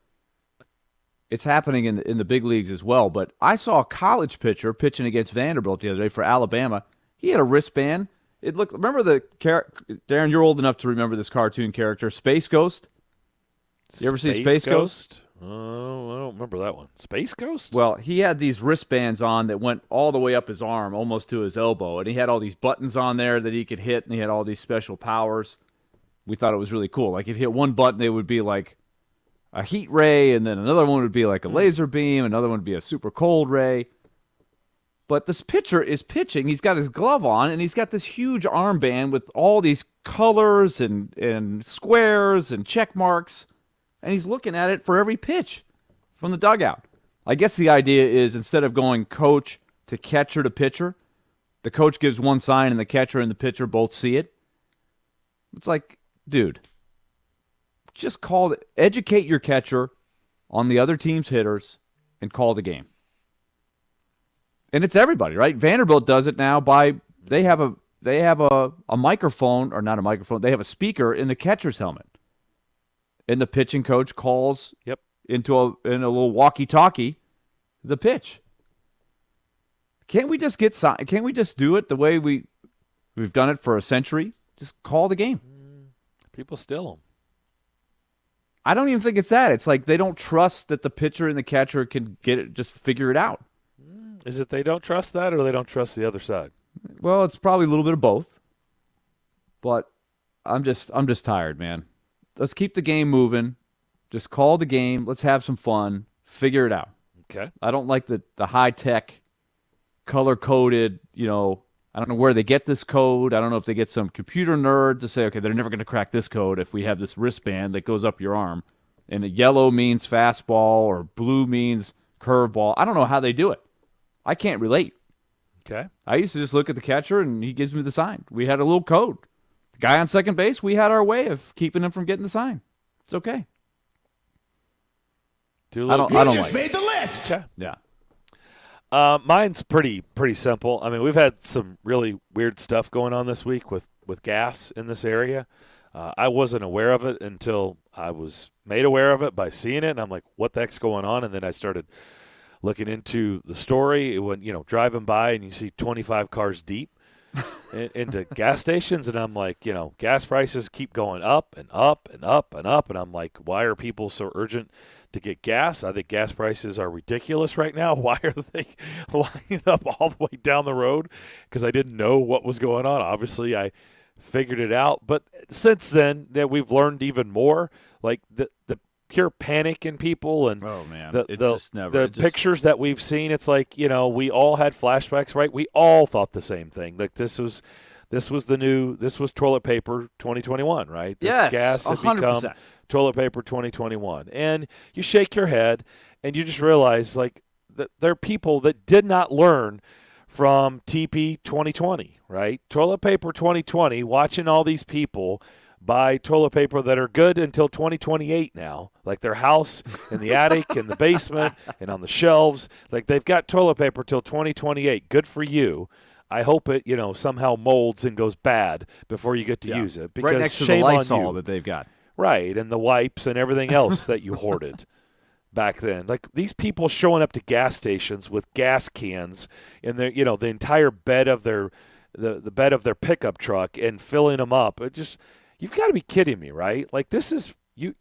Speaker 1: it's happening in the big leagues as well. But I saw a college pitcher pitching against Vanderbilt the other day for Alabama. He had a wristband. It looked. Remember Darren, you're old enough to remember this cartoon character, Space Ghost? You ever see Space Ghost?
Speaker 2: Oh, I don't remember that one. Space Ghost?
Speaker 1: Well, he had these wristbands on that went all the way up his arm, almost to his elbow. And he had all these buttons on there that he could hit, and he had all these special powers. We thought it was really cool. Like, if you hit one button, it would be like a heat ray, and then another one would be like a laser beam, another one would be a super cold ray. But this pitcher is pitching. He's got his glove on, and he's got this huge armband with all these colors and squares and check marks. And he's looking at it for every pitch from the dugout. I guess the idea is instead of going coach to catcher to pitcher, the coach gives one sign and the catcher and the pitcher both see it. It's like, dude, just educate your catcher on the other team's hitters and call the game. And it's everybody, right? Vanderbilt does it now by they have a microphone, or not a microphone, they have a speaker in the catcher's helmet. And the pitching coach calls in a little walkie-talkie the pitch. Can't we just do it the way we've done it for a century? Just call the game.
Speaker 2: People steal them.
Speaker 1: I don't even think it's that. It's like they don't trust that the pitcher and the catcher can get it, just figure it out.
Speaker 2: Is it they don't trust that, or they don't trust the other side?
Speaker 1: Well, it's probably a little bit of both. But I'm just tired, man. Let's keep the game moving. Just call the game. Let's have some fun. Figure it out.
Speaker 2: Okay.
Speaker 1: I don't like the high-tech, color-coded, I don't know where they get this code. I don't know if they get some computer nerd to say, okay, they're never going to crack this code if we have this wristband that goes up your arm. And yellow means fastball or blue means curveball. I don't know how they do it. I can't relate.
Speaker 2: Okay.
Speaker 1: I used to just look at the catcher, and he gives me the sign. We had a little code. The guy on second base, we had our way of keeping him from getting the sign. It's okay. I don't
Speaker 20: just
Speaker 1: like
Speaker 20: made the list.
Speaker 2: Okay.
Speaker 1: Yeah.
Speaker 2: Mine's pretty simple. I mean, we've had some really weird stuff going on this week with gas in this area. I wasn't aware of it until I was made aware of it by seeing it, and I'm like, what the heck's going on? And then I started looking into the story when, driving by and you see 25 cars deep into gas stations, and I'm like, gas prices keep going up and up and up and up, and I'm like, why are people so urgent to get gas? I think gas prices are ridiculous right now. Why are they lining up all the way down the road? Because I didn't know what was going on. Obviously, I figured it out, but since then, that we've learned even more, like the pure panic in people, and the pictures that we've seen. It's like, we all had flashbacks, right? We all thought the same thing. Like this was toilet paper 2021, right? This gas had
Speaker 1: 100%.
Speaker 2: become toilet paper 2021. And you shake your head and you just realize, like, that there are people that did not learn from TP 2020, right? Toilet paper 2020, watching all these people buy toilet paper that are good until 2028 now, like their house in the attic and the basement and on the shelves. Like, they've got toilet paper till 2028. Good for you. I hope it, somehow molds and goes bad before you get to use it. Because
Speaker 1: right next to the
Speaker 2: shame on
Speaker 1: Lysol
Speaker 2: you.
Speaker 1: that they've got.
Speaker 2: Right, and the wipes and everything else that you hoarded back then. Like, these people showing up to gas stations with gas cans in their, the entire bed of their the bed of their pickup truck and filling them up. It just, you've got to be kidding me, right? Like, this is you're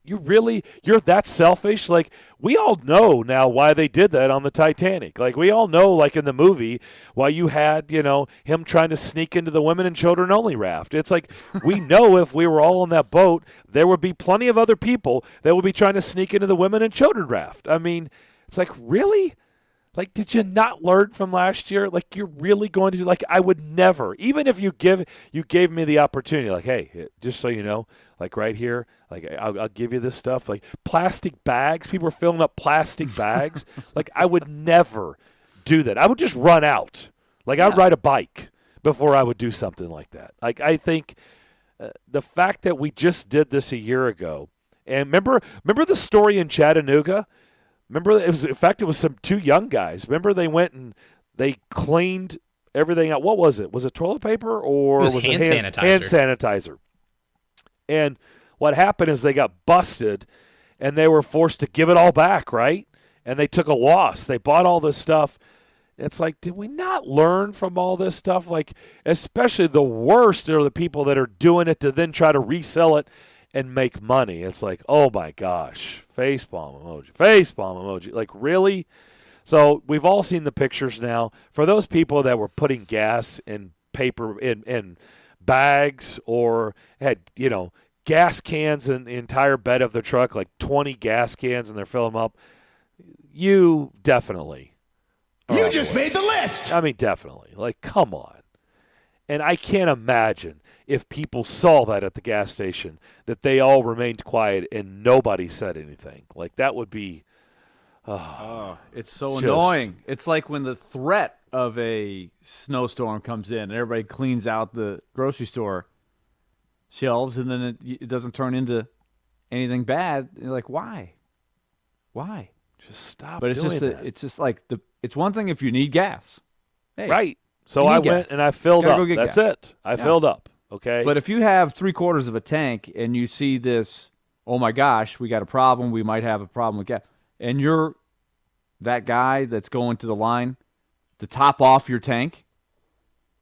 Speaker 2: that selfish? Like, we all know now why they did that on the Titanic. Like, we all know, like in the movie, why you had, him trying to sneak into the women and children only raft. It's like, we know if we were all on that boat, there would be plenty of other people that would be trying to sneak into the women and children raft. I mean, it's like, really? Like, did you not learn from last year? Like, you're really going to do, like, I would never, even if you gave me the opportunity, like, hey, just so you know, like right here, like I'll give you this stuff, like plastic bags. People are filling up plastic bags. Like, I would never do that. I would just run out. Like, I'd ride a bike before I would do something like that. Like, I think the fact that we just did this a year ago, and remember the story in Chattanooga. Remember, it was some two young guys. Remember, they went and they cleaned everything out. What was it? Was it toilet paper or
Speaker 6: was it hand sanitizer?
Speaker 2: Hand sanitizer. And what happened is they got busted, and they were forced to give it all back, right? And they took a loss. They bought all this stuff. It's like, did we not learn from all this stuff? Like, especially the worst are the people that are doing it to then try to resell it and make money. It's like, oh my gosh, facepalm emoji. Like, really? So we've all seen the pictures now. For those people that were putting gas in paper in bags, or had, gas cans in the entire bed of their truck, like 20 gas cans, and they're filling them up, you definitely
Speaker 20: You just made the list.
Speaker 2: I mean, definitely. Like, come on. And I can't imagine if people saw that at the gas station, that they all remained quiet and nobody said anything. Like, that would be
Speaker 1: it's so annoying. It's like when the threat of a snowstorm comes in and everybody cleans out the grocery store shelves, and then it doesn't turn into anything bad. You're like, why?
Speaker 2: Just stop
Speaker 1: but it's
Speaker 2: doing
Speaker 1: just
Speaker 2: that.
Speaker 1: It's just like it's one thing if you need gas. Hey,
Speaker 2: right. So I went and I filled up. That's it. I filled up. Okay.
Speaker 1: But if you have 3/4 of a tank and you see this, oh my gosh, we got a problem. We might have a problem with gas. And you're that guy that's going to the line to top off your tank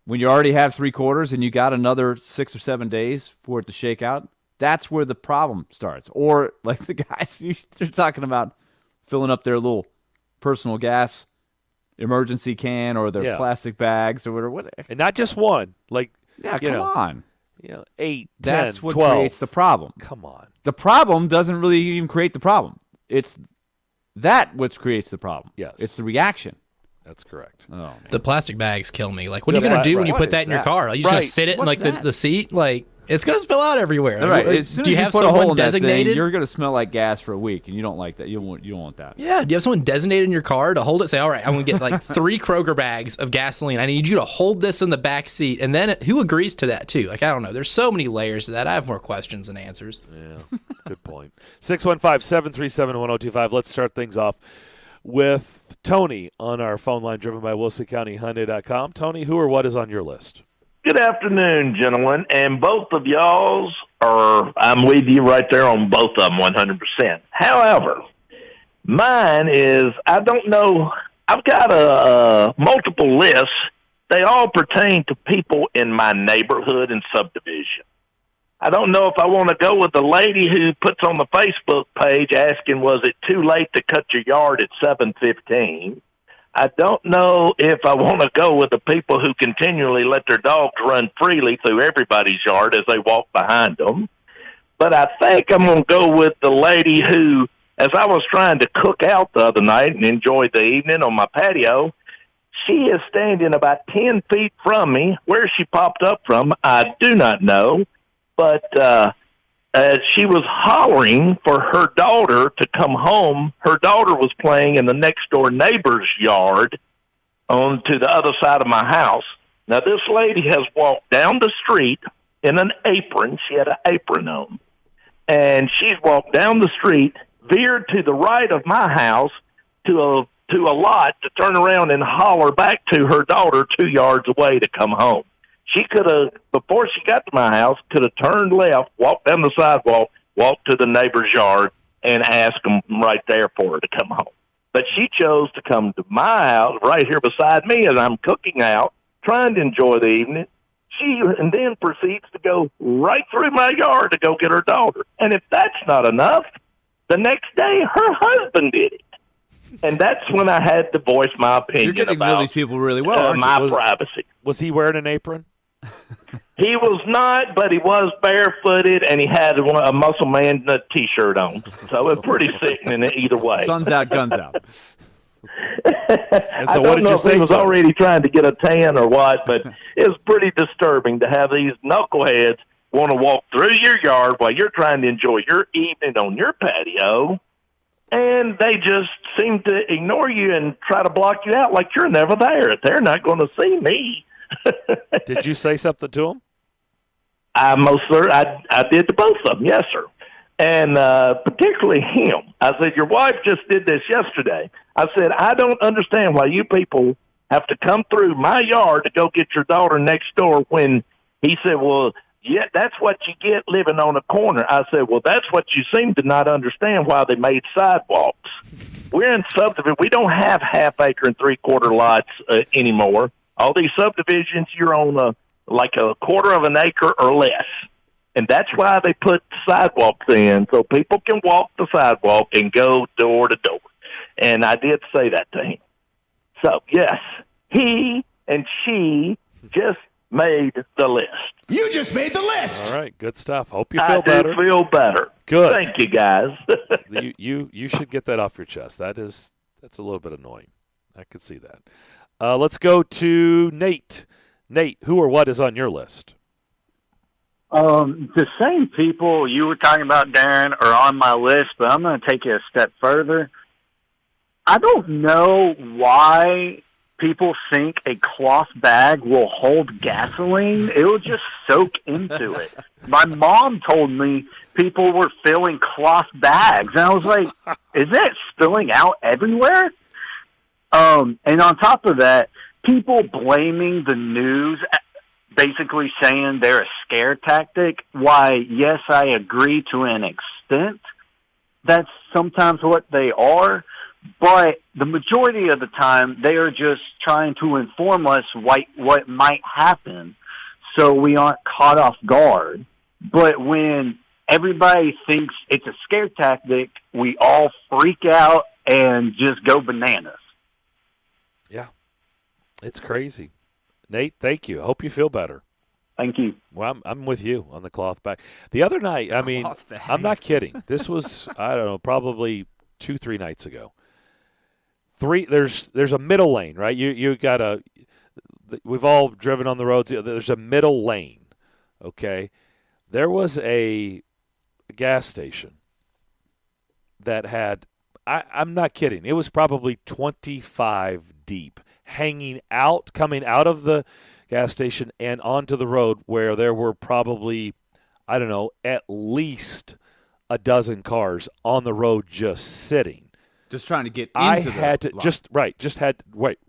Speaker 1: when you already have 3/4 and you got another 6 or 7 days for it to shake out. That's where the problem starts. Or like the guys you're talking about filling up their little personal gas emergency can or their plastic bags or whatever.
Speaker 2: And not just one. Like,
Speaker 1: come on.
Speaker 2: 8, 10,
Speaker 1: That's what
Speaker 2: 12.
Speaker 1: creates the problem.
Speaker 2: Come on.
Speaker 1: The problem doesn't really even create the problem. It's that what creates the problem.
Speaker 2: Yes.
Speaker 1: It's the reaction.
Speaker 2: That's correct.
Speaker 1: Oh, man.
Speaker 6: The plastic bags kill me. Like, what are you going to do when you put that in your car? Are you just going to sit it in like the seat? Like, it's going to spill out everywhere.
Speaker 1: All right. As soon
Speaker 6: do you
Speaker 1: as
Speaker 6: have
Speaker 1: put a hole
Speaker 6: someone
Speaker 1: in that
Speaker 6: designated?
Speaker 1: thing, you're going to smell like gas for a week, and you don't like that. You don't want that.
Speaker 6: Yeah. Do you have someone designated in your car to hold it? Say, all right, I'm going to get like 3 Kroger bags of gasoline. I need you to hold this in the back seat. And then who agrees to that too? Like, I don't know. There's so many layers to that. I have more questions than answers.
Speaker 2: Yeah. Good point. 615-737-1025. Let's start things off with Tony on our phone line, driven by WilsonCountyHyundai.com. Tony, who or what is on your list?
Speaker 21: Good afternoon, gentlemen, and both of y'all's I'm with you right there on both of them 100%. However, mine is, I don't know, I've got multiple lists. They all pertain to people in my neighborhood and subdivision. I don't know if I want to go with the lady who puts on the Facebook page asking, was it too late to cut your yard at 7:15? I don't know if I want to go with the people who continually let their dogs run freely through everybody's yard as they walk behind them. But I think I'm going to go with the lady who, as I was trying to cook out the other night and enjoy the evening on my patio, she is standing about 10 feet from me. Where she popped up from, I do not know. But she was hollering for her daughter to come home. Her daughter was playing in the next-door neighbor's yard on to the other side of my house. Now, this lady has walked down the street in an apron. She had an apron on. And she's walked down the street, veered to the right of my house to a lot to turn around and holler back to her daughter 2 yards away to come home. She could have, before she got to my house, could have turned left, walked down the sidewalk, walked to the neighbor's yard, and asked them right there for her to come home. But she chose to come to my house right here beside me as I'm cooking out, trying to enjoy the evening. And then proceeds to go right through my yard to go get her daughter. And if that's not enough, the next day her husband did it. And that's when I had to voice my opinion.
Speaker 1: You're getting to
Speaker 21: about
Speaker 1: know these people really well.
Speaker 21: My privacy.
Speaker 2: Was he wearing an apron?
Speaker 21: He was not, but he was barefooted, and he had a Muscle Man T-shirt on. So it was pretty sickening either way.
Speaker 1: Sun's out, guns out.
Speaker 21: I don't know if he was already trying to get a tan or what, but it was pretty disturbing to have these knuckleheads want to walk through your yard while you're trying to enjoy your evening on your patio, and they just seem to ignore you and try to block you out like you're never there. They're not going to see me.
Speaker 2: Did you say something to him?
Speaker 21: I did to both of them, yes, sir. And particularly him. I said, your wife just did this yesterday. I said, I don't understand why you people have to come through my yard to go get your daughter next door when he said, well, yeah, that's what you get living on a corner. I said, well, that's what you seem to not understand why they made sidewalks. We're in subdivision. We don't have half-acre and three-quarter lots anymore. All these subdivisions, you're on like a quarter of an acre or less. And that's why they put sidewalks in, so people can walk the sidewalk and go door to door. And I did say that to him. So, yes, he and she just made the list.
Speaker 20: You just made the list.
Speaker 2: All right, good stuff. Hope you feel better.
Speaker 21: I do feel better.
Speaker 2: Good.
Speaker 21: Thank you, guys.
Speaker 2: You should get that off your chest. That's a little bit annoying. I could see that. Let's go to Nate. Nate, who or what is on your list?
Speaker 22: The same people you were talking about, Darren, are on my list, but I'm going to take it a step further. I don't know why people think a cloth bag will hold gasoline. It will just soak into it. My mom told me people were filling cloth bags, and I was like, isn't it spilling out everywhere? And on top of that, people blaming the news, basically saying they're a scare tactic. Why, yes, I agree to an extent. That's sometimes what they are. But the majority of the time, they are just trying to inform us what might happen so we aren't caught off guard. But when everybody thinks it's a scare tactic, we all freak out and just go bananas.
Speaker 2: Yeah, it's crazy. Nate, thank you. I hope you feel better.
Speaker 22: Thank you.
Speaker 2: Well, I'm with you on the cloth bag. The other night, I mean, I'm not kidding. This was, I don't know, probably 2-3 nights ago. There's a middle lane, right? You got we've all driven on the roads. There's a middle lane, okay? There was a gas station that had, I'm not kidding, it was probably 25 deep, hanging out, coming out of the gas station and onto the road, where there were probably, I don't know, at least a dozen cars on the road just sitting.
Speaker 1: Just trying to get into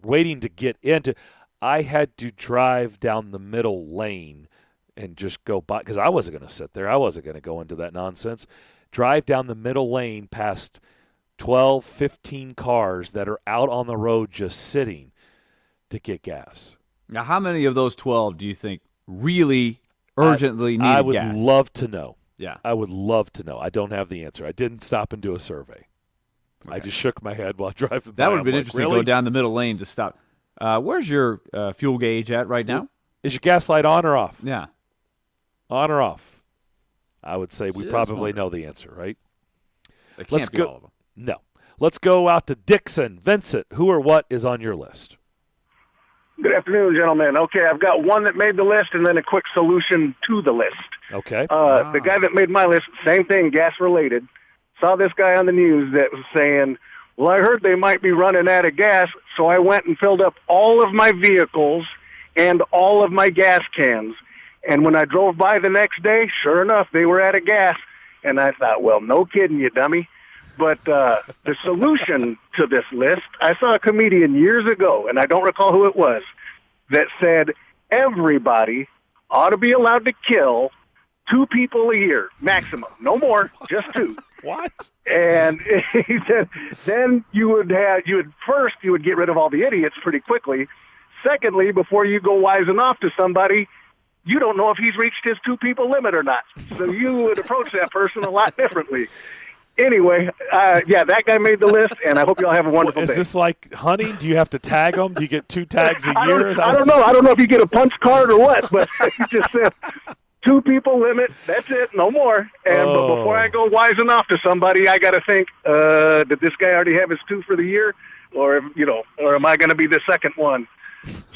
Speaker 2: waiting to get into. I had to drive down the middle lane and just go by because I wasn't going to sit there. I wasn't going to go into that nonsense. Drive down the middle lane past 12, 15 cars that are out on the road just sitting to get gas.
Speaker 1: Now, how many of those 12 do you think really urgently needed gas?
Speaker 2: I would love to know.
Speaker 1: Yeah.
Speaker 2: I would love to know. I don't have the answer. I didn't stop and do a survey. Okay. I just shook my head while driving by.
Speaker 1: That would have been interesting to go down the middle lane to stop. Where's your fuel gauge at right now?
Speaker 2: Is your gas light on or off?
Speaker 1: Yeah.
Speaker 2: On or off? I would say we probably know the answer, right?
Speaker 1: It can't be all of them.
Speaker 2: No. Let's go out to Dixon. Vincent, who or what is on your list?
Speaker 3: Good afternoon, gentlemen. Okay, I've got one that made the list and then a quick solution to the list.
Speaker 2: Okay.
Speaker 3: The guy that made my list, same thing, gas-related. Saw this guy on the news that was saying, well, I heard they might be running out of gas, so I went and filled up all of my vehicles and all of my gas cans. And when I drove by the next day, sure enough, they were out of gas. And I thought, well, no kidding, you dummy. But the solution to this list, I saw a comedian years ago, and I don't recall who it was, that said everybody ought to be allowed to kill 2 people a year, maximum. No more, just 2.
Speaker 2: What?
Speaker 3: And he said, then you would get rid of all the idiots pretty quickly. Secondly, before you go wising off to somebody, you don't know if he's reached his 2 people limit or not. So you would approach that person a lot differently. Anyway, that guy made the list, and I hope you all have a wonderful day.
Speaker 2: Is this like hunting? Do you have to tag them? Do you get 2 tags a year?
Speaker 3: I don't know. I don't know if you get a punch card or what, but he just said 2 people limit. That's it. No more. And but before I go wising off to somebody, I got to think, did this guy already have his 2 for the year? Or am I going to be the second one?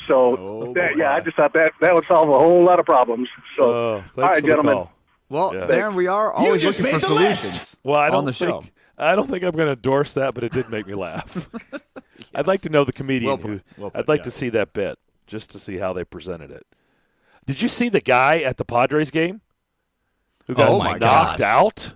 Speaker 3: So, I just thought that would solve a whole lot of problems. So, all right, gentlemen.
Speaker 1: Well, Darren, we are always looking for solutions.
Speaker 2: Well, I
Speaker 1: on the show.
Speaker 2: I don't think I'm going to endorse that, but it did make me laugh. Yes. I'd like to know the comedian I'd like to see that bit just to see how they presented it. Did you see the guy at the Padres game who got knocked out?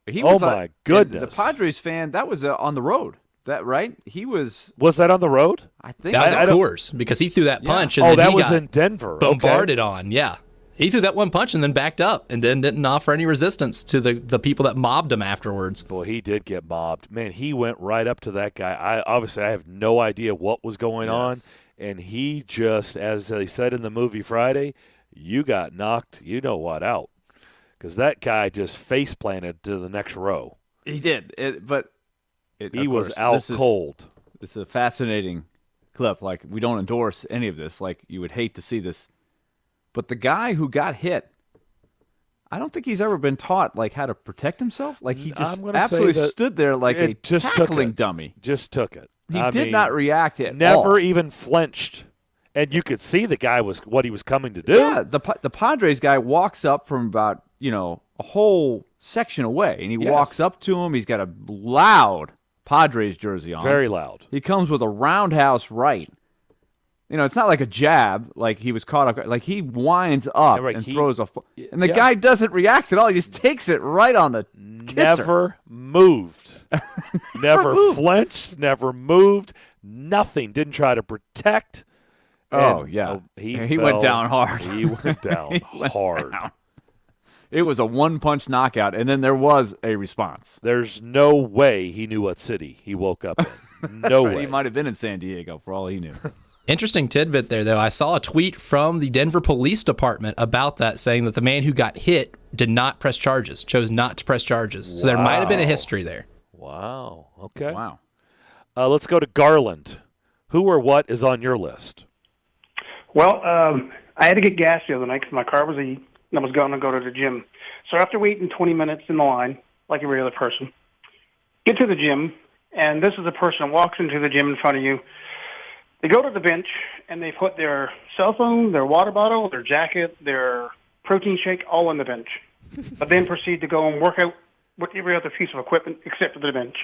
Speaker 2: My goodness!
Speaker 1: The Padres fan that was on the road. That right? He was.
Speaker 2: Was that on the road?
Speaker 1: I think
Speaker 6: that was at Coors because he threw that punch. And then
Speaker 2: that
Speaker 6: he
Speaker 2: was
Speaker 6: got
Speaker 2: in Denver.
Speaker 6: Bombarded on, yeah. He threw that one punch and then backed up and then didn't offer any resistance to the people that mobbed him afterwards.
Speaker 2: Boy, he did get mobbed. Man, he went right up to that guy. I have no idea what was going on, and he just, as they said in the movie Friday, you got knocked, out, because that guy just face planted to the next row.
Speaker 1: He did,
Speaker 2: he was out cold.
Speaker 1: It's a fascinating clip. Like, we don't endorse any of this. Like, you would hate to see this. But the guy who got hit, I don't think he's ever been taught like how to protect himself. Like he just absolutely stood there like a tackling dummy.
Speaker 2: Just took it.
Speaker 1: He did not react at all.
Speaker 2: Never even flinched. And you could see the guy was what he was coming to do.
Speaker 1: Yeah, the Padres guy walks up from about, a whole section away, and he walks up to him. He's got a loud Padres jersey on.
Speaker 2: Very loud.
Speaker 1: He comes with a roundhouse right. It's not like a jab, like he was caught up. Like he winds up and throws and the guy doesn't react at all. He just takes it right on the kisser.
Speaker 2: Never moved. Never flinched, never moved, nothing. Didn't try to protect.
Speaker 1: He went down hard.
Speaker 2: He went down hard.
Speaker 1: It was a one-punch knockout, and then there was a response.
Speaker 2: There's no way he knew what city he woke up in. No way.
Speaker 1: He might have been in San Diego for all he knew.
Speaker 6: Interesting tidbit there, though. I saw a tweet from the Denver Police Department about that, saying that the man who got hit did not press charges, chose not to press charges. So there might have been a history there.
Speaker 2: Wow. Okay.
Speaker 1: Wow.
Speaker 2: Let's go to Garland. Who or what is on your list?
Speaker 4: Well, I had to get gas the other night because my car was eating, and I was going to go to the gym. So after waiting 20 minutes in the line, like every other person, get to the gym, and this is a person that walks into the gym in front of you. They go to the bench, and they put their cell phone, their water bottle, their jacket, their protein shake all on the bench, but then proceed to go and work out with every other piece of equipment except for the bench.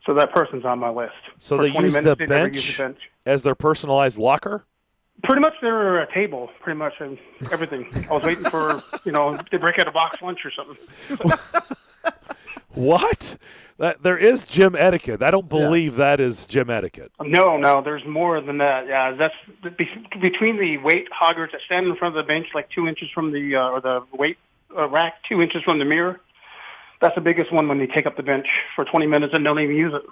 Speaker 4: So that person's on my list.
Speaker 2: So they use the bench as their personalized locker?
Speaker 4: Pretty much they're a table, pretty much, and everything. I was waiting for, to break out a box lunch or something.
Speaker 2: What? There is gym etiquette. I don't believe that is gym etiquette.
Speaker 4: No, there's more than that. Yeah, that's between the weight hoggers that stand in front of the bench, like 2 inches from the or the weight rack, 2 inches from the mirror. That's the biggest one when they take up the bench for 20 minutes and don't even use it.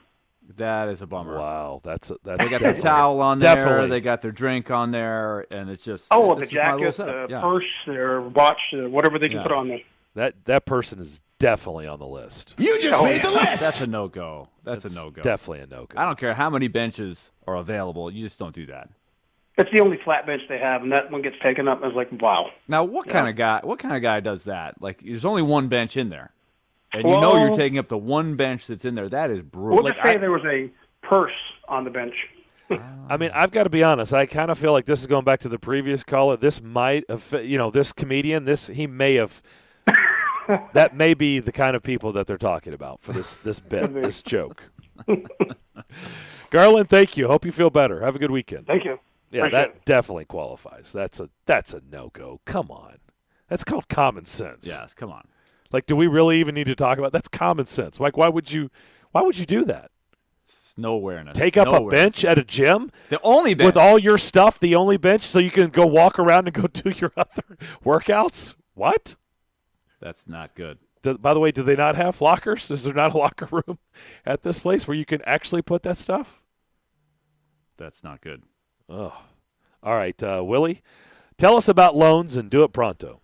Speaker 1: That is a bummer.
Speaker 2: Wow, that's
Speaker 1: they got their towel on there, they got their drink on there, and it's just
Speaker 4: the jacket, the purse, their watch, whatever they can put on there.
Speaker 2: That person is definitely on the list.
Speaker 20: You just made the list.
Speaker 1: That's a no-go. That's a no-go.
Speaker 2: Definitely a no-go.
Speaker 1: I don't care how many benches are available. You just don't do that.
Speaker 4: It's the only flat bench they have, and that one gets taken up. I was like, wow.
Speaker 1: Now, what kind of guy does that? Like, there's only one bench in there, and you know you're taking up the one bench that's in there. That is brutal.
Speaker 4: We'll just say there was a purse on the bench.
Speaker 2: I mean, I've got to be honest. I kind of feel like this is going back to the previous caller. This might have, this comedian, he may have. That may be the kind of people that they're talking about for this bit, this joke. Garland, thank you. Hope you feel better. Have a good weekend.
Speaker 4: Thank you.
Speaker 2: Yeah, that definitely qualifies. That's a no-go. Come on. That's called common sense.
Speaker 1: Yes, come on.
Speaker 2: Like, do we really even need to talk about that's common sense? Like, why would you do that?
Speaker 1: It's no awareness.
Speaker 2: Take up a bench at a gym?
Speaker 1: The only bench.
Speaker 2: With all your stuff, the only bench, so you can go walk around and go do your other workouts? What?
Speaker 1: That's not good.
Speaker 2: By the way, do they not have lockers? Is there not a locker room at this place where you can actually put that stuff?
Speaker 1: That's not good.
Speaker 2: Oh. All right, Willie, tell us about loans and do it pronto.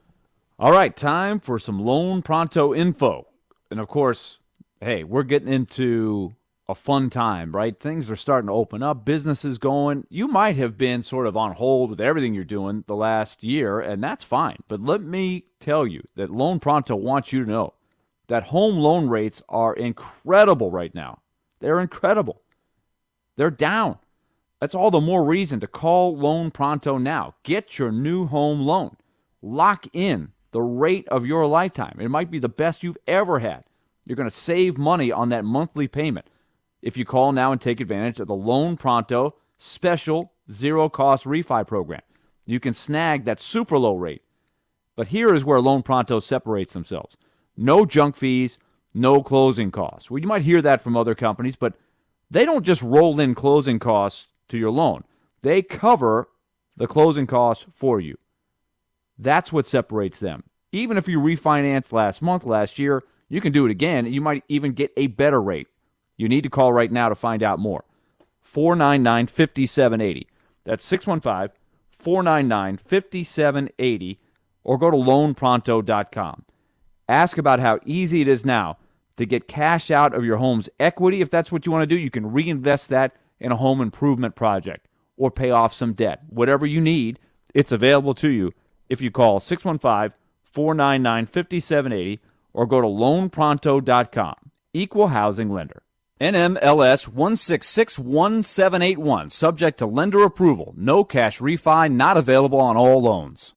Speaker 1: All right, time for some Loan Pronto info. And, of course, hey, we're getting into a fun time, right? Things are starting to open up. Business is going. You might have been sort of on hold with everything you're doing the last year, and that's fine. But let me tell you that Loan Pronto wants you to know that home loan rates are incredible right now. They're incredible. They're down. That's all the more reason to call Loan Pronto now. Get your new home loan. Lock in the rate of your lifetime. It might be the best you've ever had. You're going to save money on that monthly payment if you call now and take advantage of the Loan Pronto special zero-cost refi program. You can snag that super low rate. But here is where Loan Pronto separates themselves. No junk fees, no closing costs. Well, you might hear that from other companies, but they don't just roll in closing costs to your loan. They cover the closing costs for you. That's what separates them. Even if you refinanced last month, last year, you can do it again, and you might even get a better rate. You need to call right now to find out more. 499-5780. That's 615-499-5780, or go to loanpronto.com. Ask about how easy it is now to get cash out of your home's equity. If that's what you want to do, you can reinvest that in a home improvement project or pay off some debt. Whatever you need, it's available to you if you call 615-499-5780 or go to loanpronto.com. Equal housing lender. NMLS 1661781. Subject to lender approval. No cash refi. Not available on all loans.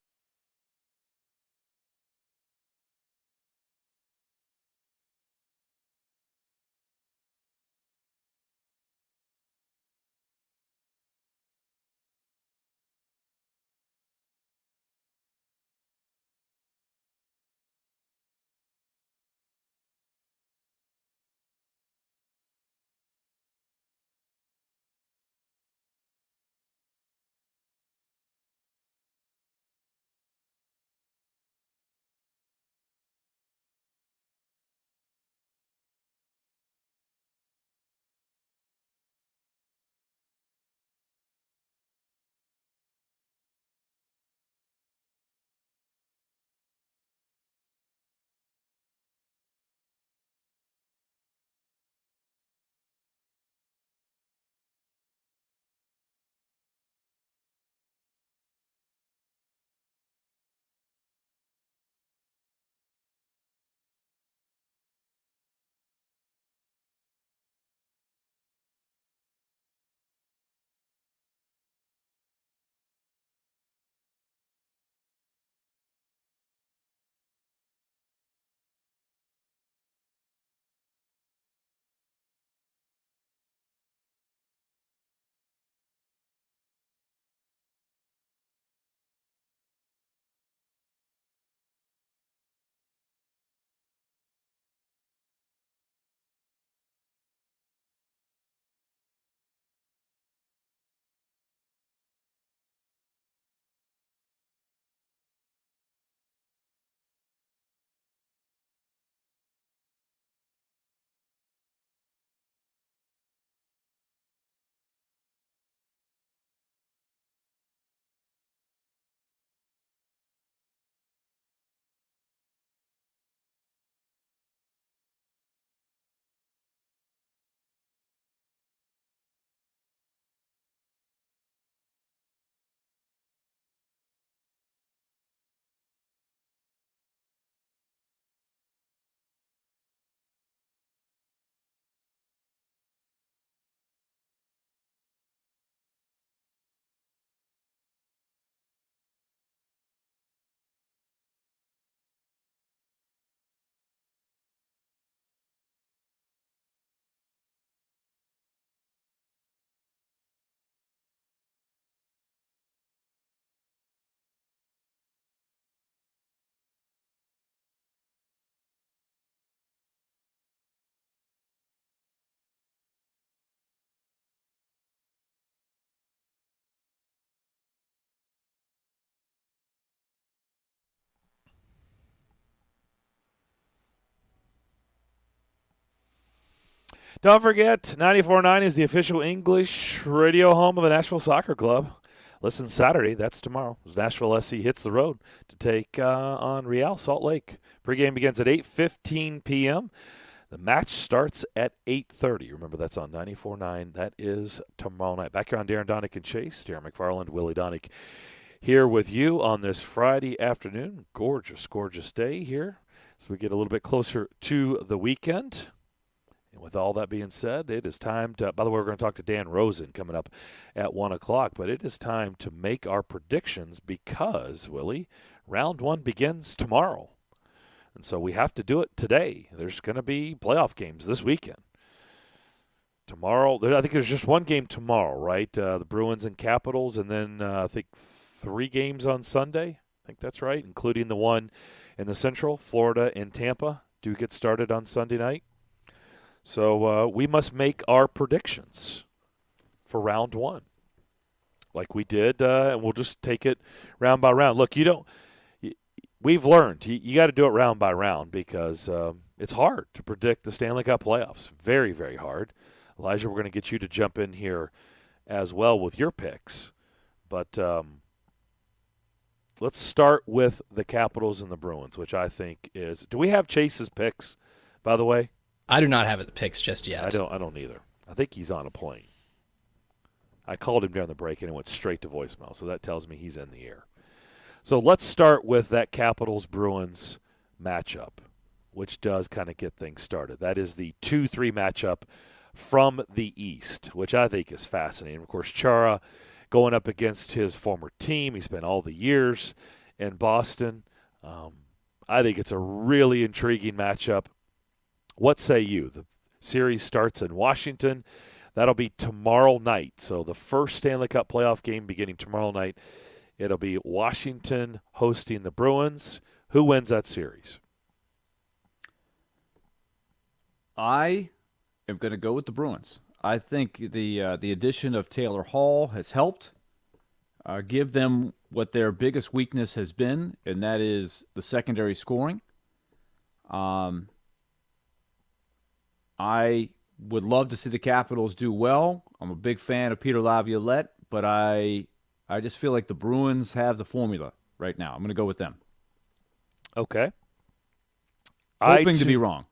Speaker 2: Don't forget, 94.9 is the official English radio home of the Nashville Soccer Club. Listen Saturday, that's tomorrow, as Nashville SC hits the road to take on Real Salt Lake. Pregame begins at 8:15 p.m. The match starts at 8:30. Remember, that's on 94.9. That is tomorrow night. Back here on Darren, Daunic, and Chase. Darren McFarland, Willie Daunic here with you on this Friday afternoon. Gorgeous, gorgeous day here as we get a little bit closer to the weekend. And with all that being said, it is time to – by the way, we're going to talk to Dan Rosen coming up at 1 o'clock. But it is time to make our predictions because, Willie, round one begins tomorrow. And so we have to do it today. There's going to be playoff games this weekend. Tomorrow – I think there's just one game tomorrow, right? The Bruins and Capitals, and then I think 3 games on Sunday. I think that's right, including the one in the Central, Florida and Tampa do get started on Sunday night. So we must make our predictions for round one like we did, and we'll just take it round by round. Look, we've learned you got to do it round by round because it's hard to predict the Stanley Cup playoffs. Very, very hard. Elijah, we're going to get you to jump in here as well with your picks. But let's start with the Capitals and the Bruins, which I think is – do we have Chase's picks, by the way?
Speaker 6: I do not have his picks just yet.
Speaker 2: I don't either. I think he's on a plane. I called him during the break, and it went straight to voicemail, so that tells me he's in the air. So let's start with that Capitals-Bruins matchup, which does kind of get things started. That is the 2-3 matchup from the East, which I think is fascinating. Of course, Chara going up against his former team. He spent all the years in Boston. I think it's a really intriguing matchup. What say you? The series starts in Washington. That'll be tomorrow night. So the first Stanley Cup playoff game beginning tomorrow night. It'll be Washington hosting the Bruins. Who wins that series?
Speaker 1: I am going to go with the Bruins. I think the addition of Taylor Hall has helped give them what their biggest weakness has been, and that is the secondary scoring. I would love to see the Capitals do well. I'm a big fan of Peter Laviolette, but I just feel like the Bruins have the formula right now. I'm going to go with them.
Speaker 2: Okay.
Speaker 1: Hoping to be wrong.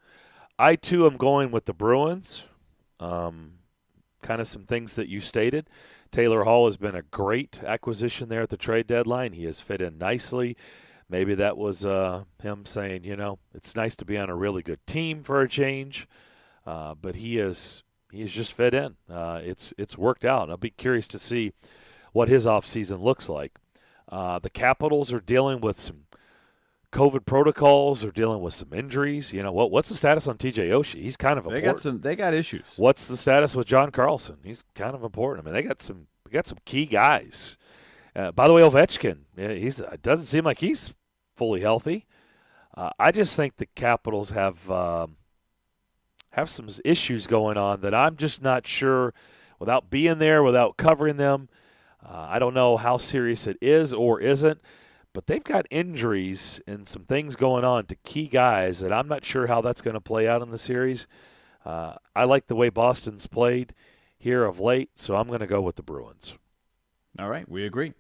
Speaker 2: I, too, am going with the Bruins. Kind of some things that you stated. Taylor Hall has been a great acquisition there at the trade deadline. He has fit in nicely. Maybe that was him saying, it's nice to be on a really good team for a change. But he has just fit in. It's worked out. I'll be curious to see what his offseason looks like. The Capitals are dealing with some COVID protocols. They're dealing with some injuries. What's the status on TJ Oshie? He's kind of important.
Speaker 1: They got issues.
Speaker 2: What's the status with John Carlson? He's kind of important. I mean, they got some key guys. By the way, Ovechkin, it doesn't seem like he's fully healthy. I just think the Capitals have some issues going on that I'm just not sure without being there, without covering them. I don't know how serious it is or isn't, but they've got injuries and some things going on to key guys that I'm not sure how that's going to play out in the series. I like the way Boston's played here of late, so I'm going to go with the Bruins.
Speaker 1: All right, we agree.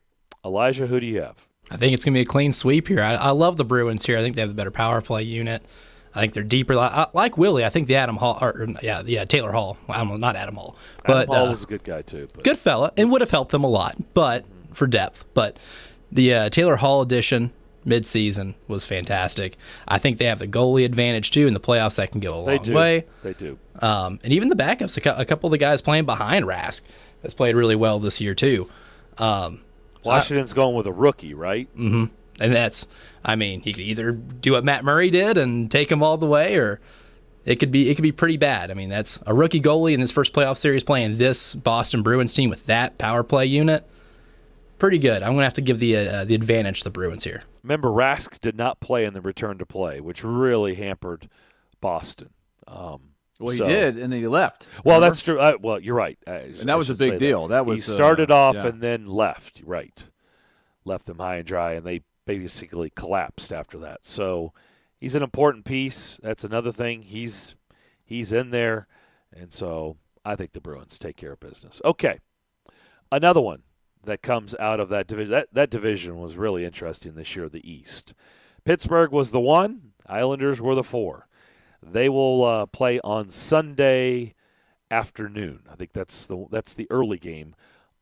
Speaker 2: Elijah, who do you have?
Speaker 6: I think it's going to be a clean sweep here. I love the Bruins here. I think they have the better power play unit. I think they're deeper. Like Willie, I think the Taylor Hall. Not Adam Hall. But
Speaker 2: Adam Hall was a good guy too. But.
Speaker 6: Good fella, and would have helped them a lot, but for depth. But the Taylor Hall addition midseason was fantastic. I think they have the goalie advantage too in the playoffs. That can go a long way.
Speaker 2: They do.
Speaker 6: And even the backups, a couple of the guys playing behind Rask has played really well this year too.
Speaker 2: Washington's going with a rookie, right?
Speaker 6: Mm-hmm. And he could either do what Matt Murray did and take him all the way, or it could be pretty bad. I mean, that's a rookie goalie in his first playoff series playing this Boston Bruins team with that power play unit. Pretty good. I'm going to have to give the advantage to the Bruins here.
Speaker 2: Remember, Rask did not play in the return to play, which really hampered Boston.
Speaker 1: He did, and then he left.
Speaker 2: Well, that's true. You're right.
Speaker 1: And that was a big deal. That was
Speaker 2: he started off and then left. Right, left them high and dry, and they basically collapsed after that. So he's an important piece. That's another thing. He's in there, And so I think the Bruins take care of business. Okay, another one that comes out of that division. That division was really interesting this year, the East. Pittsburgh was the 1. Islanders were the 4. They will play on Sunday afternoon. I think that's the early game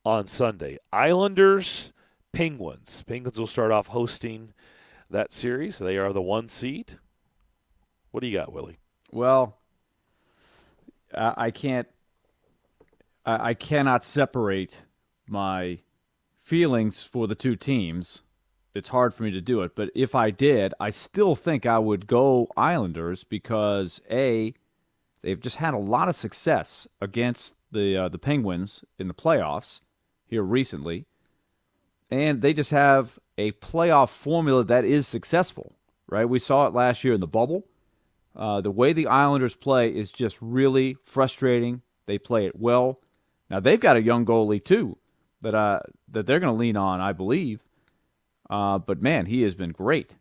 Speaker 2: on Sunday. Islanders, Penguins. Penguins will start off hosting that series. They are the 1 seed. What do you got, Willie?
Speaker 1: Well, I cannot separate my feelings for the two teams. It's hard for me to do it, but if I did, I still think I would go Islanders because they've just had a lot of success against the Penguins in the playoffs here recently, and they just have a playoff formula that is successful, right? We saw it last year in the bubble. The way the Islanders play is just really frustrating. They play it well. Now, they've got a young goalie, too, that they're going to lean on, I believe. But, man, he has been great.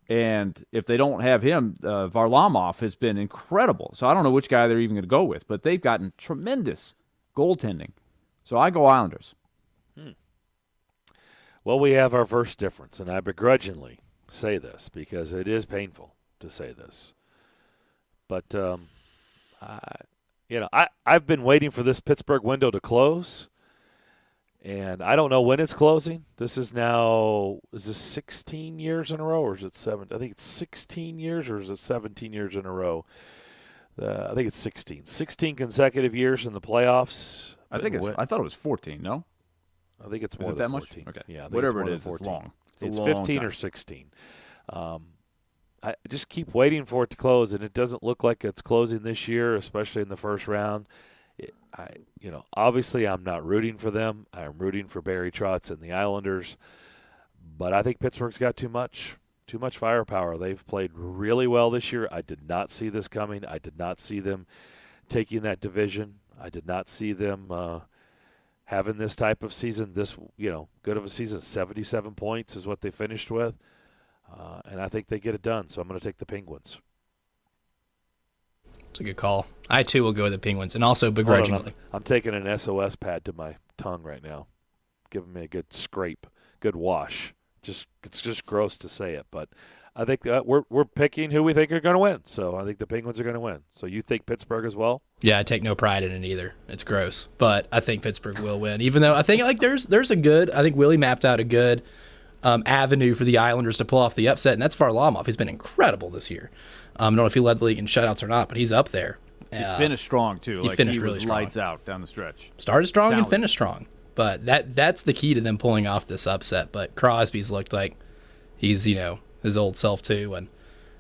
Speaker 1: And if they don't have him, Varlamov has been incredible. So I don't know which guy they're even going to go with. But they've gotten tremendous goaltending. So I go Islanders.
Speaker 2: Well, we have our first difference, and I begrudgingly say this because it is painful to say this. But, I've been waiting for this Pittsburgh window to close. And I don't know when it's closing. This is 16 years in a row, or is it 7? I think it's 16 years, or is it 17 years in a row? I think it's 16. 16 consecutive years in the playoffs.
Speaker 1: I thought it was 14, no?
Speaker 2: I think it's more
Speaker 1: than
Speaker 2: that
Speaker 1: 14.
Speaker 2: Much? Okay. Yeah,
Speaker 1: whatever it
Speaker 2: is,
Speaker 1: it's long.
Speaker 2: It's
Speaker 1: long
Speaker 2: 15
Speaker 1: time.
Speaker 2: or 16. I just keep waiting for it to close, and it doesn't look like it's closing this year, especially in the first round. Obviously I'm not rooting for them. I'm rooting for Barry Trotz and the Islanders. But I think Pittsburgh's got too much firepower. They've played really well this year. I did not see this coming. I did not see them taking that division. I did not see them having this type of season, this good of a season. 77 points is what they finished with. And I think they get it done. So I'm going to take the Penguins.
Speaker 6: It's a good call. I, too, will go with the Penguins, and also begrudgingly.
Speaker 2: I'm taking an SOS pad to my tongue right now, giving me a good scrape, good wash. It's just gross to say it, but I think we're picking who we think are going to win. So I think the Penguins are going to win. So you think Pittsburgh as well?
Speaker 6: Yeah, I take no pride in it either. It's gross, but I think Pittsburgh will win. Even though I think there's a good. I think Willie mapped out a good avenue for the Islanders to pull off the upset, and that's Varlamov. He's been incredible this year. I don't know if he led the league in shutouts or not, but he's up there.
Speaker 1: He finished strong, too.
Speaker 6: He finished really strong.
Speaker 1: Lights out down the stretch.
Speaker 6: Started strong and finished strong. But that's the key to them pulling off this upset. But Crosby's looked like he's, his old self, too. And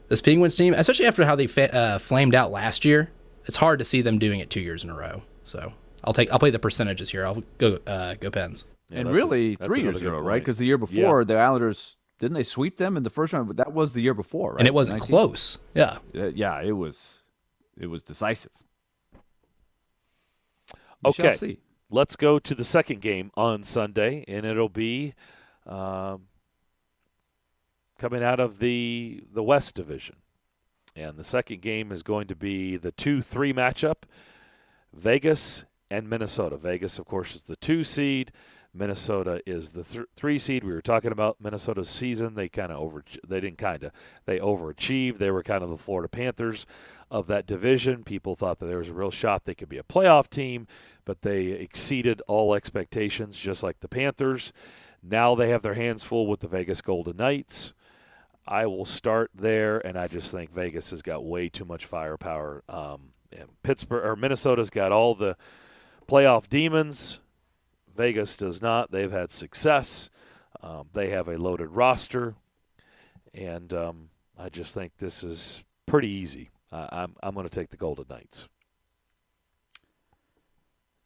Speaker 6: this Penguins team, especially after how they flamed out last year, it's hard to see them doing it 2 years in a row. So I'll play the percentages here. I'll go Pens.
Speaker 1: Yeah, and really 3 years ago, right? Because the year before, the Islanders, didn't they sweep them in the first round? But that was the year before, right?
Speaker 6: And it wasn't close. Yeah.
Speaker 1: Yeah, it was decisive.
Speaker 2: Okay, let's go to the second game on Sunday, and it'll be coming out of the West Division. And the second game is going to be the 2-3 matchup, Vegas and Minnesota. Vegas, of course, is the 2 seed. Minnesota is the 3 seed. We were talking about Minnesota's season. They overachieved. They were kind of the Florida Panthers of that division. People thought that there was a real shot they could be a playoff team, but they exceeded all expectations, just like the Panthers. Now they have their hands full with the Vegas Golden Knights. I will start there, and I just think Vegas has got way too much firepower. Minnesota's got all the playoff demons. Vegas does not. They've had success. They have a loaded roster, and I just think this is pretty easy. I'm going to take the Golden Knights.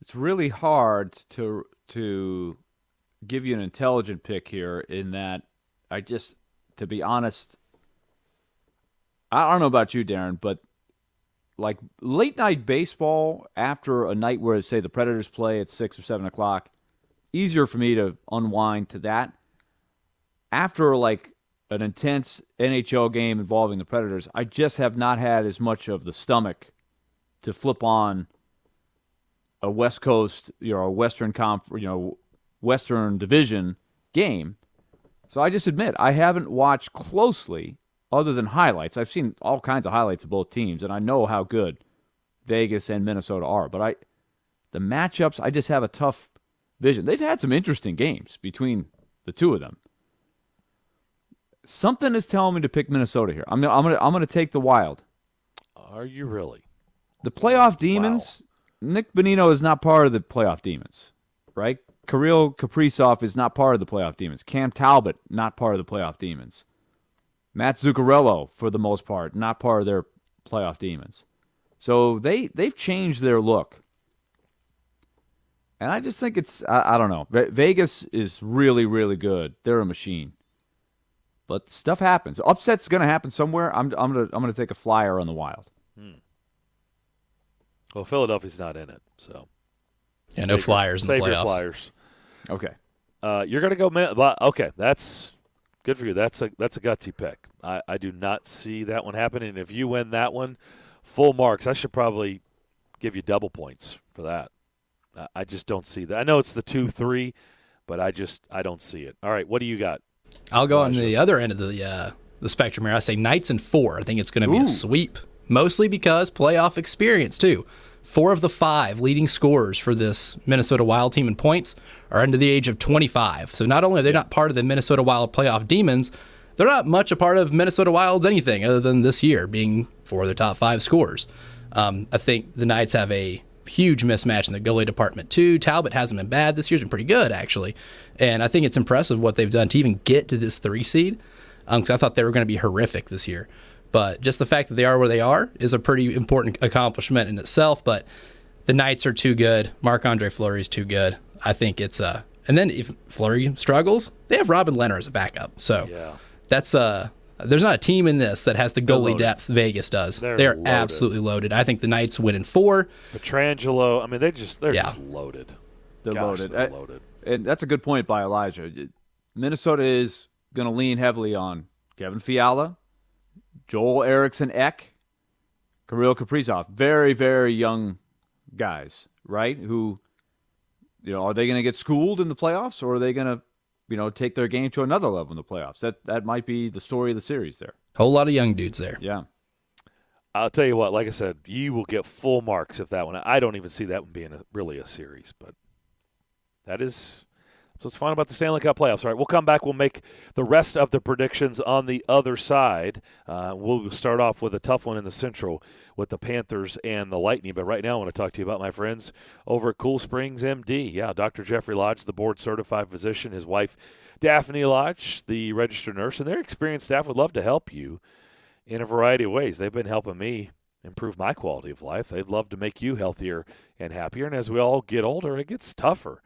Speaker 1: It's really hard to give you an intelligent pick here in that to be honest, I don't know about you, Darren, but like late night baseball after a night where, say, the Predators play at 6 or 7 o'clock, easier for me to unwind to that. After like an intense NHL game involving the Predators, I just have not had as much of the stomach to flip on a West Coast, a Western Western Division game. So I just admit I haven't watched closely other than highlights. I've seen all kinds of highlights of both teams, and I know how good Vegas and Minnesota are. But the matchups, I just have a tough vision. They've had some interesting games between the two of them. Something is telling me to pick Minnesota here. I'm gonna take the Wild.
Speaker 2: Are you really?
Speaker 1: The playoff demons. Wow. Nick Bonino is not part of the playoff demons, right? Kirill Kaprizov is not part of the playoff demons. Cam Talbot, not part of the playoff demons. Matt Zuccarello, for the most part, not part of their playoff demons. So they've changed their look. And I just think I don't know. Vegas is really, really good. They're a machine. But stuff happens. Upset's going to happen somewhere. I'm gonna take a flyer on the Wild.
Speaker 2: Well, Philadelphia's not in it, so
Speaker 6: yeah, no Flyers in the playoffs.
Speaker 2: Save your Flyers.
Speaker 1: Okay.
Speaker 2: You're going to go. Okay, that's good for you. That's a gutsy pick. I do not see that one happening. If you win that one, full marks. I should probably give you double points for that. I just don't see that. I know it's the 2-3, but I don't see it. All right, what do you got?
Speaker 6: I'll go on the other end of the spectrum here. I say Knights in 4. I think it's going to be a sweep, mostly because playoff experience too. 4 of the 5 leading scorers for this Minnesota Wild team in points are under the age of 25. So not only are they not part of the Minnesota Wild playoff demons, they're not much a part of Minnesota Wild's anything other than this year being 4 of their top 5 scorers. I think the Knights have a huge mismatch in the goalie department too. Talbot hasn't been bad this year; he's been pretty good actually, and I think it's impressive what they've done to even get to this 3 seed. Because I thought they were going to be horrific this year, but just the fact that they are where they are is a pretty important accomplishment in itself. But the Knights are too good. Marc-Andre Fleury is too good. I think it's and then if Fleury struggles, they have Robin Lehner as a backup. So that's there's not a team in this that has the goalie depth Vegas does. They're absolutely loaded. I think the Knights win in 4.
Speaker 2: Petrangelo, I mean, they're just loaded.
Speaker 1: They're loaded. And that's a good point by Elijah. Minnesota is going to lean heavily on Kevin Fiala, Joel Eriksson Ek, Kirill Kaprizov. Very, very young guys, right? Who, are they going to get schooled in the playoffs, or are they going to take their game to another level in the playoffs? That might be the story of the series there.
Speaker 6: Whole lot of young dudes there.
Speaker 1: Yeah.
Speaker 2: I'll tell you what, like I said, you will get full marks if that one. I don't even see that one being really a series, but that's what's fun about the Stanley Cup playoffs. All right, we'll come back. We'll make the rest of the predictions on the other side. We'll start off with a tough one in the Central with the Panthers and the Lightning. But right now I want to talk to you about my friends over at Cool Springs MD. Yeah, Dr. Jeffrey Lodge, the board-certified physician, his wife Daphne Lodge, the registered nurse, and their experienced staff would love to help you in a variety of ways. They've been helping me improve my quality of life. They'd love to make you healthier and happier. And as we all get older, it gets tougher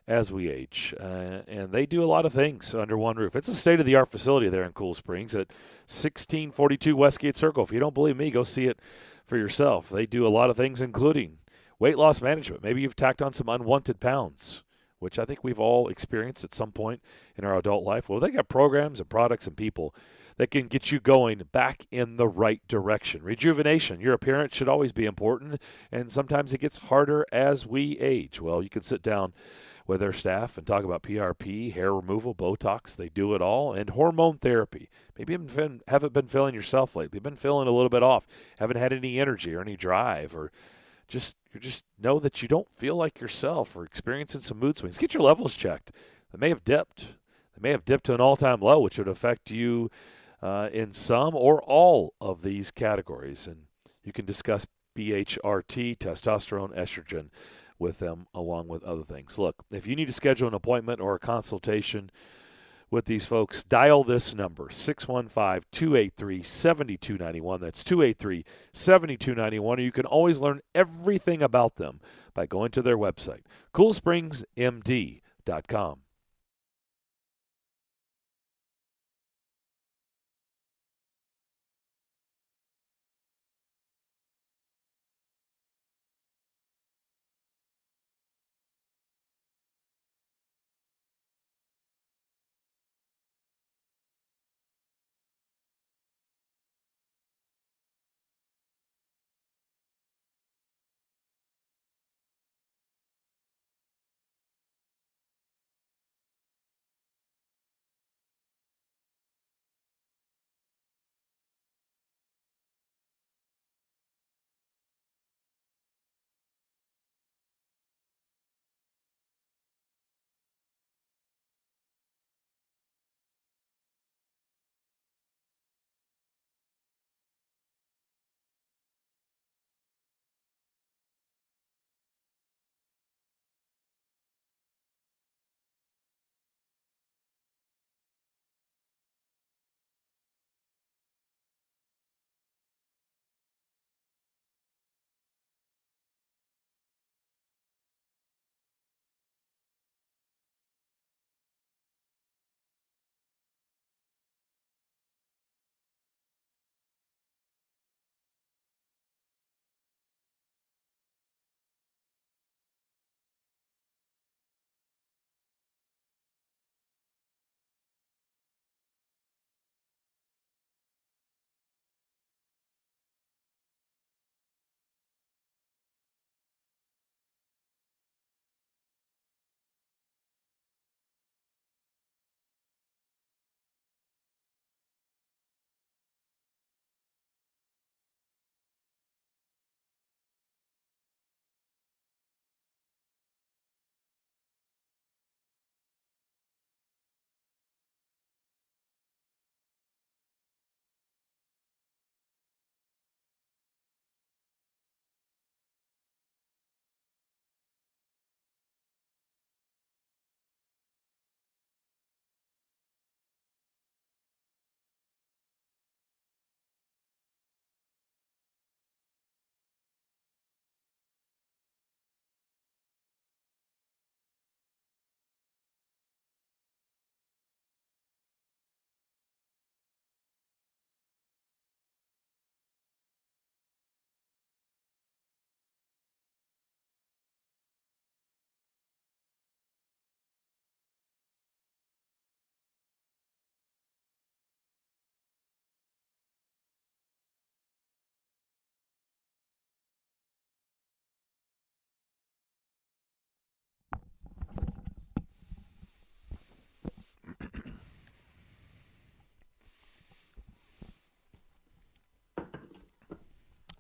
Speaker 2: as we age. And they do a lot of things under one roof. It's a state-of-the-art facility there in Cool Springs at 1642 Westgate Circle. If you don't believe me, go see it for yourself. They do a lot of things, including weight loss management. Maybe you've tacked on some unwanted pounds, which I think we've all experienced at some point in our adult life. Well, they got programs and products and people that can get you going back in the right direction. Rejuvenation, your appearance should always be important, and sometimes it gets harder as we age. Well, you can sit down with their staff and talk about PRP, hair removal, Botox. They do it all, and hormone therapy. Maybe you haven't been feeling yourself lately. You've been feeling a little bit off, haven't had any energy or any drive, or you just know that you don't feel like yourself or experiencing some mood swings. Get your levels checked. They may have dipped. They may have dipped to an all-time low, which would affect you in some or all of these categories. And you can discuss BHRT, testosterone, estrogen with them, along with other things. Look, if you need to schedule an appointment or a consultation with these folks, dial this number, 615-283-7291. That's 283-7291. Or you can always learn everything about them by going to their website, coolspringsmd.com.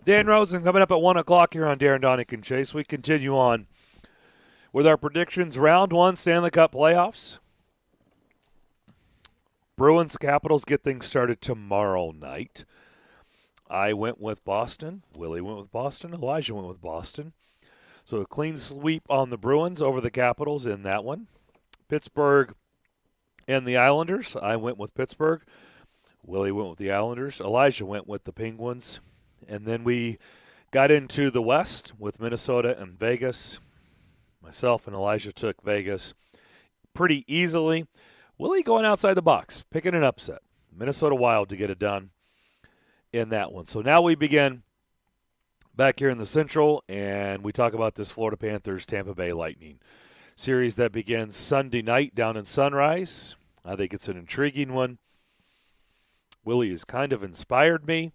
Speaker 2: Dan Rosen coming up at 1 o'clock here on Darren, Daunic, and Chase. We continue on with our predictions. Round 1 Stanley Cup playoffs. Bruins Capitals get things started tomorrow night. I went with Boston. Willie went with Boston. Elijah went with Boston. So a clean sweep on the Bruins over the Capitals in that one. Pittsburgh and the Islanders. I went with Pittsburgh. Willie went with the Islanders. Elijah went with the Penguins. And then we got into the West with Minnesota and Vegas. Myself and Elijah took Vegas pretty easily. Willie going outside the box, picking an upset. Minnesota Wild to get it done in that one. So now we begin back here in the Central, and we talk about this Florida Panthers Tampa Bay Lightning series that begins Sunday night down in Sunrise. I think it's an intriguing one. Willie has kind of inspired me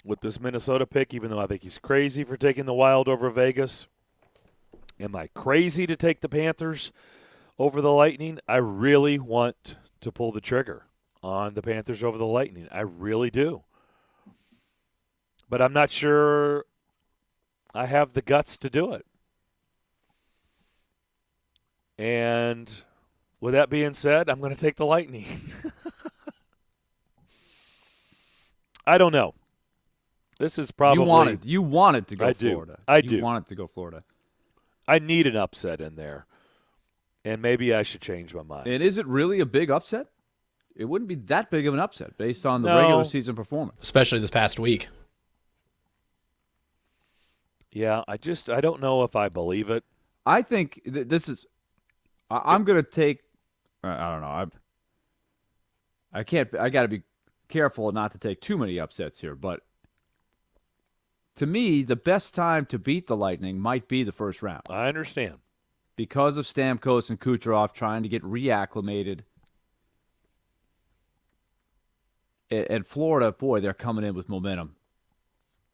Speaker 2: with this Minnesota pick, even though I think he's crazy for taking the Wild over Vegas. Am I crazy to take the Panthers over the Lightning? I really want to pull the trigger on the Panthers over the Lightning. I really do. But I'm not sure I have the guts to do it. And with that being said, I'm going to take the Lightning. I don't know. This is probably
Speaker 1: you wanted to go Florida.
Speaker 2: I do.
Speaker 1: You wanted to go Florida.
Speaker 2: I need an upset in there. And maybe I should change my mind.
Speaker 1: And is it really a big upset? It wouldn't be that big of an upset based on the regular season performance.
Speaker 6: Especially this past week.
Speaker 2: Yeah, I don't know if I believe it.
Speaker 1: I think this is – I'm going to take – I don't know. I got to be careful not to take too many upsets here. But to me, the best time to beat the Lightning might be the first round.
Speaker 2: I understand.
Speaker 1: Because of Stamkos and Kucherov trying to get reacclimated. And Florida, boy, they're coming in with momentum.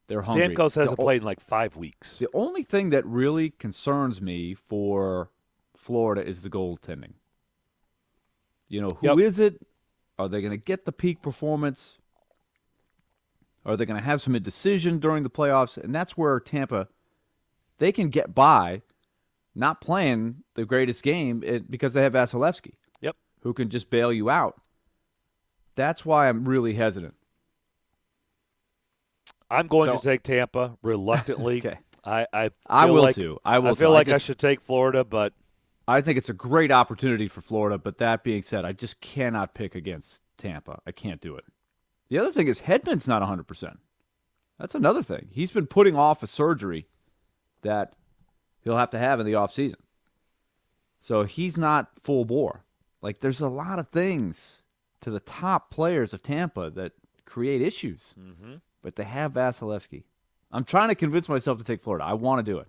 Speaker 1: They're hungry.
Speaker 2: Stamkos hasn't played in like 5 weeks.
Speaker 1: The only thing that really concerns me for Florida is the goaltending. You know, who is it? Are they going to get the peak performance? Are they going to have some indecision during the playoffs? And that's where Tampa, they can get by not playing the greatest game because they have Vasilevsky.
Speaker 2: Yep.
Speaker 1: Who can just bail you out. That's why I'm really hesitant.
Speaker 2: I'm going to take Tampa reluctantly.
Speaker 1: Okay.
Speaker 2: I
Speaker 1: will
Speaker 2: like,
Speaker 1: too.
Speaker 2: I feel like I should take Florida, but
Speaker 1: I think it's a great opportunity for Florida. But that being said, I just cannot pick against Tampa. I can't do it. The other thing is Hedman's not 100%. That's another thing. He's been putting off a surgery that he'll have to have in the offseason. So he's not full bore. Like, there's a lot of things to the top players of Tampa that create issues.
Speaker 2: Mm-hmm.
Speaker 1: But they have Vasilevsky. I'm trying to convince myself to take Florida. I want to do it.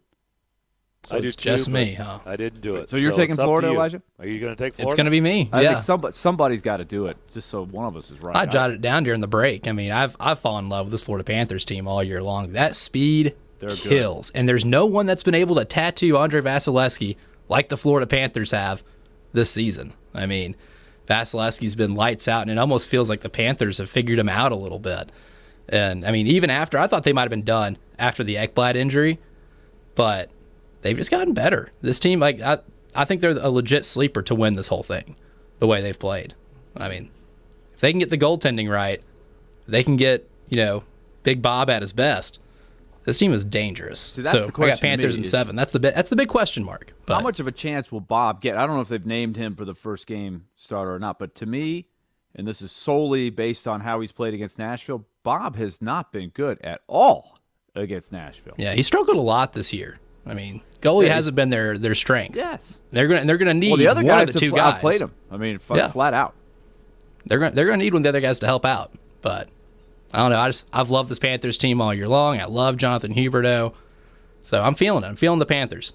Speaker 6: So it's just me, huh?
Speaker 2: I didn't do it.
Speaker 1: So you're taking Florida, Elijah?
Speaker 2: Are you going to take Florida?
Speaker 6: It's going to be me.
Speaker 1: I think somebody's got to do it, just so one of us is right.
Speaker 6: I jotted it down during the break. I mean, I've fallen in love with this Florida Panthers team all year long. That speed kills. Good. And there's no one that's been able to tattoo Andre Vasilevsky like the Florida Panthers have this season. I mean, Vasilevsky's been lights out, and it almost feels like the Panthers have figured him out a little bit. And, I mean, even after, I thought they might have been done after the Ekblad injury, but they've just gotten better. This team, like I think they're a legit sleeper to win this whole thing, the way they've played. I mean, if they can get the goaltending right, they can get, Big Bob at his best. This team is dangerous.
Speaker 1: See, that's
Speaker 6: so
Speaker 1: the question
Speaker 6: I got Panthers in 7. That's the big question mark. But
Speaker 1: how much of a chance will Bob get? I don't know if they've named him for the first game starter or not, but to me, and this is solely based on how he's played against Nashville, Bob has not been good at all against Nashville.
Speaker 6: Yeah, he struggled a lot this year. I mean, goalie hasn't been their strength.
Speaker 1: Yes,
Speaker 6: they're gonna need
Speaker 1: the other
Speaker 6: one of the two guys.
Speaker 1: Played him. I mean, flat out.
Speaker 6: They're gonna need one of the other guys to help out. But I don't know. I've loved this Panthers team all year long. I love Jonathan Huberdeau, so I'm feeling it. I'm feeling the Panthers.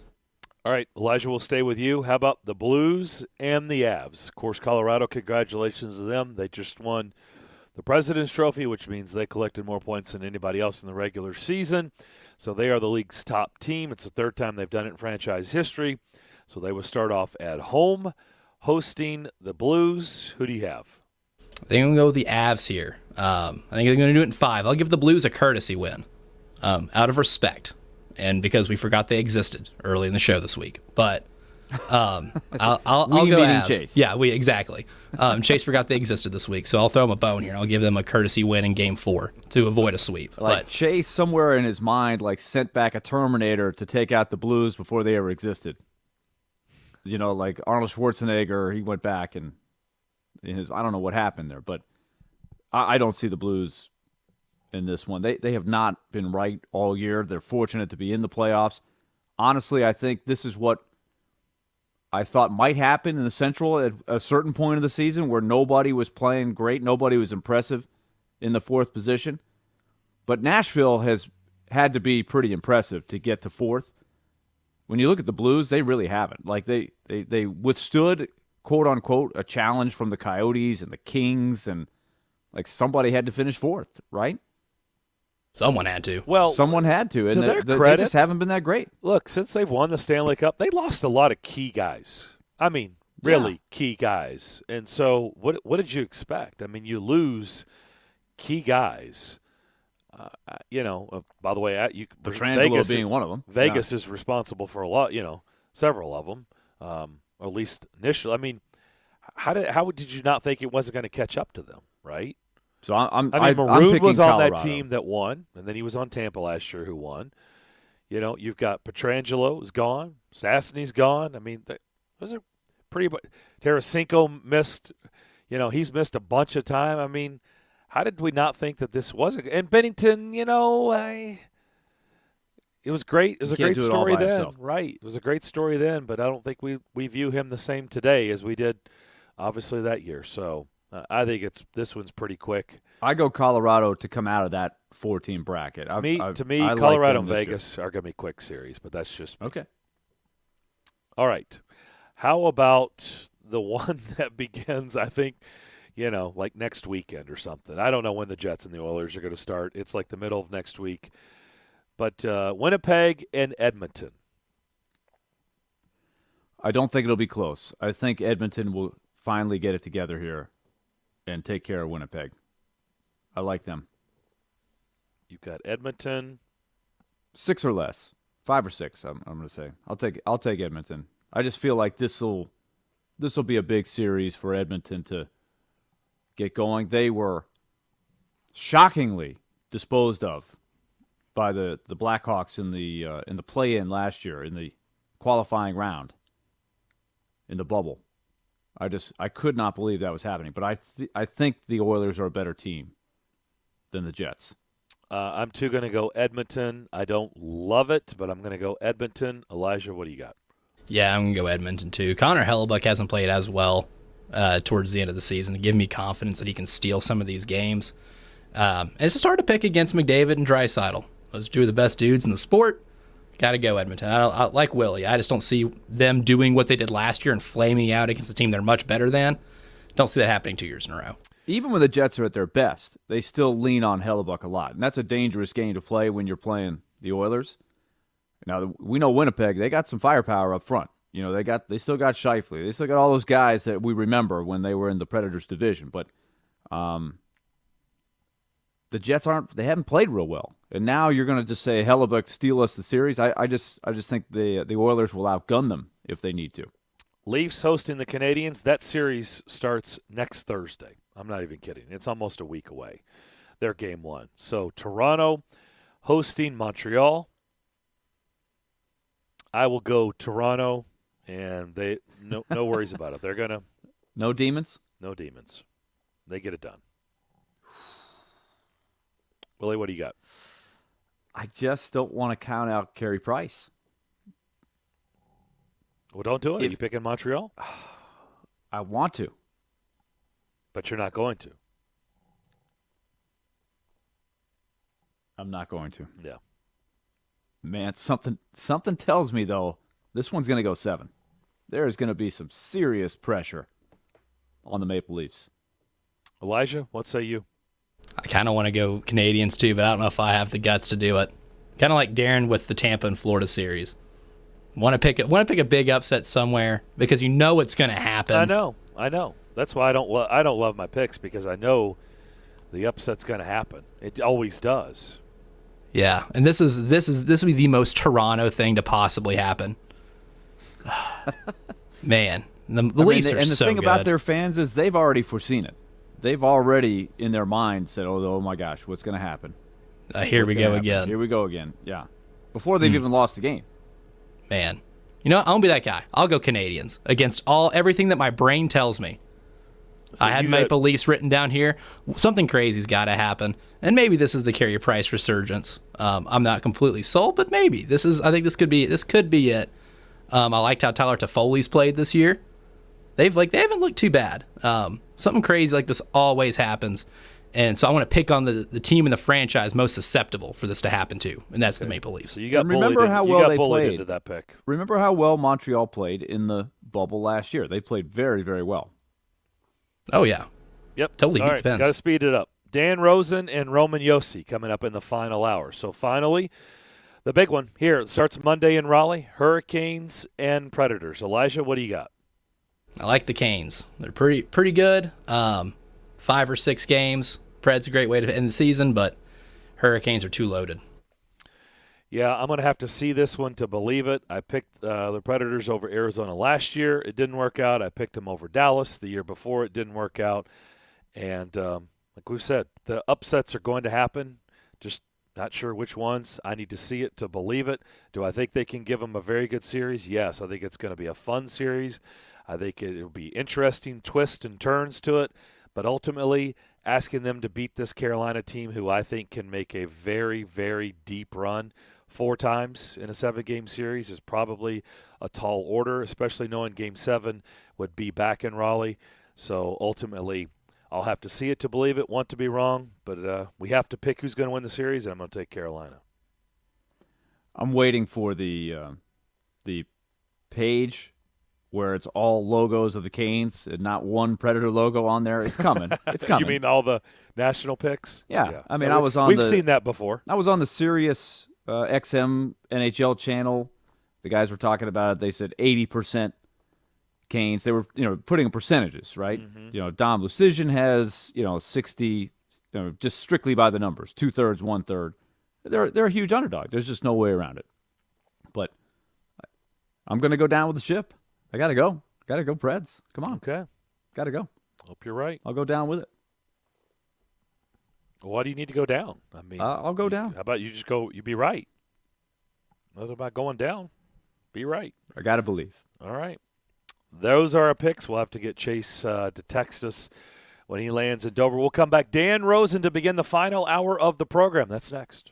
Speaker 2: All right, Elijah, we'll stay with you. How about the Blues and the Avs? Of course, Colorado, congratulations to them. They just won the President's Trophy, which means they collected more points than anybody else in the regular season. So they are the league's top team. It's the third time they've done it in franchise history. So they will start off at home, hosting the Blues. Who do you have?
Speaker 6: I think I'm going to go with the Avs here. I think they're going to do it in 5. I'll give the Blues a courtesy win. out of respect and because we forgot they existed early in the show this week. But I'll go Avs.
Speaker 1: Chase.
Speaker 6: Yeah, exactly. Chase forgot they existed this week, so I'll throw him a bone here. I'll give them a courtesy win in Game 4 to avoid a sweep.
Speaker 1: But Chase, somewhere in his mind, sent back a Terminator to take out the Blues before they ever existed. Like Arnold Schwarzenegger, he went back and I don't know what happened there, but I don't see the Blues in this one. They have not been right all year. They're fortunate to be in the playoffs. Honestly, I think this is what I thought might happen in the Central at a certain point of the season where nobody was playing great, nobody was impressive in the fourth position. But Nashville has had to be pretty impressive to get to fourth. When you look at the Blues, they really haven't. They withstood, quote unquote, a challenge from the Coyotes and the Kings, and somebody had to finish fourth, right?
Speaker 6: Someone had to.
Speaker 2: Well,
Speaker 1: someone had to, and
Speaker 2: to their
Speaker 1: they
Speaker 2: credit,
Speaker 1: just haven't been that great.
Speaker 2: Look, since they've won the Stanley Cup, they lost a lot of key guys. I mean, really key guys. And so, what did you expect? I mean, you lose key guys. By the way,
Speaker 1: Petrangelo being one of them.
Speaker 2: Vegas is responsible for a lot. Several of them, or at least initially. I mean, how did you not think it wasn't going to catch up to them? Right.
Speaker 1: So
Speaker 2: Maroon was on
Speaker 1: Colorado.
Speaker 2: that team that won, and then he was on Tampa last year who won. You've got Petrangelo is gone, Stastny's gone. I mean, those are pretty. Tarasenko missed. He's missed a bunch of time. I mean, how did we not think that this wasn't? And Bennington, it was great. It was a great story then,
Speaker 1: himself.
Speaker 2: Right? It was a great story then, but I don't think we view him the same today as we did, obviously, that year. So. I think this one's pretty quick.
Speaker 1: I go Colorado to come out of that 4-team bracket.
Speaker 2: To me, Colorado and Vegas are going to be quick series, but that's just me.
Speaker 1: Okay.
Speaker 2: All right. How about the one that begins, I think, next weekend or something. I don't know when the Jets and the Oilers are going to start. It's like the middle of next week. But Winnipeg and Edmonton.
Speaker 1: I don't think it'll be close. I think Edmonton will finally get it together here and take care of Winnipeg. I like them.
Speaker 2: You've got Edmonton.
Speaker 1: 6 or less. 5 or 6, I'm going to say. I'll take Edmonton. I just feel like this will be a big series for Edmonton to get going. They were shockingly disposed of by the Blackhawks in the play-in last year, in the qualifying round, in the bubble. I could not believe that was happening. But I think the Oilers are a better team than the Jets.
Speaker 2: I'm too going to go Edmonton. I don't love it, but I'm going to go Edmonton. Elijah, what do you got?
Speaker 6: Yeah, I'm going to go Edmonton too. Connor Hellebuyck hasn't played as well towards the end of the season to give me confidence that he can steal some of these games. And it's just hard to pick against McDavid and Draisaitl. Those two are the best dudes in the sport. Got to go Edmonton. I like Willie. I just don't see them doing what they did last year and flaming out against a team they're much better than. Don't see that happening 2 years in a row.
Speaker 1: Even when the Jets are at their best, they still lean on Hellebuyck a lot. And that's a dangerous game to play when you're playing the Oilers. Now, we know Winnipeg, they got some firepower up front. They still got Scheifele. They still got all those guys that we remember when they were in the Predators division. But the Jets they haven't played real well. And now you're going to just say Hellebuyck steal us the series. I just think the Oilers will outgun them if they need to.
Speaker 2: Leafs hosting the Canadiens. That series starts next Thursday. I'm not even kidding. It's almost a week away. They're game 1. So Toronto hosting Montreal. I will go Toronto, and they no worries about it. They're gonna
Speaker 1: no demons.
Speaker 2: No demons. They get it done. Willie, what do you got?
Speaker 1: I just don't want to count out Carey Price.
Speaker 2: Well, don't do it. Are you picking Montreal?
Speaker 1: I want to.
Speaker 2: But you're not going to.
Speaker 1: I'm not going to.
Speaker 2: Yeah.
Speaker 1: Man, something tells me, though, this one's going to go 7. There is going to be some serious pressure on the Maple Leafs.
Speaker 2: Elijah, what say you?
Speaker 6: I kind of want to go Canadiens too, but I don't know if I have the guts to do it. Kind of like Darren with the Tampa and Florida series. Want to pick a big upset somewhere because you know it's going to happen.
Speaker 2: I know. That's why I don't love my picks, because I know the upset's going to happen. It always does.
Speaker 6: Yeah, and this would be the most Toronto thing to possibly happen. Man, the Leafs are
Speaker 1: and the
Speaker 6: so
Speaker 1: thing
Speaker 6: good.
Speaker 1: about their fans is they've already foreseen it. They've already in their mind said, "Oh my gosh, what's going to happen?"
Speaker 6: Here we go again.
Speaker 1: Here we go again. Yeah, before they've even lost the game.
Speaker 6: Man, you know what? I'm gonna be that guy. I'll go Canadians against everything that my brain tells me. So I had Maple Leafs written down here. Something crazy's got to happen, and maybe this is the Carey Price resurgence. I'm not completely sold, but maybe this is. I think this could be it. I liked how Tyler Toffoli's played this year. They haven't looked too bad. Something crazy like this always happens, and so I want to pick on the team in the franchise most susceptible for this to happen to, and that's the Maple Leafs.
Speaker 2: So you got
Speaker 1: remember how well they played
Speaker 2: into that pick.
Speaker 1: Remember how well Montreal played in the bubble last year. They played very, very well.
Speaker 6: Oh, yeah.
Speaker 2: Yep.
Speaker 6: Totally
Speaker 2: All
Speaker 6: beat
Speaker 2: right,
Speaker 6: the Pens.
Speaker 2: got to speed it up. Dan Rosen and Roman Josi coming up in the final hour. So finally, the big one here. It starts Monday in Raleigh, Hurricanes and Predators. Elijah, what do you got?
Speaker 6: I like the Canes. They're pretty good. 5 or 6 games. Preds a great way to end the season, but Hurricanes are too loaded.
Speaker 2: Yeah, I'm going to have to see this one to believe it. I picked the Predators over Arizona last year. It didn't work out. I picked them over Dallas the year before. It didn't work out. And like we've said, the upsets are going to happen. Just not sure which ones. I need to see it to believe it. Do I think they can give them a very good series? Yes, I think it's going to be a fun series. I think it will be interesting twists and turns to it. But ultimately, asking them to beat this Carolina team who I think can make a very, very deep run 4 times in a 7-game series is probably a tall order, especially knowing Game 7 would be back in Raleigh. So ultimately, I'll have to see it to believe it, want to be wrong, but we have to pick who's going to win the series, and I'm going to take Carolina.
Speaker 1: I'm waiting for the page where it's all logos of the Canes and not one Predator logo on there. It's coming. It's coming.
Speaker 2: You mean all the national picks?
Speaker 1: Yeah. I mean,
Speaker 2: we've seen that before.
Speaker 1: I was on the Sirius XM NHL channel. The guys were talking about it. They said 80% Canes. They were, putting in percentages, right?
Speaker 2: Mm-hmm.
Speaker 1: Dom Lucian has, 60, just strictly by the numbers, 2/3, 1/3. They're a huge underdog. There's just no way around it. But I'm going to go down with the ship. I got to go. Got to go Preds. Come on.
Speaker 2: Okay.
Speaker 1: Got to go.
Speaker 2: Hope you're right.
Speaker 1: I'll go down with it.
Speaker 2: Why do you need to go down? I mean,
Speaker 1: I'll go down.
Speaker 2: How about you just go, you be right? Nothing about going down. Be right.
Speaker 1: I got to believe.
Speaker 2: All right. Those are our picks. We'll have to get Chase to text us when he lands in Dover. We'll come back. Dan Rosen to begin the final hour of the program. That's next.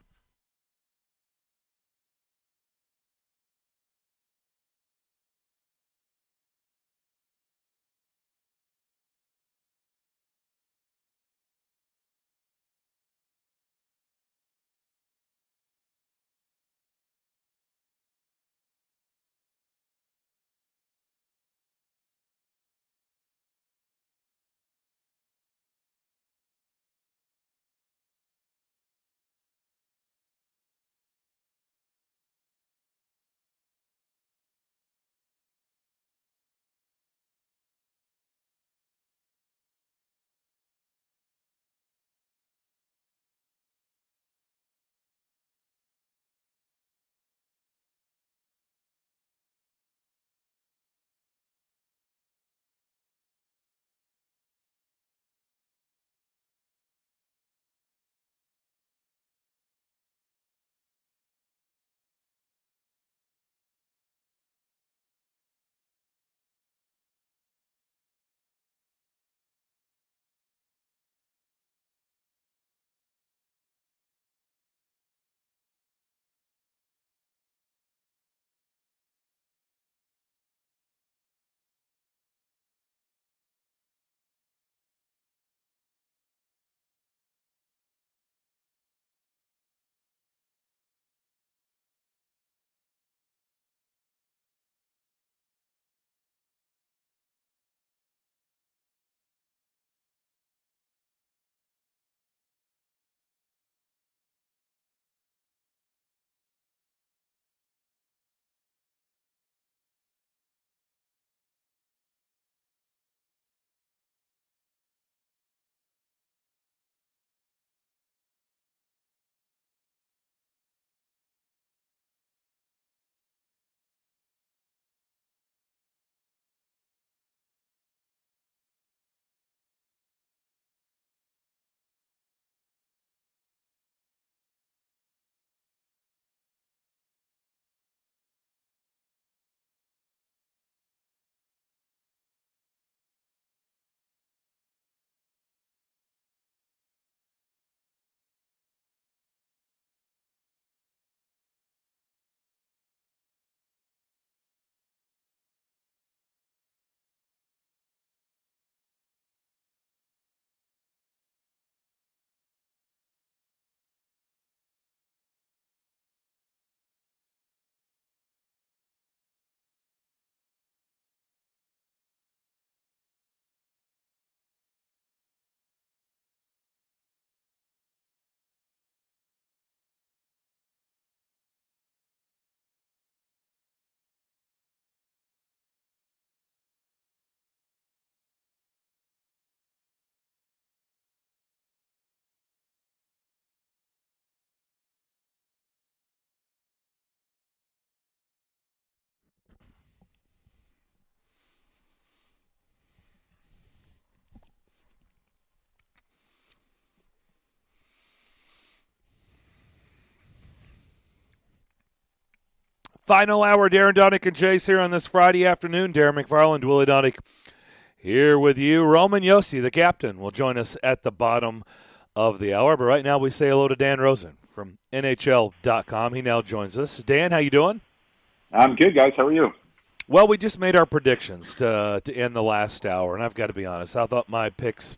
Speaker 2: Final hour, Darren, Daunic, and Chase here on this Friday afternoon. Darren McFarland, Willie Daunic here with you. Roman Yossi, the captain, will join us at the bottom of the hour. But right now we say hello to Dan Rosen from NHL.com. He now joins us. Dan, how you doing?
Speaker 5: I'm good, guys. How are you?
Speaker 2: Well, we just made our predictions to end the last hour, and I've got to be honest. I thought my picks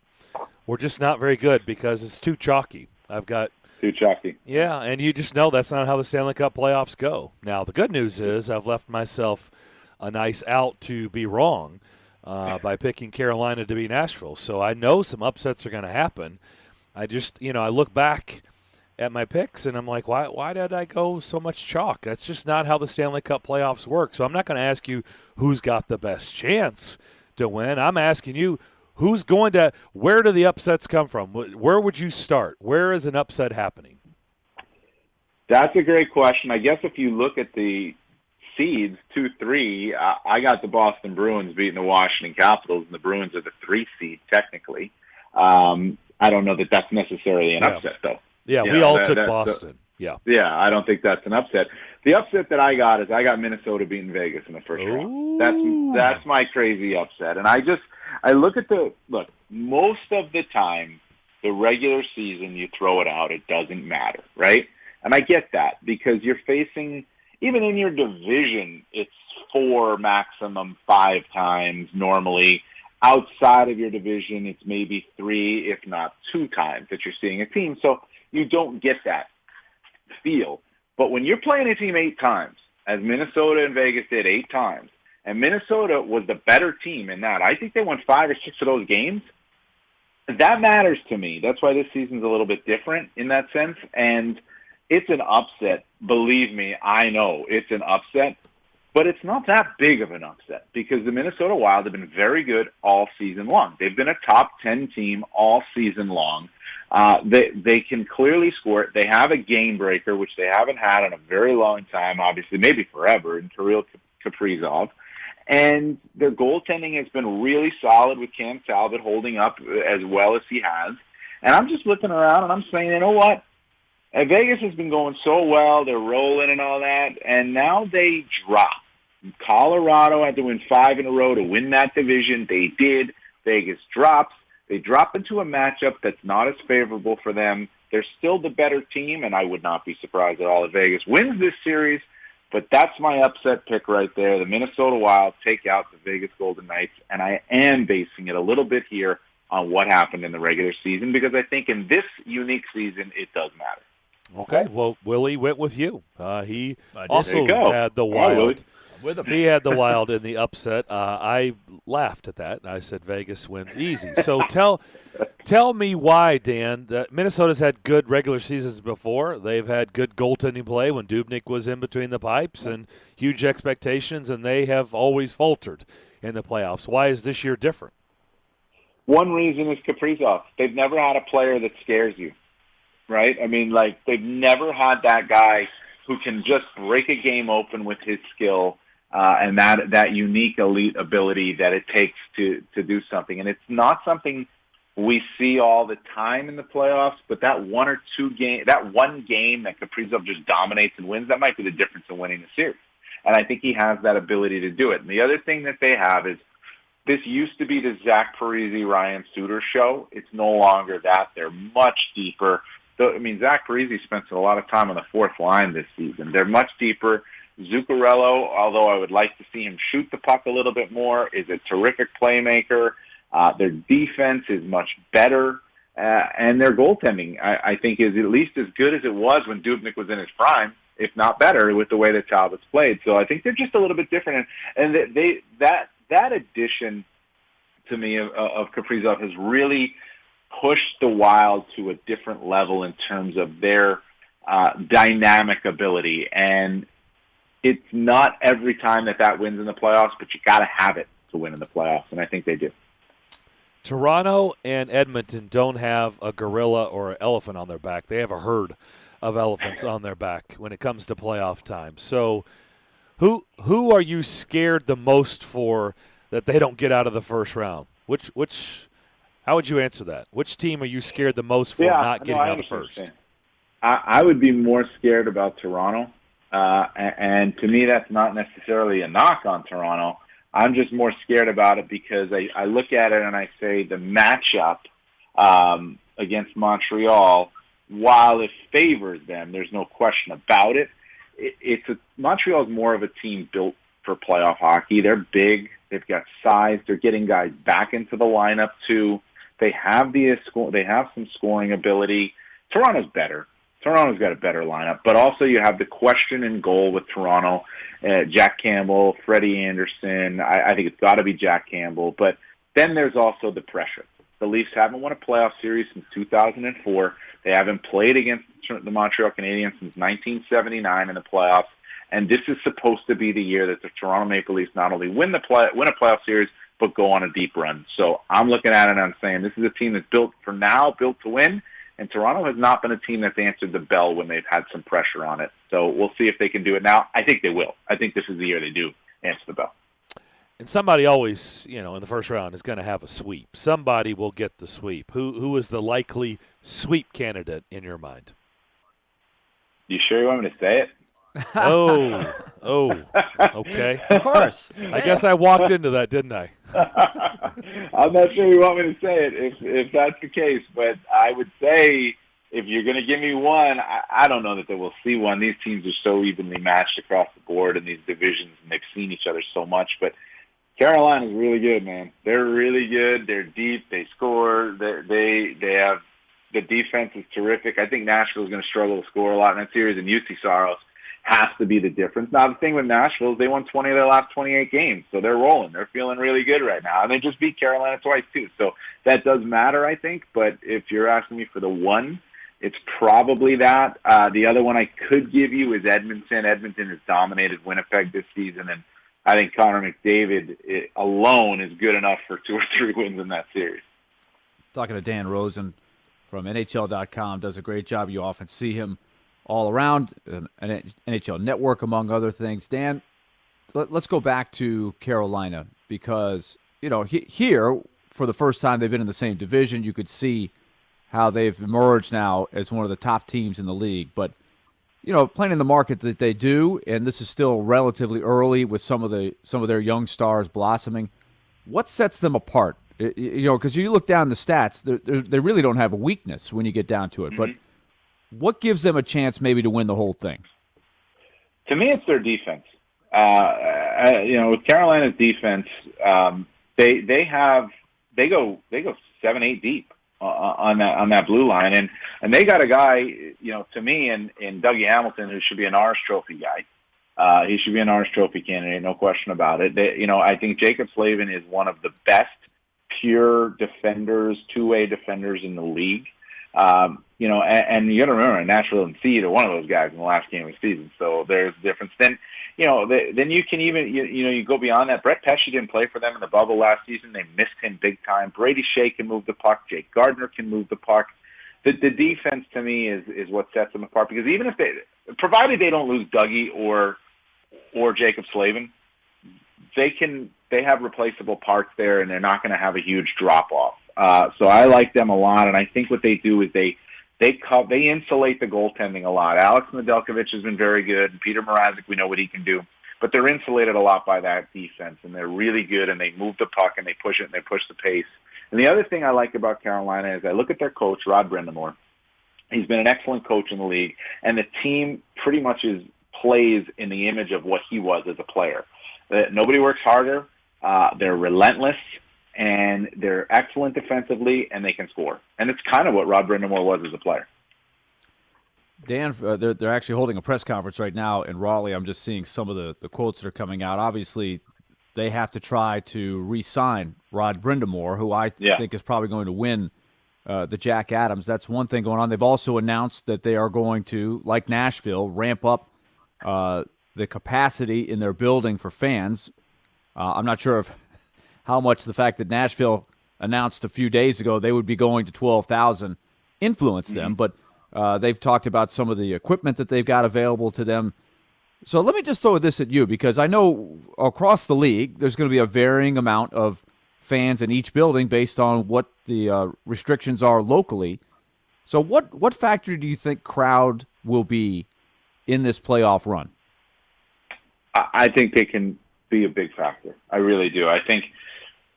Speaker 2: were just not very good because it's too chalky. I've got
Speaker 5: too chalky.
Speaker 2: Yeah, and you just know that's not how the Stanley Cup playoffs go. Now, the good news is I've left myself a nice out to be wrong by picking Carolina to beat Nashville. So I know some upsets are going to happen. I just, I look back at my picks, and I'm like, why did I go so much chalk? That's just not how the Stanley Cup playoffs work. So I'm not going to ask you who's got the best chance to win. I'm asking you, where do the upsets come from? Where would you start? Where is an upset happening?
Speaker 5: That's a great question. I guess if you look at the seeds, 2-3, I got the Boston Bruins beating the Washington Capitals, and the Bruins are the 3 seed technically. I don't know that that's necessarily an upset, though.
Speaker 2: Yeah, we all took Boston. Yeah,
Speaker 5: I don't think that's an upset. The upset that I got is I got Minnesota beating Vegas in the first round. That's my crazy upset. And I look at most of the time, the regular season, you throw it out, it doesn't matter, right? And I get that because you're facing, even in your division, it's 4, maximum 5 times normally. Outside of your division, it's maybe 3, if not 2 times that you're seeing a team. So you don't get that feel. But when you're playing a team 8 times, as Minnesota and Vegas did 8 times, and Minnesota was the better team in that, I think they won 5 or 6 of those games. That matters to me. That's why this season's a little bit different in that sense. And it's an upset. Believe me, I know it's an upset. But it's not that big of an upset because the Minnesota Wild have been very good all season long. They've been a top 10 team all season long. They can clearly score it. They have a game breaker, which they haven't had in a very long time, obviously, maybe forever, in Kirill Kaprizov. And their goaltending has been really solid with Cam Talbot holding up as well as he has. And I'm just looking around and I'm saying, you know what? Vegas has been going so well. They're rolling and all that. And now they drop. Colorado had to win 5 in a row to win that division. They did. Vegas drops. They drop into a matchup that's not as favorable for them. They're still the better team, and I would not be surprised at all if Vegas wins this series. But that's my upset pick right there. The Minnesota Wild take out the Vegas Golden Knights, and I am basing it a little bit here on what happened in the regular season because I think in this unique season it does matter.
Speaker 2: Okay, well, Willie went with you. He also had the Wild.
Speaker 1: With him.
Speaker 2: He had the Wild in the upset. I laughed at that. I said Vegas wins easy. So tell me why, Dan, that Minnesota's had good regular seasons before. They've had good goaltending play when Dubnyk was in between the pipes and huge expectations, and they have always faltered in the playoffs. Why is this year different?
Speaker 5: One reason is Kaprizov. They've never had a player that scares you, right? I mean, they've never had that guy who can just break a game open with his skill and that unique elite ability that it takes to do something. And it's not something we see all the time in the playoffs, but that one game that Kaprizov just dominates and wins, that might be the difference in winning the series. And I think he has that ability to do it. And the other thing that they have is this used to be the Zach Parise, Ryan Suter show. It's no longer that. They're much deeper. Zach Parise spent a lot of time on the 4th line this season. They're much deeper. Zuccarello, although I would like to see him shoot the puck a little bit more, is a terrific playmaker. Their defense is much better. And their goaltending, I think, is at least as good as it was when Dubnyk was in his prime, if not better, with the way that Talbot's played. So I think they're just a little bit different. And that addition, to me, of Kaprizov has really pushed the Wild to a different level in terms of their dynamic ability. And it's not every time that wins in the playoffs, but you got to have it to win in the playoffs, and I think they do.
Speaker 2: Toronto and Edmonton don't have a gorilla or an elephant on their back. They have a herd of elephants on their back when it comes to playoff time. So who are you scared the most for that they don't get out of the first round? How would you answer that? Which team are you scared the most for not getting out of the first?
Speaker 5: I would be more scared about Toronto. And to me, that's not necessarily a knock on Toronto. I'm just more scared about it because I look at it and I say the matchup against Montreal, while it favors them, there's no question about it. Montreal is more of a team built for playoff hockey. They're big. They've got size. They're getting guys back into the lineup too. They have some scoring ability. Toronto's better. Toronto's got a better lineup, but also you have the question in goal with Toronto, Jack Campbell, Freddie Anderson. I think it's got to be Jack Campbell, but then there's also the pressure. The Leafs haven't won a playoff series since 2004. They haven't played against the Montreal Canadiens since 1979 in the playoffs, and this is supposed to be the year that the Toronto Maple Leafs not only win a playoff series, but go on a deep run. So I'm looking at it and I'm saying this is a team that's built to win, and Toronto has not been a team that's answered the bell when they've had some pressure on it. So we'll see if they can do it now. I think they will. I think this is the year they do answer the bell.
Speaker 2: And somebody always, in the first round is going to have a sweep. Somebody will get the sweep. Who is the likely sweep candidate in your mind?
Speaker 5: You sure you want me to say it?
Speaker 2: Oh, okay.
Speaker 1: Of course.
Speaker 2: I guess I walked into that, didn't I?
Speaker 5: I'm not sure you want me to say it if that's the case, but I would say if you're going to give me one, I don't know that they will see one. These teams are so evenly matched across the board in these divisions, and they've seen each other so much, but Carolina's really good, man. They're really good. They're deep. They score. They have the defense is terrific. I think Nashville's going to struggle to score a lot in that series, and UC Saros has to be the difference. Now, the thing with Nashville is they won 20 of their last 28 games, so they're rolling. They're feeling really good right now, and they just beat Carolina twice, too. So that does matter, I think, but if you're asking me for the one, it's probably that. The other one I could give you is Edmonton. Edmonton has dominated Winnipeg this season, and I think Connor McDavid alone is good enough for 2 or 3 wins in that series.
Speaker 1: Talking to Dan Rosen from NHL.com, does a great job. You often see him all around an NHL Network, among other things. Dan, let's go back to Carolina because, here, for the first time they've been in the same division, you could see how they've emerged now as one of the top teams in the league. But playing in the market that they do, and this is still relatively early with some of their young stars blossoming. What sets them apart? Because you look down the stats, they really don't have a weakness when you get down to it.
Speaker 5: Mm-hmm.
Speaker 1: But what gives them a chance maybe to win the whole thing?
Speaker 5: To me, it's their defense. With Carolina's defense, they go 7-8 deep on that blue line, and they got a guy, to me, in Dougie Hamilton, who should be an Norris Trophy guy. He should be an Norris Trophy candidate, no question about it. I think Jacob Slavin is one of the best pure defenders, two-way defenders in the league. And you got to remember, Nashville didn't see either one of those guys in the last game of the season, so there's a difference. Then you can even, you go beyond that. Brett Pesce didn't play for them in the bubble last season. They missed him big time. Brady Shea can move the puck. Jake Gardner can move the puck. The defense, to me, is what sets them apart, because even if provided they don't lose Dougie or Jacob Slavin, they have replaceable parts there, and they're not going to have a huge drop-off. So I like them a lot, and I think what they do is they insulate the goaltending a lot. Alex Nedeljkovic has been very good, and Peter Mrazek, we know what he can do. But they're insulated a lot by that defense, and they're really good, and they move the puck, and they push it, and they push the pace. And the other thing I like about Carolina is I look at their coach, Rod Brindamore. He's been an excellent coach in the league, and the team pretty much plays in the image of what he was as a player. Nobody works harder. They're relentless. And they're excellent defensively, and they can score. And it's kind of what Rod Brindamore was as a player.
Speaker 1: Dan, they're actually holding a press conference right now in Raleigh. I'm just seeing some of the quotes that are coming out. Obviously, they have to try to re-sign Rod Brindamore, who I think is probably going to win the Jack Adams. That's one thing going on. They've also announced that they are going to, like Nashville, ramp up the capacity in their building for fans. I'm not sure how much the fact that Nashville announced a few days ago they would be going to 12,000 influenced them, but they've talked about some of the equipment that they've got available to them. So let me just throw this at you, because I know across the league there's going to be a varying amount of fans in each building based on what the restrictions are locally. So what factor do you think crowd will be in this playoff run?
Speaker 5: I think they can be a big factor. I really do. I think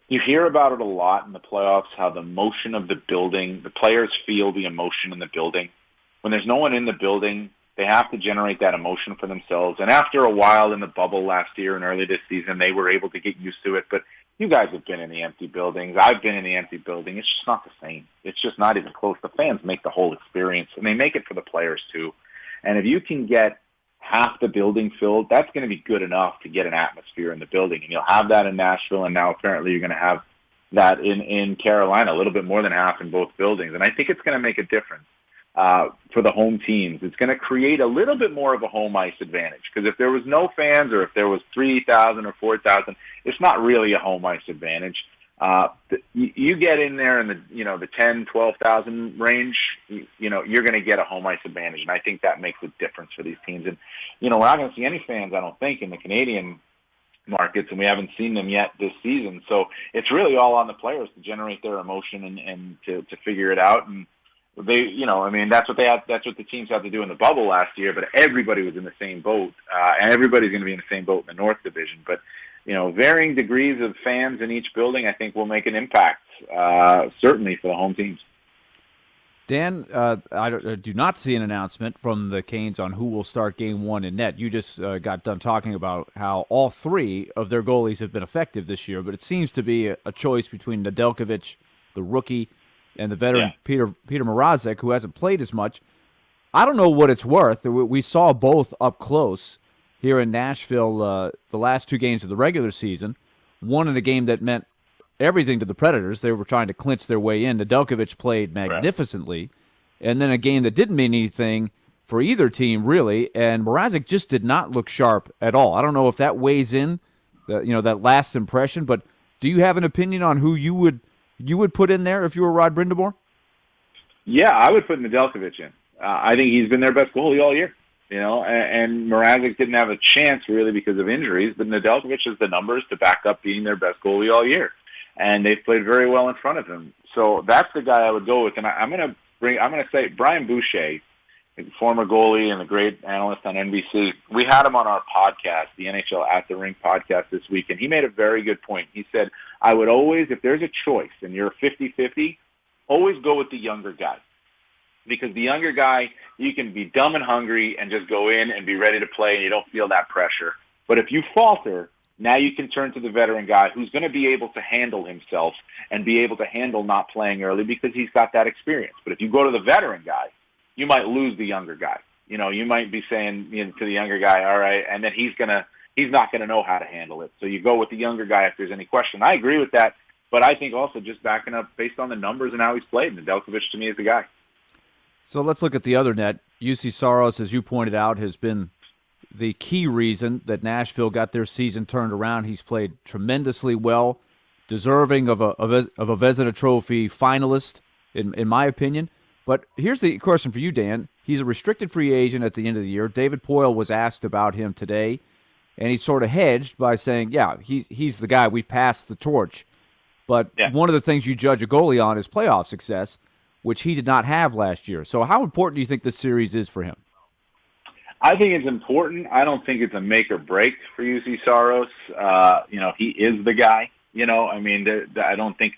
Speaker 5: you hear about it a lot in the playoffs, how the motion of the building, the players feel the emotion in the building. When there's no one in the building, they have to generate that emotion for themselves. And after a while in the bubble last year and early this season, they were able to get used to it. But you guys have been in the empty buildings. I've been in the empty building. It's just not the same. It's just not even close. The fans make the whole experience, and they make it for the players too. And if you can get half the building filled, that's going to be good enough to get an atmosphere in the building. And you'll have that in Nashville, and now apparently you're going to have that in Carolina, a little bit more than half in both buildings. And I think it's going to make a difference for the home teams. It's going to create a little bit more of a home ice advantage, because if there was no fans or if there was 3,000 or 4,000, it's not really a home ice advantage. You get in there in the 10, 12,000 range, you're going to get a home ice advantage, and I think that makes a difference for these teams. And we're not going to see any fans, I don't think, in the Canadian markets, and we haven't seen them yet this season. So it's really all on the players to generate their emotion and to figure it out. And they, that's what the teams had to do in the bubble last year. But everybody was in the same boat, and everybody's going to be in the same boat in the North Division. But varying degrees of fans in each building, I think, will make an impact, certainly for the home teams.
Speaker 1: Dan, I do not see an announcement from the Canes on who will start Game 1 in net. You just got done talking about how all three of their goalies have been effective this year, but it seems to be a choice between Nedeljkovic, the rookie, and the veteran Peter Mrazek, who hasn't played as much. I don't know what it's worth. We saw both up close here in Nashville the last two games of the regular season, one in a game that meant everything to the Predators. They were trying to clinch their way in. Nedeljkovic played magnificently, and then a game that didn't mean anything for either team, really, and Mrazek just did not look sharp at all. I don't know if that weighs in, that last impression, but do you have an opinion on who you would put in there if you were Rod Brind'Amour?
Speaker 5: Yeah, I would put Nedeljkovic in. I think he's been their best goalie all year. And Mrazek didn't have a chance really because of injuries, but Nedeljkovic has the numbers to back up being their best goalie all year. And they've played very well in front of him. So that's the guy I would go with. And I'm going to say Brian Boucher, the former goalie and a great analyst on NBC. We had him on our podcast, the NHL At the Rink podcast this week, and he made a very good point. He said, I would always, if there's a choice and you're 50-50, always go with the younger guy. Because the younger guy, you can be dumb and hungry and just go in and be ready to play, and you don't feel that pressure. But if you falter, now you can turn to the veteran guy who's going to be able to handle himself and be able to handle not playing early because he's got that experience. But if you go to the veteran guy, you might lose the younger guy. You might be saying to the younger guy, all right, and then he's not going to know how to handle it. So you go with the younger guy if there's any question. I agree with that, but I think also just backing up based on the numbers and how he's played, Nedeljkovic to me is the guy.
Speaker 1: So let's look at the other net. UC Saros, as you pointed out, has been the key reason that Nashville got their season turned around. He's played tremendously well, deserving of a Vezina Trophy finalist, in my opinion. But here's the question for you, Dan. He's a restricted free agent at the end of the year. David Poile was asked about him today, and he sort of hedged by saying, yeah, he's the guy. We've passed the torch. But one of the things you judge a goalie on is playoff success, which he did not have last year. So how important do you think this series is for him?
Speaker 5: I think it's important. I don't think it's a make or break for UC Saros. He is the guy. I don't think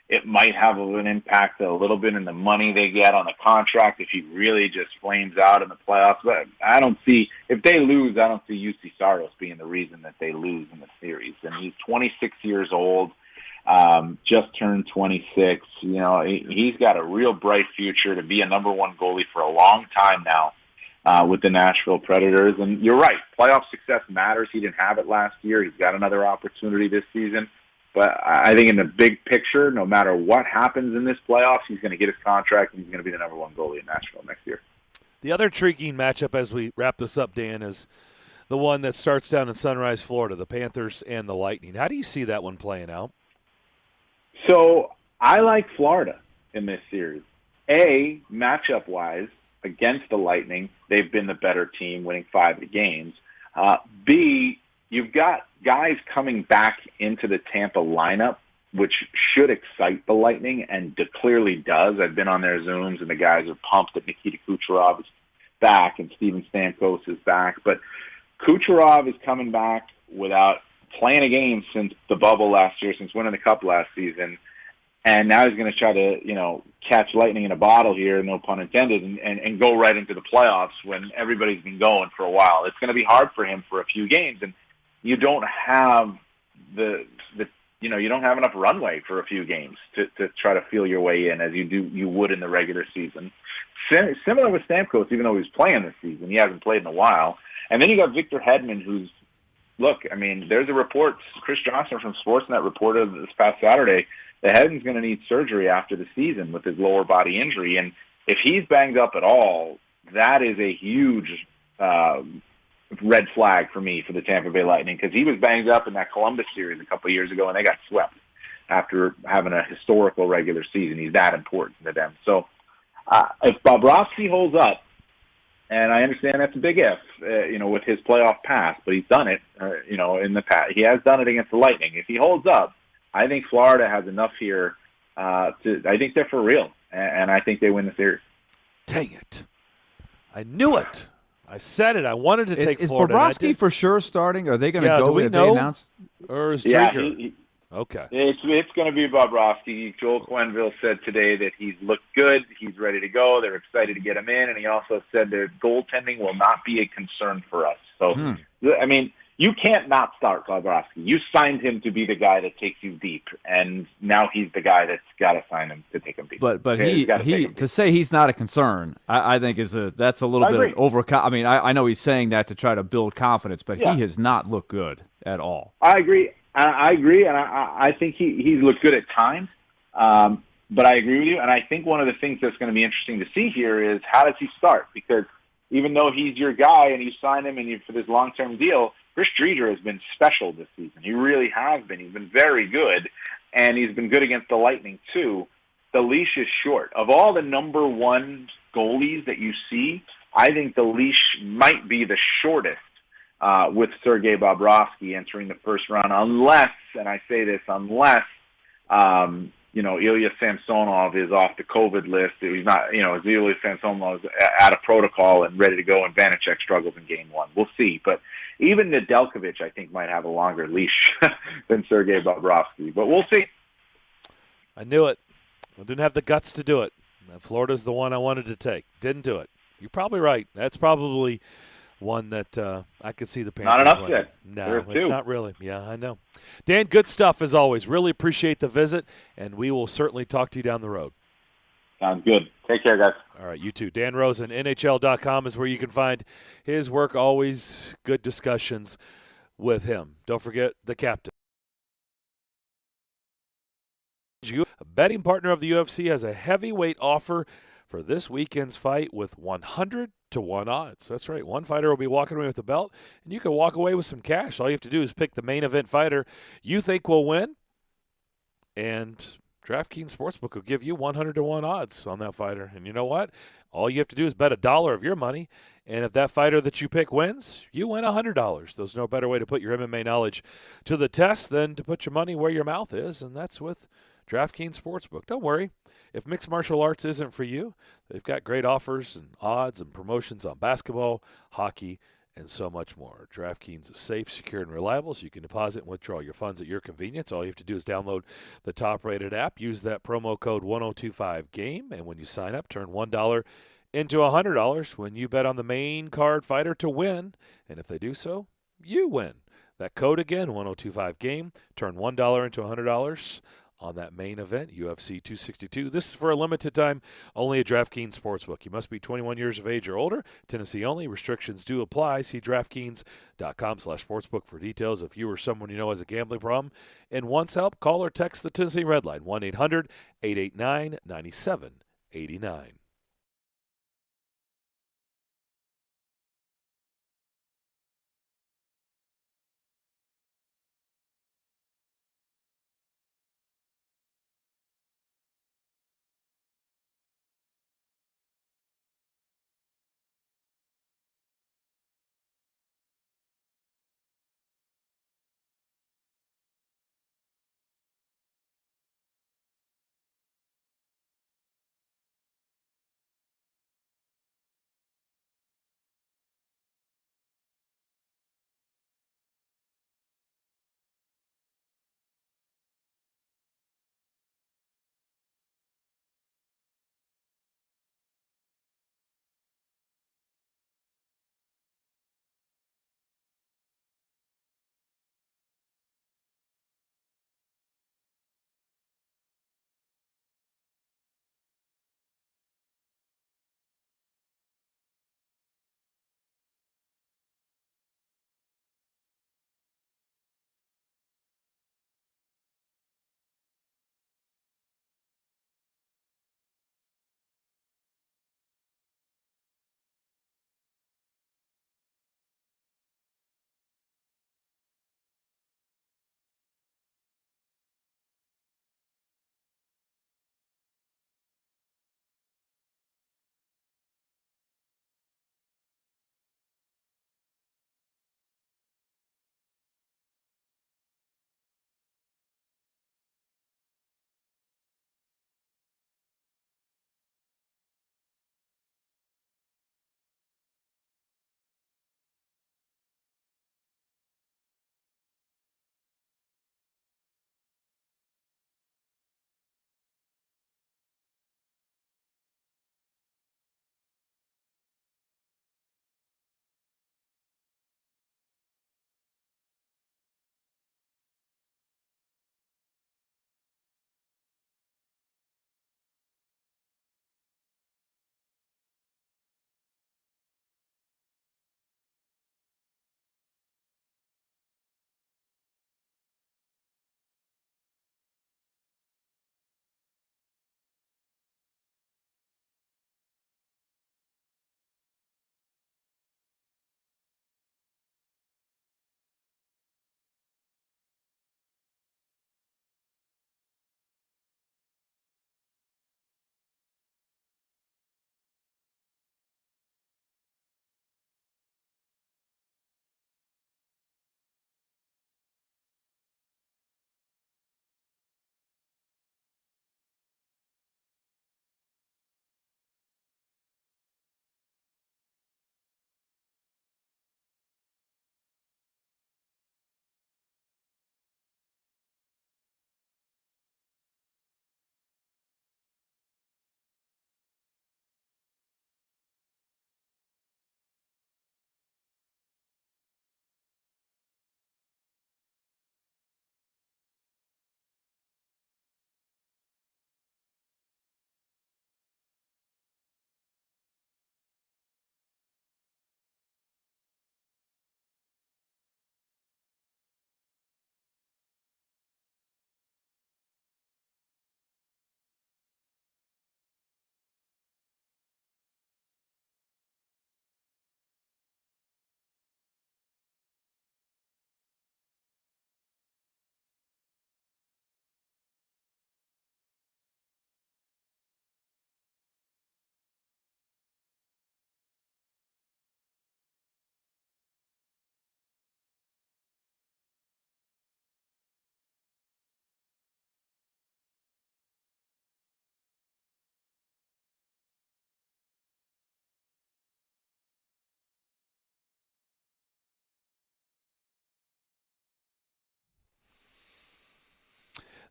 Speaker 5: it might have an impact a little bit in the money they get on the contract if he really just flames out in the playoffs. But I don't see, if they lose, I don't see UC Saros being the reason that they lose in the series. And he's 26 years old. Just turned 26. He's got a real bright future to be a number one goalie for a long time now with the Nashville Predators. And you're right, playoff success matters. He didn't have it last year. He's got another opportunity this season. But I think in the big picture, no matter what happens in this playoffs, he's going to get his contract and he's going to be the number one goalie in Nashville next year.
Speaker 2: The other intriguing matchup as we wrap this up, Dan, is the one that starts down in Sunrise, Florida, the Panthers and the Lightning. How do you see that one playing out?
Speaker 5: So I like Florida in this series. A, matchup-wise, against the Lightning, they've been the better team, winning 5 of the games. B, you've got guys coming back into the Tampa lineup, which should excite the Lightning, and clearly does. I've been on their Zooms, and the guys are pumped that Nikita Kucherov is back and Steven Stamkos is back. But Kucherov is coming back without playing a game since the bubble last year, since winning the Cup last season. And now he's going to try to, catch lightning in a bottle here, no pun intended, and go right into the playoffs when everybody's been going for a while. It's going to be hard for him for a few games, and you don't have you don't have enough runway for a few games to try to feel your way in as you would in the regular season. Similar with Stamkos, even though he's playing this season, he hasn't played in a while. And then you got Victor Hedman, who's, look, I mean, there's a report, Chris Johnson from Sportsnet reported this past Saturday, that Hedman's going to need surgery after the season with his lower body injury. And if he's banged up at all, that is a huge red flag for me for the Tampa Bay Lightning, because he was banged up in that Columbus series a couple of years ago, and they got swept after having a historical regular season. He's that important to them. So if Bobrovsky holds up, and I understand that's a big if, with his playoff pass, but he's done it, in the past. He has done it against the Lightning. If he holds up, I think Florida has enough here I think they're for real, and I think they win the series.
Speaker 2: Dang it. I knew it. I said it. I wanted to take Florida.
Speaker 1: Is Bobrovsky for sure starting? Are they going to go?
Speaker 2: Do we know?
Speaker 1: They announced?
Speaker 2: Or is
Speaker 5: Yeah,
Speaker 2: Drieger? Okay.
Speaker 5: It's going to be Bobrovsky. Joel Quenneville said today that he's looked good. He's ready to go. They're excited to get him in, and he also said that goaltending will not be a concern for us. So, I mean, you can't not start Bobrovsky. You signed him to be the guy that takes you deep, and now he's the guy that's got to sign him to take him deep.
Speaker 1: But he to say he's not a concern, I think that's a little bit over. I mean, I know he's saying that to try to build confidence, but he has not looked good at all.
Speaker 5: I agree. I agree, and I think he's looked good at times. But I agree with you, and I think one of the things that's going to be interesting to see here is how does he start? Because even though he's your guy and you sign him and for this long-term deal, Chris Drieger has been special this season. He really has been. He's been very good, and he's been good against the Lightning too. The leash is short. Of all the number one goalies that you see, I think the leash might be the shortest with Sergei Bobrovsky entering the first round, unless, and I say this, unless Ilya Samsonov is off the COVID list. He's not, Ilya Samsonov is out of protocol and ready to go, and Vanacek struggles in game one. We'll see. But even Nedeljkovic, I think, might have a longer leash than Sergei Bobrovsky. But we'll see.
Speaker 2: I knew it. I didn't have the guts to do it. Florida's the one I wanted to take. Didn't do it. You're probably right. That's probably one that I could see the Panthers.
Speaker 5: Not enough yet.
Speaker 2: No, it's not really. Yeah, I know. Dan, good stuff as always. Really appreciate the visit, and we will certainly talk to you down the road.
Speaker 5: Sounds good. Take care, guys.
Speaker 2: All right, you too. Dan Rosen, NHL.com is where you can find his work. Always good discussions with him. Don't forget the captain. A betting partner of the UFC has a heavyweight offer for this weekend's fight with 100 to 1 odds. That's right. One fighter will be walking away with the belt, and you can walk away with some cash. All you have to do is pick the main event fighter you think will win, and DraftKings Sportsbook will give you 100 to 1 odds on that fighter. And you know what? All you have to do is bet $1 of your money, and if that fighter that you pick wins, you win $100. There's no better way to put your MMA knowledge to the test than to put your money where your mouth is, and that's with DraftKings Sportsbook. Don't worry. If mixed martial arts isn't for you, they've got great offers and odds and promotions on basketball, hockey, and so much more. DraftKings is safe, secure, and reliable, so you can deposit and withdraw your funds at your convenience. All you have to do is download the top-rated app, use that promo code 1025GAME, and when you sign up, turn $1 into $100 when you bet on the main card fighter to win. And if they do so, you win. That code again, 1025GAME, turn $1 into $100 on that main event, UFC 262. This is for a limited time, only at DraftKings Sportsbook. You must be 21 years of age or older. Tennessee only. Restrictions do apply. See DraftKings.com/sportsbook for details. If you or someone you know has a gambling problem and wants help, call or text the Tennessee Red Line, 1-800-889-9789.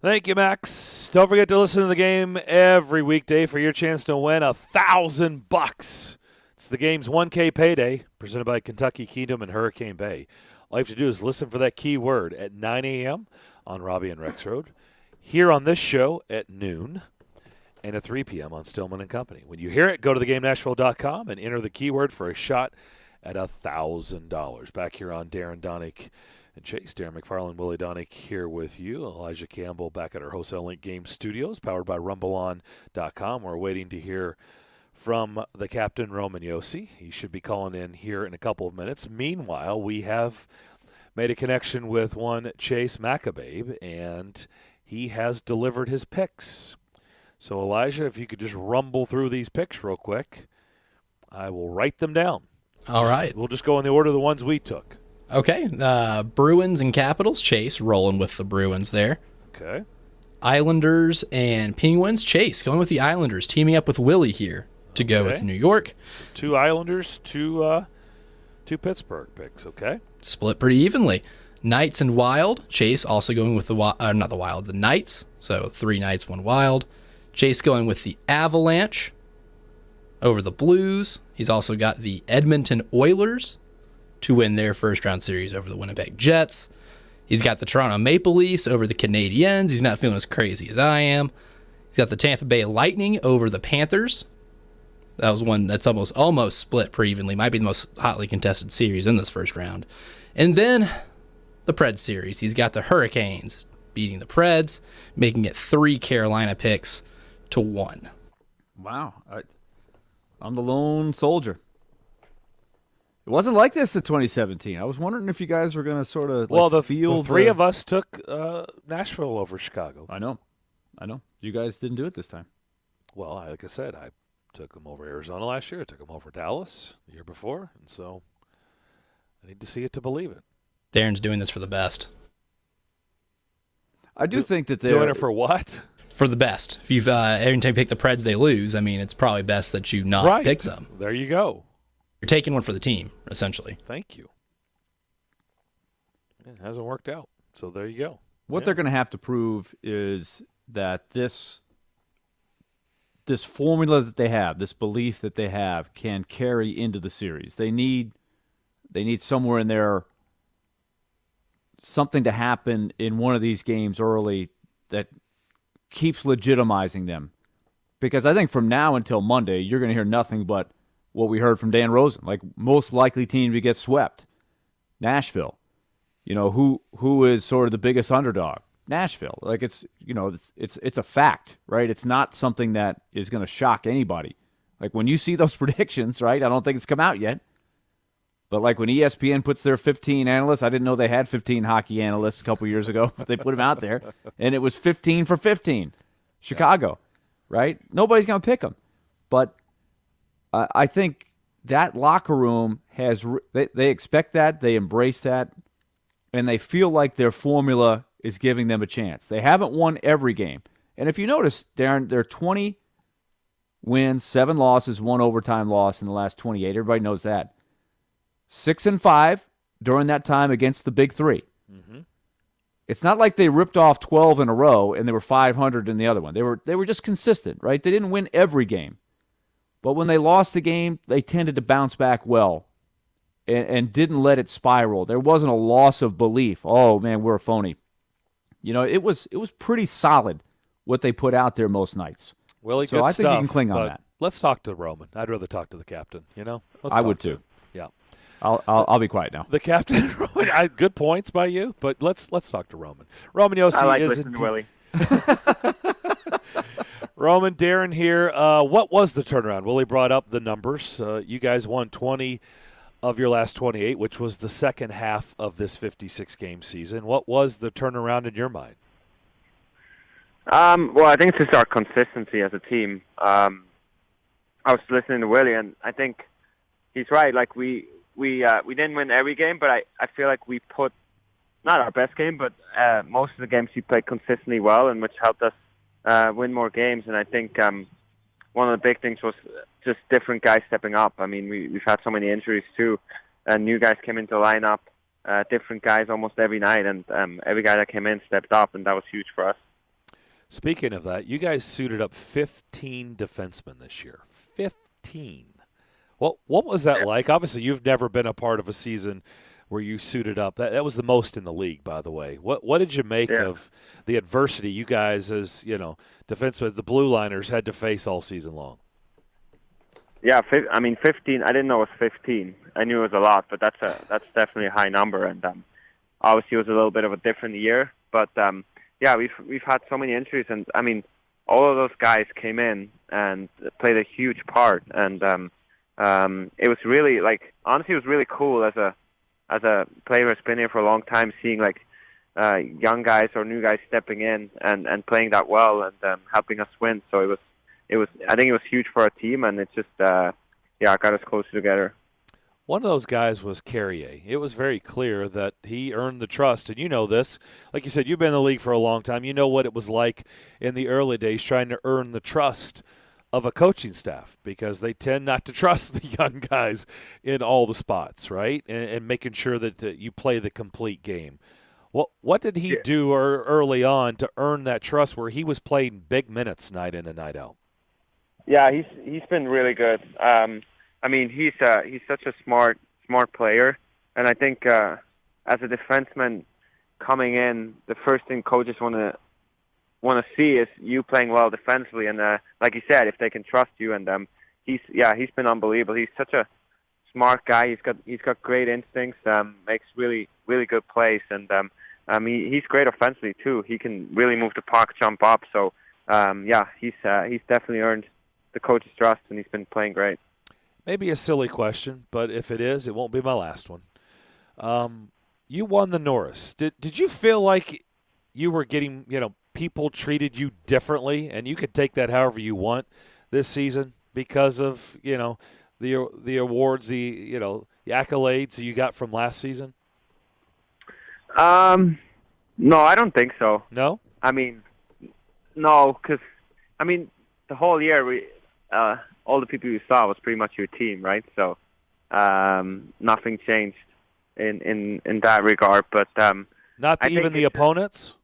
Speaker 2: Thank you, Max. Don't forget to listen to the game every weekday for your chance to win $1,000. It's the game's 1K payday, presented by Kentucky Kingdom and Hurricane Bay. All you have to do is listen for that key word at 9 a.m. on Robbie and Rex Road, here on this show at noon, and at 3 p.m. on Stillman Company. When you hear it, go to thegamenashville.com and enter the keyword for a shot at $1,000. Back here on Darren, Daunic, and Chase. Darren McFarland, Willie Daunic here with you. Elijah Campbell back at our Wholesale Link Game Studios, powered by RumbleOn.com. We're waiting to hear from the captain, Roman Yossi. He should be calling in here in a couple of minutes. Meanwhile, we have made a connection with one Chase Maccababe, and he has delivered his picks. So, Elijah, if you could just rumble through these picks real quick, I will write them down.
Speaker 6: All right.
Speaker 2: We'll just go in the order of the ones we took.
Speaker 6: Okay. Bruins and Capitals. Chase rolling with the Bruins there.
Speaker 2: Okay.
Speaker 6: Islanders and Penguins. Chase going with the Islanders, teaming up with Willie here to go with New York.
Speaker 2: 2 Islanders, 2 Pittsburgh picks, okay?
Speaker 6: Split pretty evenly. Knights and Wild. Chase also going with the Knights. So 3 Knights, 1 Wild. Chase going with the Avalanche over the Blues. He's also got the Edmonton Oilers to win their first-round series over the Winnipeg Jets. He's got the Toronto Maple Leafs over the Canadiens. He's not feeling as crazy as I am. He's got the Tampa Bay Lightning over the Panthers. That was one that's almost split pretty evenly. Might be the most hotly contested series in this first round. And then the Preds series. He's got the Hurricanes beating the Preds, making it 3 Carolina picks to 1.
Speaker 1: Wow. I'm the lone soldier. It wasn't like this in 2017. I was wondering if you guys were going to sort of
Speaker 2: the 3 of us took Nashville over Chicago.
Speaker 1: I know. You guys didn't do it this time.
Speaker 2: Well, like I said, I took them over Arizona last year. I took them over Dallas the year before. And so I need to see it to believe it.
Speaker 6: Darren's doing this for the best.
Speaker 1: I do think that they're
Speaker 2: doing it for what?
Speaker 6: For the best. If you've every time you pick the Preds, they lose. I mean, it's probably best that you not pick them.
Speaker 2: There you go.
Speaker 6: You're taking one for the team, essentially.
Speaker 2: Thank you. It hasn't worked out, so there you go.
Speaker 1: What they're going to have to prove is that this formula that they have, this belief that they have, can carry into the series. They need somewhere in there something to happen in one of these games early that keeps legitimizing them. Because I think from now until Monday, you're going to hear nothing but what we heard from Dan Rosen. Like, most likely team to get swept, Nashville. You know, who is sort of the biggest underdog? Nashville. Like, it's a fact, right? It's not something that is going to shock anybody. Like, when you see those predictions, right? I don't think it's come out yet. But like when ESPN puts their 15 analysts, I didn't know they had 15 hockey analysts a couple years ago. They put them out there, and it was 15 for 15. Chicago, right? Nobody's going to pick them. But I think that locker room they expect that, they embrace that, and they feel like their formula is giving them a chance. They haven't won every game. And if you notice, Darren, they're 20 wins, 7 losses, 1 overtime loss in the last 28. Everybody knows that. 6-5 during that time against the big 3.
Speaker 2: Mm-hmm.
Speaker 1: It's not like they ripped off 12 in a row and they were 500 in the other one. They were just consistent, right? They didn't win every game. But when they lost a game, they tended to bounce back well and didn't let it spiral. There wasn't a loss of belief. Oh, man, we're a phony. You know, it was pretty solid what they put out there most nights.
Speaker 2: Willie,
Speaker 1: so
Speaker 2: good
Speaker 1: I
Speaker 2: stuff,
Speaker 1: think you can cling on that.
Speaker 2: Let's talk to Roman. I'd rather talk to the captain, you know?
Speaker 1: I would too.
Speaker 2: Yeah.
Speaker 1: I'll be quiet now.
Speaker 2: The captain, Roman, good points by you, but let's talk to Roman. Roman Yossi
Speaker 22: I like
Speaker 2: is
Speaker 22: listening to Willie.
Speaker 2: Roman, Darren here. What was the turnaround? Willie brought up the numbers. You guys won 20 of your last 28, which was the second half of this 56-game season. What was the turnaround in your mind?
Speaker 7: Well, I think it's just our consistency as a team. I was listening to Willie, and I think he's right. Like, we didn't win every game, but I feel like we put, not our best game, but most of the games we played consistently well, and which helped us win more games. And I think one of the big things was just different guys stepping up. I mean, we've had so many injuries too, and new guys came into the lineup, different guys almost every night, and every guy that came in stepped up, and that was huge for us.
Speaker 2: Speaking of that, you guys suited up 15 defensemen this year. 15. What was that like? Obviously, you've never been a part of a season where you suited up. That was the most in the league, by the way. What did you make of the adversity you guys, as defensemen, the blue liners, had to face all season long?
Speaker 7: Yeah, 15. I didn't know it was 15. I knew it was a lot, but that's definitely a high number. And obviously, it was a little bit of a different year. But we've had so many injuries, and all of those guys came in and played a huge part. And it was really honestly, it was really cool as a player who's been here for a long time, seeing young guys or new guys stepping in and playing that well and helping us win. So I think it was huge for our team, and it just got us closer together.
Speaker 2: One of those guys was Carrier. It was very clear that he earned the trust, and you know this. Like you said, you've been in the league for a long time. You know what it was like in the early days trying to earn the trust of a coaching staff, because they tend not to trust the young guys in all the spots, right? And making sure that you play the complete game. What did he do early on to earn that trust where he was playing big minutes night in and night out?
Speaker 7: Yeah, he's been really good. He's such a smart player, and I think as a defenseman coming in, the first thing coaches want to see is you playing well defensively. And like you said, if they can trust you, and he's been unbelievable. He's such a smart guy. He's got great instincts. Makes really really good plays, and he's great offensively too. He can really move the puck, jump up. So he's definitely earned the coach's trust, and he's been playing great.
Speaker 2: Maybe a silly question, but if it is, it won't be my last one. You won the Norris. Did you feel like you were getting, people treated you differently, and you could take that however you want this season because of, the awards, the accolades you got from last season?
Speaker 7: No, I don't think so.
Speaker 2: No?
Speaker 7: No, because the whole year all the people you saw was pretty much your team, right? So nothing changed in that regard. But
Speaker 2: not even the opponents?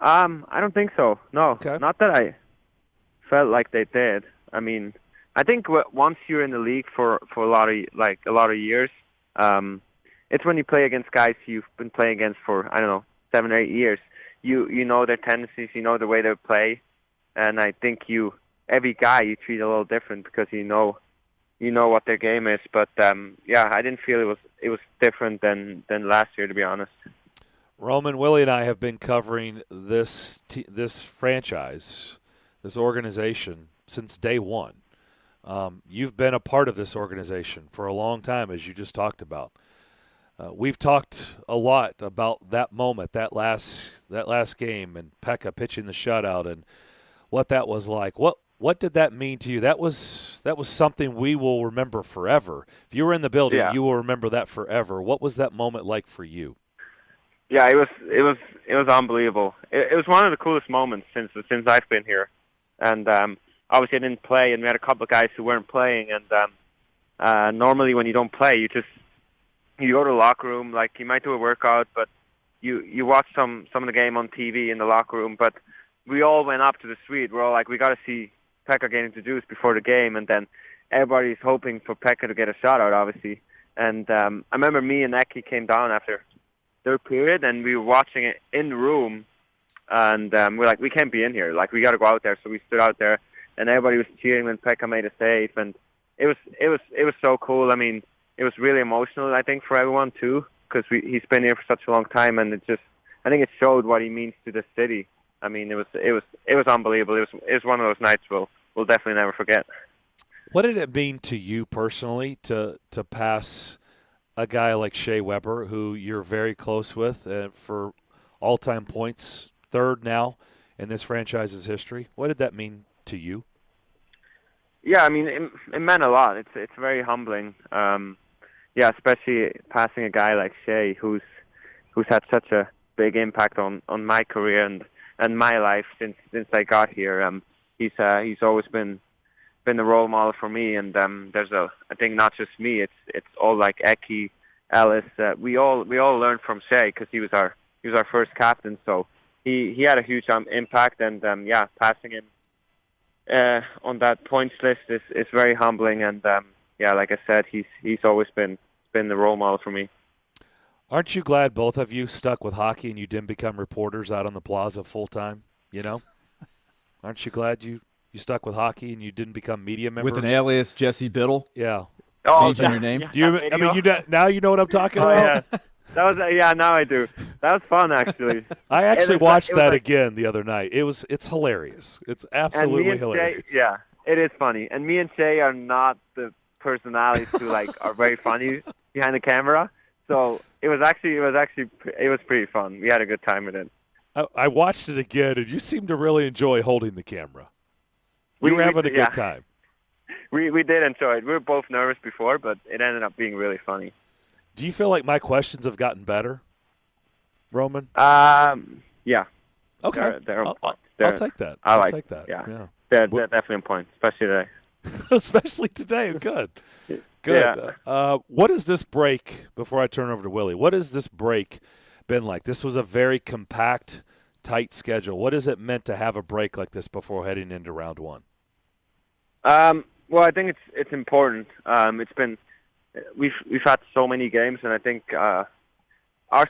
Speaker 7: I don't think so. No,
Speaker 2: okay.
Speaker 7: Not that I felt like they did. I think once you're in the league for a lot of years, it's when you play against guys you've been playing against for 7 or 8 years. You know their tendencies, you know the way they play, and I think every guy you treat a little different because you know what their game is. But I didn't feel it was different than last year, to be honest.
Speaker 2: Roman, Willie, and I have been covering this franchise, this organization, since day one. You've been a part of this organization for a long time, as you just talked about. We've talked a lot about that moment, that last game, and Pekka pitching the shutout, and what that was like. What did that mean to you? That was something we will remember forever. If you were in the building, you will remember that forever. What was that moment like for you?
Speaker 7: Yeah, it was unbelievable. It was one of the coolest moments since I've been here. And obviously I didn't play, and we had a couple of guys who weren't playing. And normally when you don't play, you go to the locker room, like you might do a workout, but you watch some of the game on TV in the locker room. But we all went up to the suite. We're all like, we got to see Pekka get introduced before the game, and then everybody's hoping for Pekka to get a shutout, obviously. And I remember me and Eki came down after third period, and we were watching it in the room, and we're like, we can't be in here. Like, we got to go out there. So we stood out there, and everybody was cheering when Pekka made a save, and it was so cool. It was really emotional, I think, for everyone too, because he's been here for such a long time, and I think it showed what he means to the city. It was unbelievable. It was one of those nights we'll definitely never forget.
Speaker 2: What did it mean to you personally to pass a guy like Shea Weber, who you're very close with, for all-time points, third now in this franchise's history? What did that mean to you?
Speaker 7: Yeah, it meant a lot. It's very humbling. Especially passing a guy like Shea, who's had such a big impact on my career and my life since I got here. He's always been a role model for me, and I think not just me. It's all like Eki, Ellis. We all learned from Shea because he was our first captain. So he had a huge impact, and passing him on that points list is very humbling. And like I said, he's always been the role model for me.
Speaker 2: Aren't you glad both of you stuck with hockey and you didn't become reporters out on the plaza full time? You know, aren't you glad you stuck with hockey and you didn't become media members
Speaker 1: with an alias, Jesse Biddle?
Speaker 2: Yeah.
Speaker 1: Changing your name.
Speaker 2: Do you? I mean, now you know what I'm talking about.
Speaker 7: Yeah. That was now I do. That was fun, actually.
Speaker 2: I actually watched that again the other night. It's hilarious. It's absolutely hilarious.
Speaker 7: Jay, it is funny. And me and Jay are not the personalities who are very funny behind the camera. So it was pretty fun. We had a good time with it.
Speaker 2: I watched it again, and you seemed to really enjoy holding the camera. We were having a good time.
Speaker 7: We did enjoy it. We were both nervous before, but it ended up being really funny.
Speaker 2: Do you feel like my questions have gotten better, Roman?
Speaker 7: Yeah.
Speaker 2: Okay. I'll take that.
Speaker 7: I'll
Speaker 2: take that.
Speaker 7: Yeah. They're definitely on point, especially today.
Speaker 2: Especially today. Good.
Speaker 7: Yeah.
Speaker 2: What is this break, before I turn over to Willie, what has this break been like? This was a very compact, tight schedule. What has it meant to have a break like this before heading into round one?
Speaker 7: Well, I think it's important. It's been we've had so many games, and I think our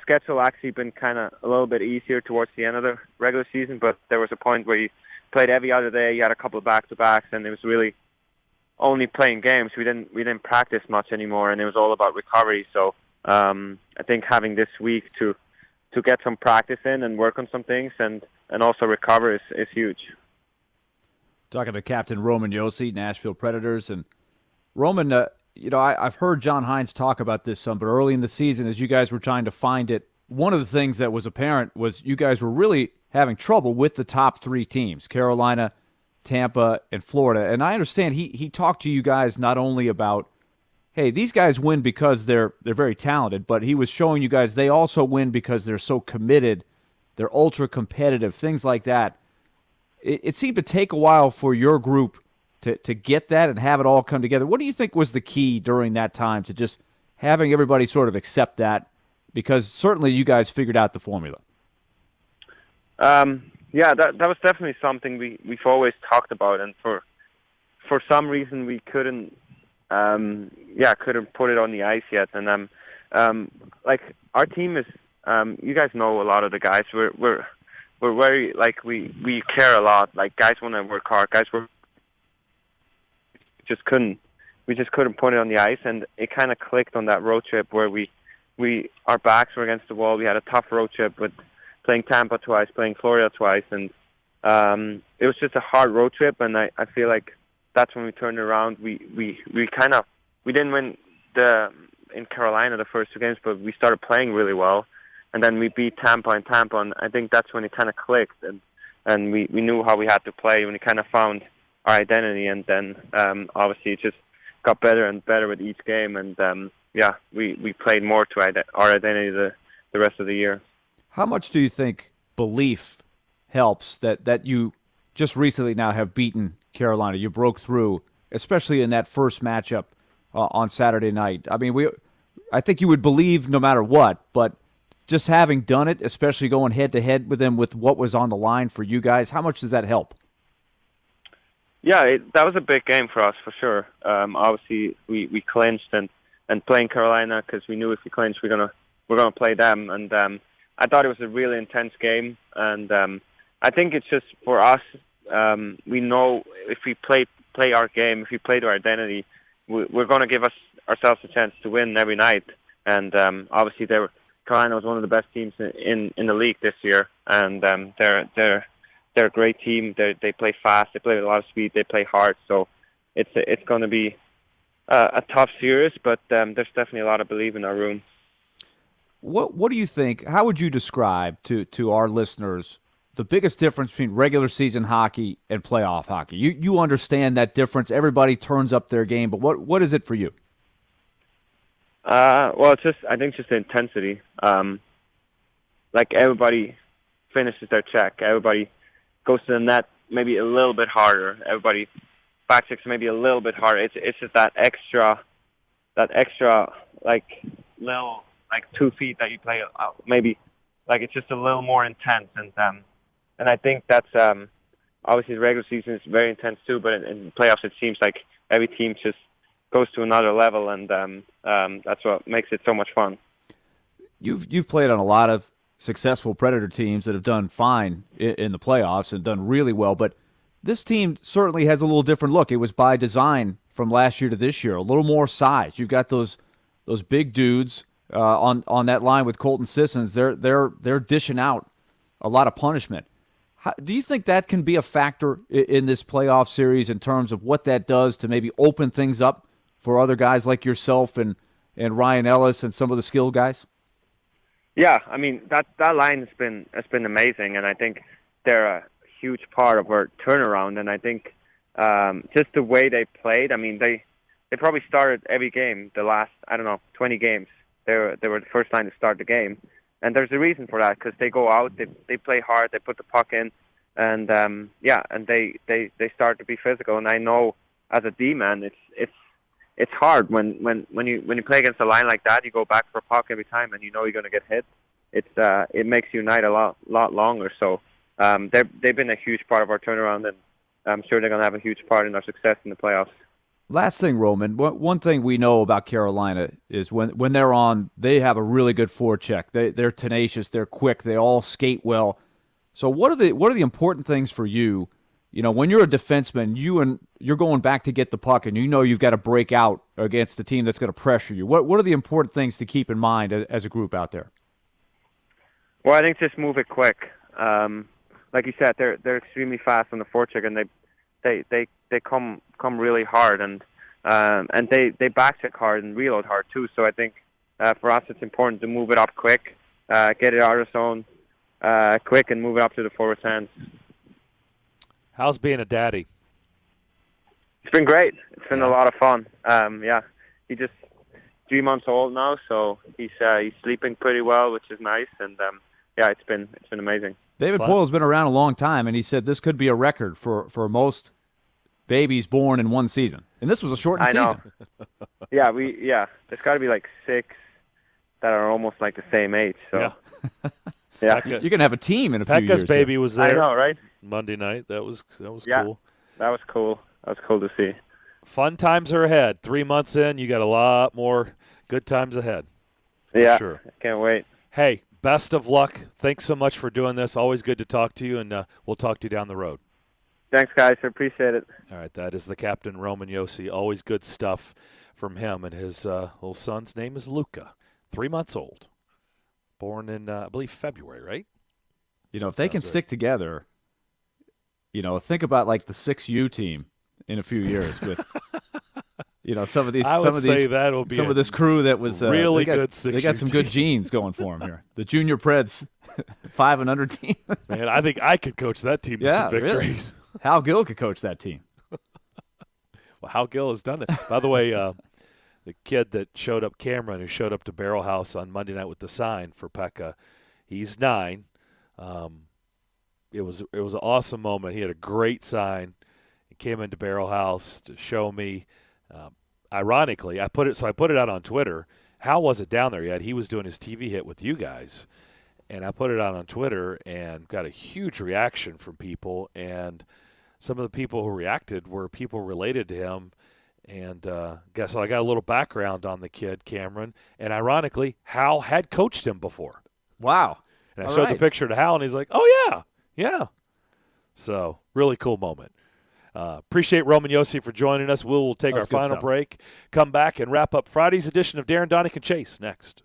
Speaker 7: schedule actually been kind of a little bit easier towards the end of the regular season. But there was a point where you played every other day. You had a couple of back-to-backs, and it was really only playing games. We didn't practice much anymore, and it was all about recovery. So I think having this week to get some practice in and work on some things and also recover is huge.
Speaker 1: Talking to Captain Roman Josi, Nashville Predators. And Roman, I've heard John Hines talk about this some, but early in the season as you guys were trying to find it, one of the things that was apparent was you guys were really having trouble with the top three teams, Carolina, Tampa, and Florida. And I understand he talked to you guys not only about, hey, these guys win because they're very talented, but he was showing you guys they also win because they're so committed, they're ultra competitive, things like that. It seemed to take a while for your group to get that and have it all come together. What do you think was the key during that time to just having everybody sort of accept that? Because certainly you guys figured out the formula.
Speaker 7: That was definitely something we've always talked about, and for some reason we couldn't put it on the ice yet. And our team is, you guys know a lot of the guys. We're very we care a lot. Like guys want to work hard. Guys we just couldn't put it on the ice, and it kind of clicked on that road trip where our backs were against the wall. We had a tough road trip with playing Tampa twice, playing Florida twice, and it was just a hard road trip. And I feel like that's when we turned around. We didn't win in Carolina the first two games, but we started playing really well. And then we beat Tampa, and I think that's when it kind of clicked, and we knew how we had to play, when we kind of found our identity, and then obviously it just got better and better with each game, and we played more to our identity the rest of the year.
Speaker 1: How much do you think belief helps that you just recently now have beaten Carolina? You broke through, especially in that first matchup on Saturday night. I mean, I think you would believe no matter what, but just having done it, especially going head-to-head with them with what was on the line for you guys, how much does that help?
Speaker 7: Yeah, that was a big game for us, for sure. Obviously, we clinched and playing Carolina because we knew if we clinched, we're gonna play them. And I thought it was a really intense game. And I think it's just for us, we know if we play our game, if we play to our identity, we're going to give ourselves a chance to win every night. And obviously, Carolina was one of the best teams in the league this year, and they're a great team. They play fast, they play with a lot of speed, they play hard. So it's going to be a tough series, but there's definitely a lot of belief in our room.
Speaker 1: What do you think? How would you describe to our listeners the biggest difference between regular season hockey and playoff hockey? You understand that difference. Everybody turns up their game, but what is it for you?
Speaker 7: Well, I think just the intensity. Like everybody finishes their check. Everybody goes to the net maybe a little bit harder. Everybody back checks maybe a little bit harder. It's just that extra little 2 feet that you play maybe Like it's just a little more intense, and I think that's obviously the regular season is very intense too. But in playoffs, it seems like every team just goes to another level, and that's what makes it so much fun.
Speaker 1: You've played on a lot of successful Predator teams that have done fine in the playoffs and done really well, but this team certainly has a little different look. It was by design from last year to this year, a little more size. You've got those big dudes on that line with Colton Sissons. They're dishing out a lot of punishment. Do you think that can be a factor in this playoff series in terms of what that does to maybe open things up for other guys like yourself and Ryan Ellis and some of the skilled guys?
Speaker 7: Yeah, I mean that line has been amazing, and I think they're a huge part of our turnaround. And I think just the way they played. I mean, they probably started every game the last 20 games. They were the first line to start the game, and there's a reason for that because they go out, they play hard, they put the puck in, and and they start to be physical. And I know as a D-man, it's hard when you play against a line like that. You go back for a puck every time, and you know you're going to get hit. It makes you night a lot longer. So they've been a huge part of our turnaround, and I'm sure they're going to have a huge part in our success in the playoffs.
Speaker 1: Last thing, Roman, one thing we know about Carolina is when they're on, they have a really good forecheck. They're tenacious, they're quick, they all skate well. So what are the important things for you? You know, when you're a defenseman, you're going back to get the puck, and you know you've got to break out against the team that's going to pressure you. What are the important things to keep in mind as a group out there?
Speaker 7: Well, I think just move it quick. Like you said, they're extremely fast on the forecheck, and they come really hard, and they backcheck hard and reload hard too. So I think for us it's important to move it up quick, get it out of zone quick, and move it up to the forward's hands.
Speaker 2: How's being a daddy?
Speaker 7: It's been great. It's been a lot of fun. He's just 3 months old now, so he's sleeping pretty well, which is nice, and it's been amazing.
Speaker 1: David Poyle's been around a long time, and he said this could be a record for most babies born in one season. And this was a shortened season.
Speaker 7: There's got to be like 6 that are almost like the same age. So
Speaker 1: you're gonna have a team in a few years.
Speaker 2: Pekka's baby was there.
Speaker 7: I know, right?
Speaker 2: Monday night. That was cool.
Speaker 7: That was cool. That was cool to see.
Speaker 2: Fun times are ahead. 3 months in, you got a lot more good times ahead. For sure.
Speaker 7: I can't wait.
Speaker 2: Hey, best of luck. Thanks so much for doing this. Always good to talk to you, and we'll talk to you down the road.
Speaker 7: Thanks, guys. I appreciate it.
Speaker 2: All right, that is the captain, Roman Josi. Always good stuff from him, and his little son's name is Luca, 3 months old, born in, I believe, February, right?
Speaker 1: You know, if they can stick together, you know, think about like the 6U team in a few years with, you know, some of this crew that was
Speaker 2: really good.
Speaker 1: They got some good genes going for them here. The junior Preds 5 and under team.
Speaker 2: Man, I think I could coach that team to some victories.
Speaker 1: Really. Hal Gill could coach that team.
Speaker 2: Well, Hal Gill has done that. By the way, the kid that showed up, Cameron, who showed up to Barrel House on Monday night with the sign for Pekka, he's 9. It was an awesome moment. He had a great sign. He came into Barrel House to show me. Ironically, I put it out on Twitter. Hal wasn't down there yet. He was doing his TV hit with you guys. And I put it out on Twitter and got a huge reaction from people. And some of the people who reacted were people related to him. And so I got a little background on the kid, Cameron. And ironically, Hal had coached him before.
Speaker 1: Wow.
Speaker 2: And I showed the picture to Hal, and he's like, oh, yeah. So really cool moment. Appreciate Roman Josi for joining us. We'll take our final break, come back, and wrap up Friday's edition of Darren, Daunic, and Chase next.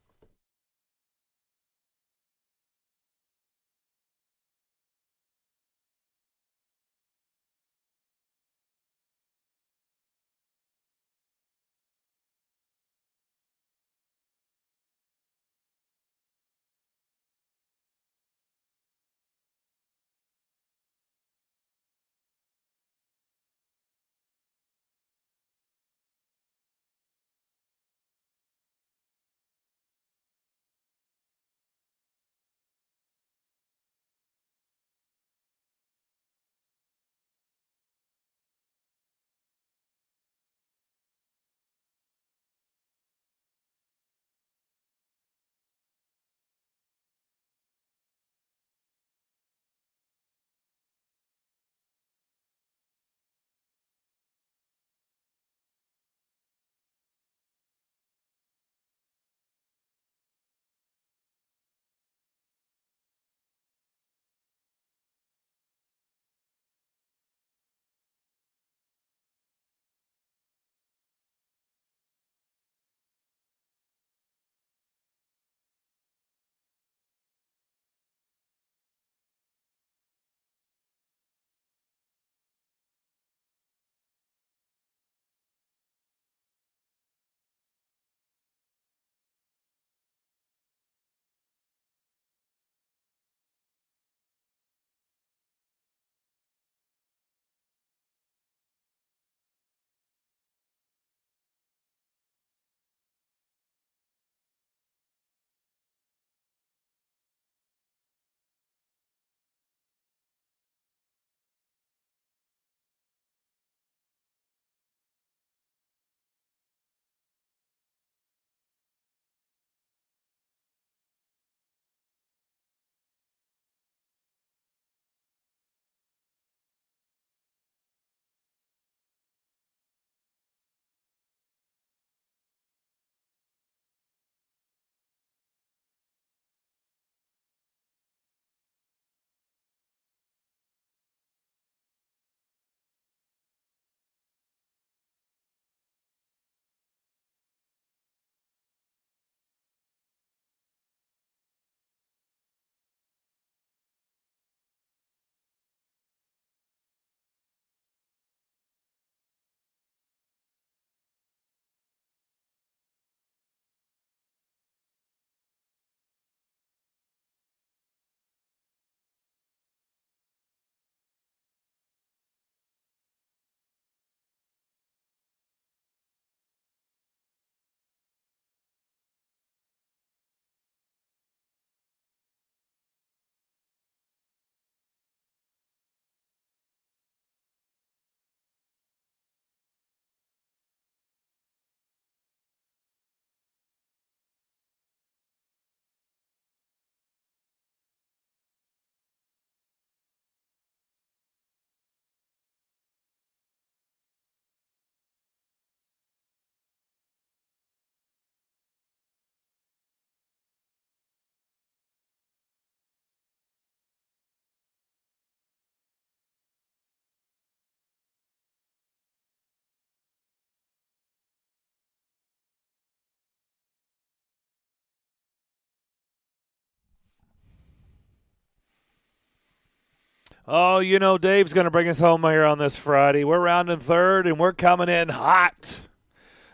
Speaker 2: Oh, Dave's going to bring us home here on this Friday. We're rounding third, and we're coming in hot.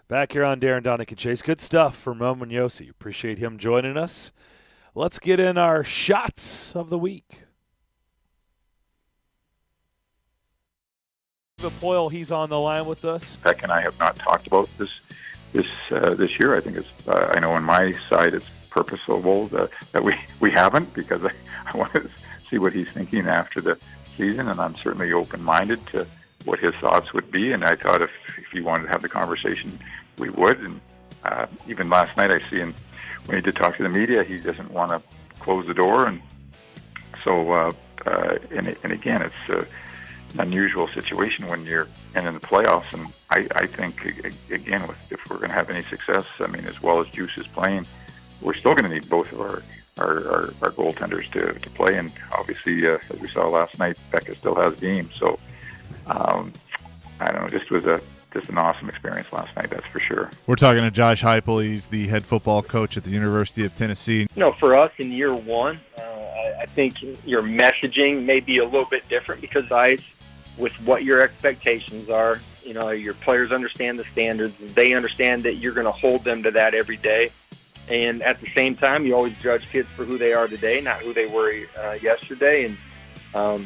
Speaker 2: Back here on Darren, Daunic, and Chase. Good stuff from Roman Yossi. Appreciate him joining us. Let's get in our shots of the week. Poyle, he's on the line with us.
Speaker 9: Beck and I have not talked about this year. I think I know on my side it's purposeful that we haven't, because I want to see what he's thinking after the season, and I'm certainly open-minded to what his thoughts would be. And I thought if he wanted to have the conversation, we would. And even last night, I see him when he did talk to the media, he doesn't want to close the door, and so and again, it's an unusual situation when you're in the playoffs. And I think again, if we're going to have any success, I mean, as well as Juice is playing, we're still going to need both of our goaltenders to play. And obviously, as we saw last night, Becca still has games. So I don't know, just was an awesome experience last night, that's for sure.
Speaker 11: We're talking to Josh Heupel. He's the head football coach at the University of Tennessee.
Speaker 23: For us in year one, I think your messaging may be a little bit different because with what your expectations are. Your players understand the standards. They understand that you're going to hold them to that every day. And at the same time, you always judge kids for who they are today, not who they were yesterday. And so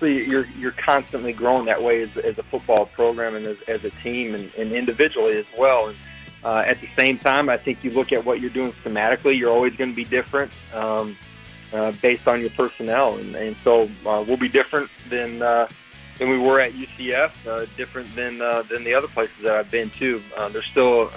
Speaker 23: you're constantly growing that way as a football program and as a team and individually as well. And at the same time, I think you look at what you're doing schematically, you're always going to be different based on your personnel. And so we'll be different than we were at UCF, different than the other places that I've been to. There's still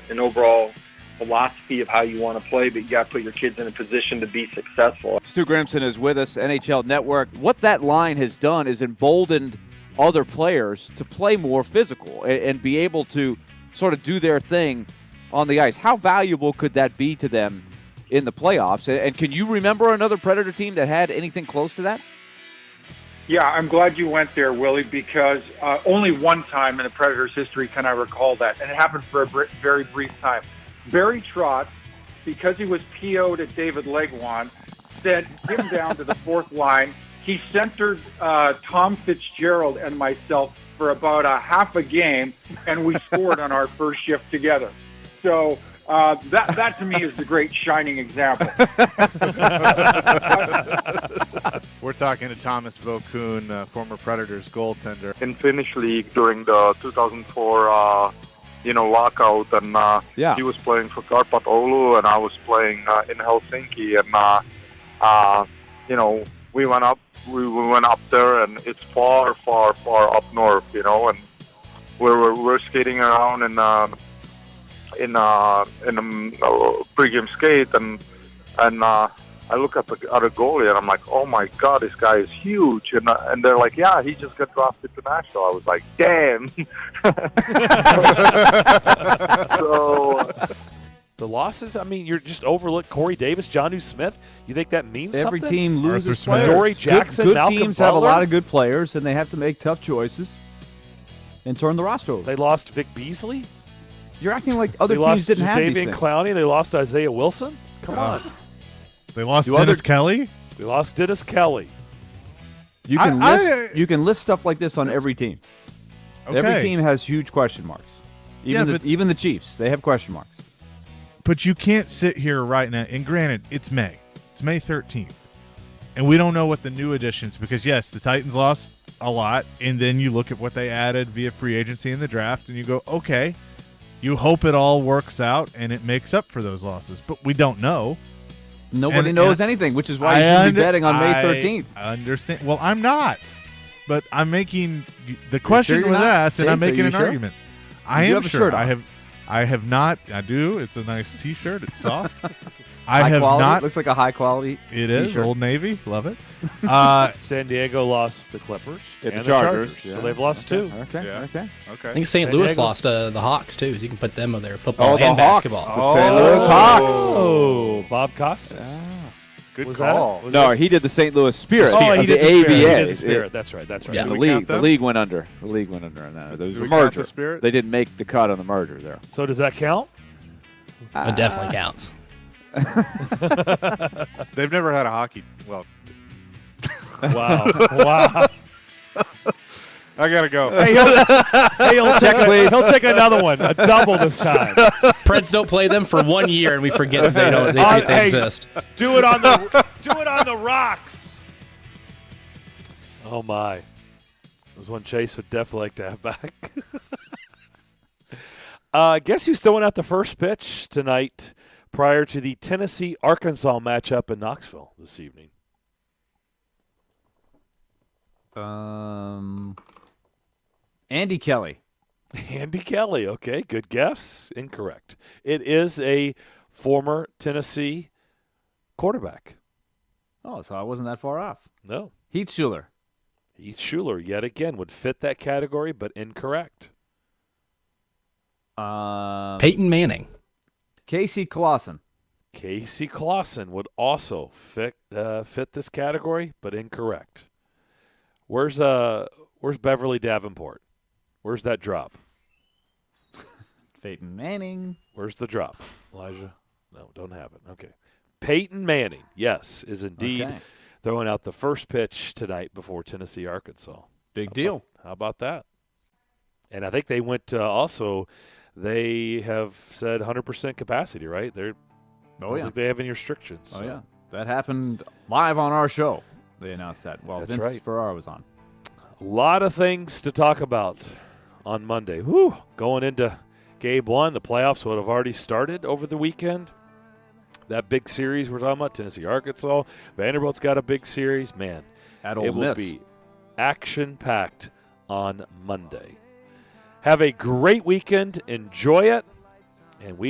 Speaker 23: an overall philosophy of how you want to play, but you got to put your kids in a position to be successful.
Speaker 1: Stu Grimson is with us, NHL Network. What that line has done is emboldened other players to play more physical and be able to sort of do their thing on the ice. How valuable could that be to them in the playoffs? And can you remember another Predator team that had anything close to that?
Speaker 24: Yeah, I'm glad you went there, Willie, because only one time in the Predators' history can I recall that, and it happened for a very brief time. Barry Trotz, because he was PO'd at David Legwan, sent him down to the fourth line. He centered Tom Fitzgerald and myself for about a half a game, and we scored on our first shift together. So that to me is the great shining example.
Speaker 25: We're talking to Thomas Vokoun, former Predators goaltender.
Speaker 26: In Finnish League during the 2004 lockout, and he was playing for Karpat Oulu, and I was playing in Helsinki, and we went up there, and it's far up north, and we're skating around in a pregame skate, and I look at the other goalie, and I'm like, oh my God, this guy is huge, and they're like, yeah, he just got drafted to Nashville. I was like, damn. So
Speaker 2: the losses, I mean, you're just overlooked Corey Davis, Jonnu Smith. You think that means
Speaker 1: Every
Speaker 2: something?
Speaker 1: team loses players.
Speaker 2: Dory Jackson,
Speaker 1: good
Speaker 2: Malcolm
Speaker 1: teams
Speaker 2: Butler.
Speaker 1: have a lot of good players, and they have to make tough choices and turn the roster over.
Speaker 2: They lost Vic Beasley.
Speaker 1: You're acting like other
Speaker 2: They
Speaker 1: teams
Speaker 2: lost
Speaker 1: didn't have these
Speaker 2: Davian
Speaker 1: things.
Speaker 2: Clowney. They lost Isaiah Wilson. Come on.
Speaker 11: They lost Dennis Kelly.
Speaker 2: They lost Dennis Kelly.
Speaker 1: You can list stuff like this on every team.
Speaker 11: Okay.
Speaker 1: Every team has huge question marks. Even the Chiefs, they have question marks.
Speaker 11: But you can't sit here right now. And granted, it's May. It's May 13th. And we don't know what the new additions, because yes, the Titans lost a lot. And then you look at what they added via free agency in the draft and you go, okay, you hope it all works out and it makes up for those losses. But we don't know.
Speaker 1: Nobody knows anything, which is why you should be betting on May 13th.
Speaker 11: I understand. Well, I'm not. But I'm making the question was asked, and I'm making an argument. I am sure. I have not. I do. It's a nice T-shirt. It's soft. I have not.
Speaker 1: Looks like a high quality.
Speaker 11: It is
Speaker 1: T-shirt.
Speaker 11: Old Navy. Love it.
Speaker 2: San Diego lost the Clippers
Speaker 1: and
Speaker 2: the
Speaker 1: the Chargers.
Speaker 2: so they've lost two.
Speaker 1: Okay.
Speaker 6: I think St. Louis lost the Hawks too, so you can put them on their football
Speaker 1: Oh, the
Speaker 6: and
Speaker 1: Hawks.
Speaker 6: basketball.
Speaker 1: The St. Louis Hawks.
Speaker 2: Oh, Bob Costas.
Speaker 24: Good
Speaker 2: Was
Speaker 24: call.
Speaker 2: that?
Speaker 1: No, he did the St. Louis Spirit.
Speaker 2: Oh, he
Speaker 1: of
Speaker 2: did
Speaker 1: the
Speaker 2: the
Speaker 1: ABA.
Speaker 2: Spirit. He did the Spirit. That's right.
Speaker 1: Yeah,
Speaker 2: Do
Speaker 1: the
Speaker 2: we count them?
Speaker 1: league went under. The league went under on that. There was
Speaker 24: Do
Speaker 1: a
Speaker 24: we count
Speaker 1: merger.
Speaker 24: the Spirit?
Speaker 1: They didn't make the cut on the merger there.
Speaker 2: So does that count?
Speaker 6: It definitely counts.
Speaker 25: They've never had a hockey. Well,
Speaker 2: Wow. Wow.
Speaker 25: I gotta go.
Speaker 2: Hey, he'll take another one, a double this time.
Speaker 6: Preds don't play them for 1 year, and we forget that they exist.
Speaker 2: Do it on the rocks. Oh my, there's one Chase would definitely like to have back. Guess who's throwing out the first pitch tonight prior to the Tennessee-Arkansas matchup in Knoxville this evening?
Speaker 1: Andy Kelly.
Speaker 2: Andy Kelly. Okay, good guess. Incorrect. It is a former Tennessee quarterback.
Speaker 1: Oh, so I wasn't that far off.
Speaker 2: No.
Speaker 1: Heath Schuler.
Speaker 2: Heath Schuler, yet again, would fit that category, but incorrect.
Speaker 6: Peyton Manning.
Speaker 1: Casey Clausen.
Speaker 2: Casey Clausen would also fit this category, but incorrect. Where's Beverly Davenport? Where's that drop?
Speaker 1: Peyton Manning.
Speaker 2: Where's the drop? Elijah? No, don't have it. Okay. Peyton Manning, yes, is indeed throwing out the first pitch tonight before Tennessee, Arkansas.
Speaker 1: Big deal.
Speaker 2: How about that? And I think they went also, they have said 100% capacity, right? I don't think they have any restrictions.
Speaker 1: Oh,
Speaker 2: so.
Speaker 1: yeah. That happened live on our show. They announced that. Well,
Speaker 2: That's
Speaker 1: Vince
Speaker 2: right.
Speaker 1: Ferrara was on.
Speaker 2: A lot of things to talk about on Monday. Whew. Going into Game 1, the playoffs would have already started over the weekend. That big series we're talking about, Tennessee, Arkansas. Vanderbilt's got a big series. Man,
Speaker 1: At Ole
Speaker 2: it will
Speaker 1: Miss.
Speaker 2: be action-packed on Monday. Have a great weekend. Enjoy it. And we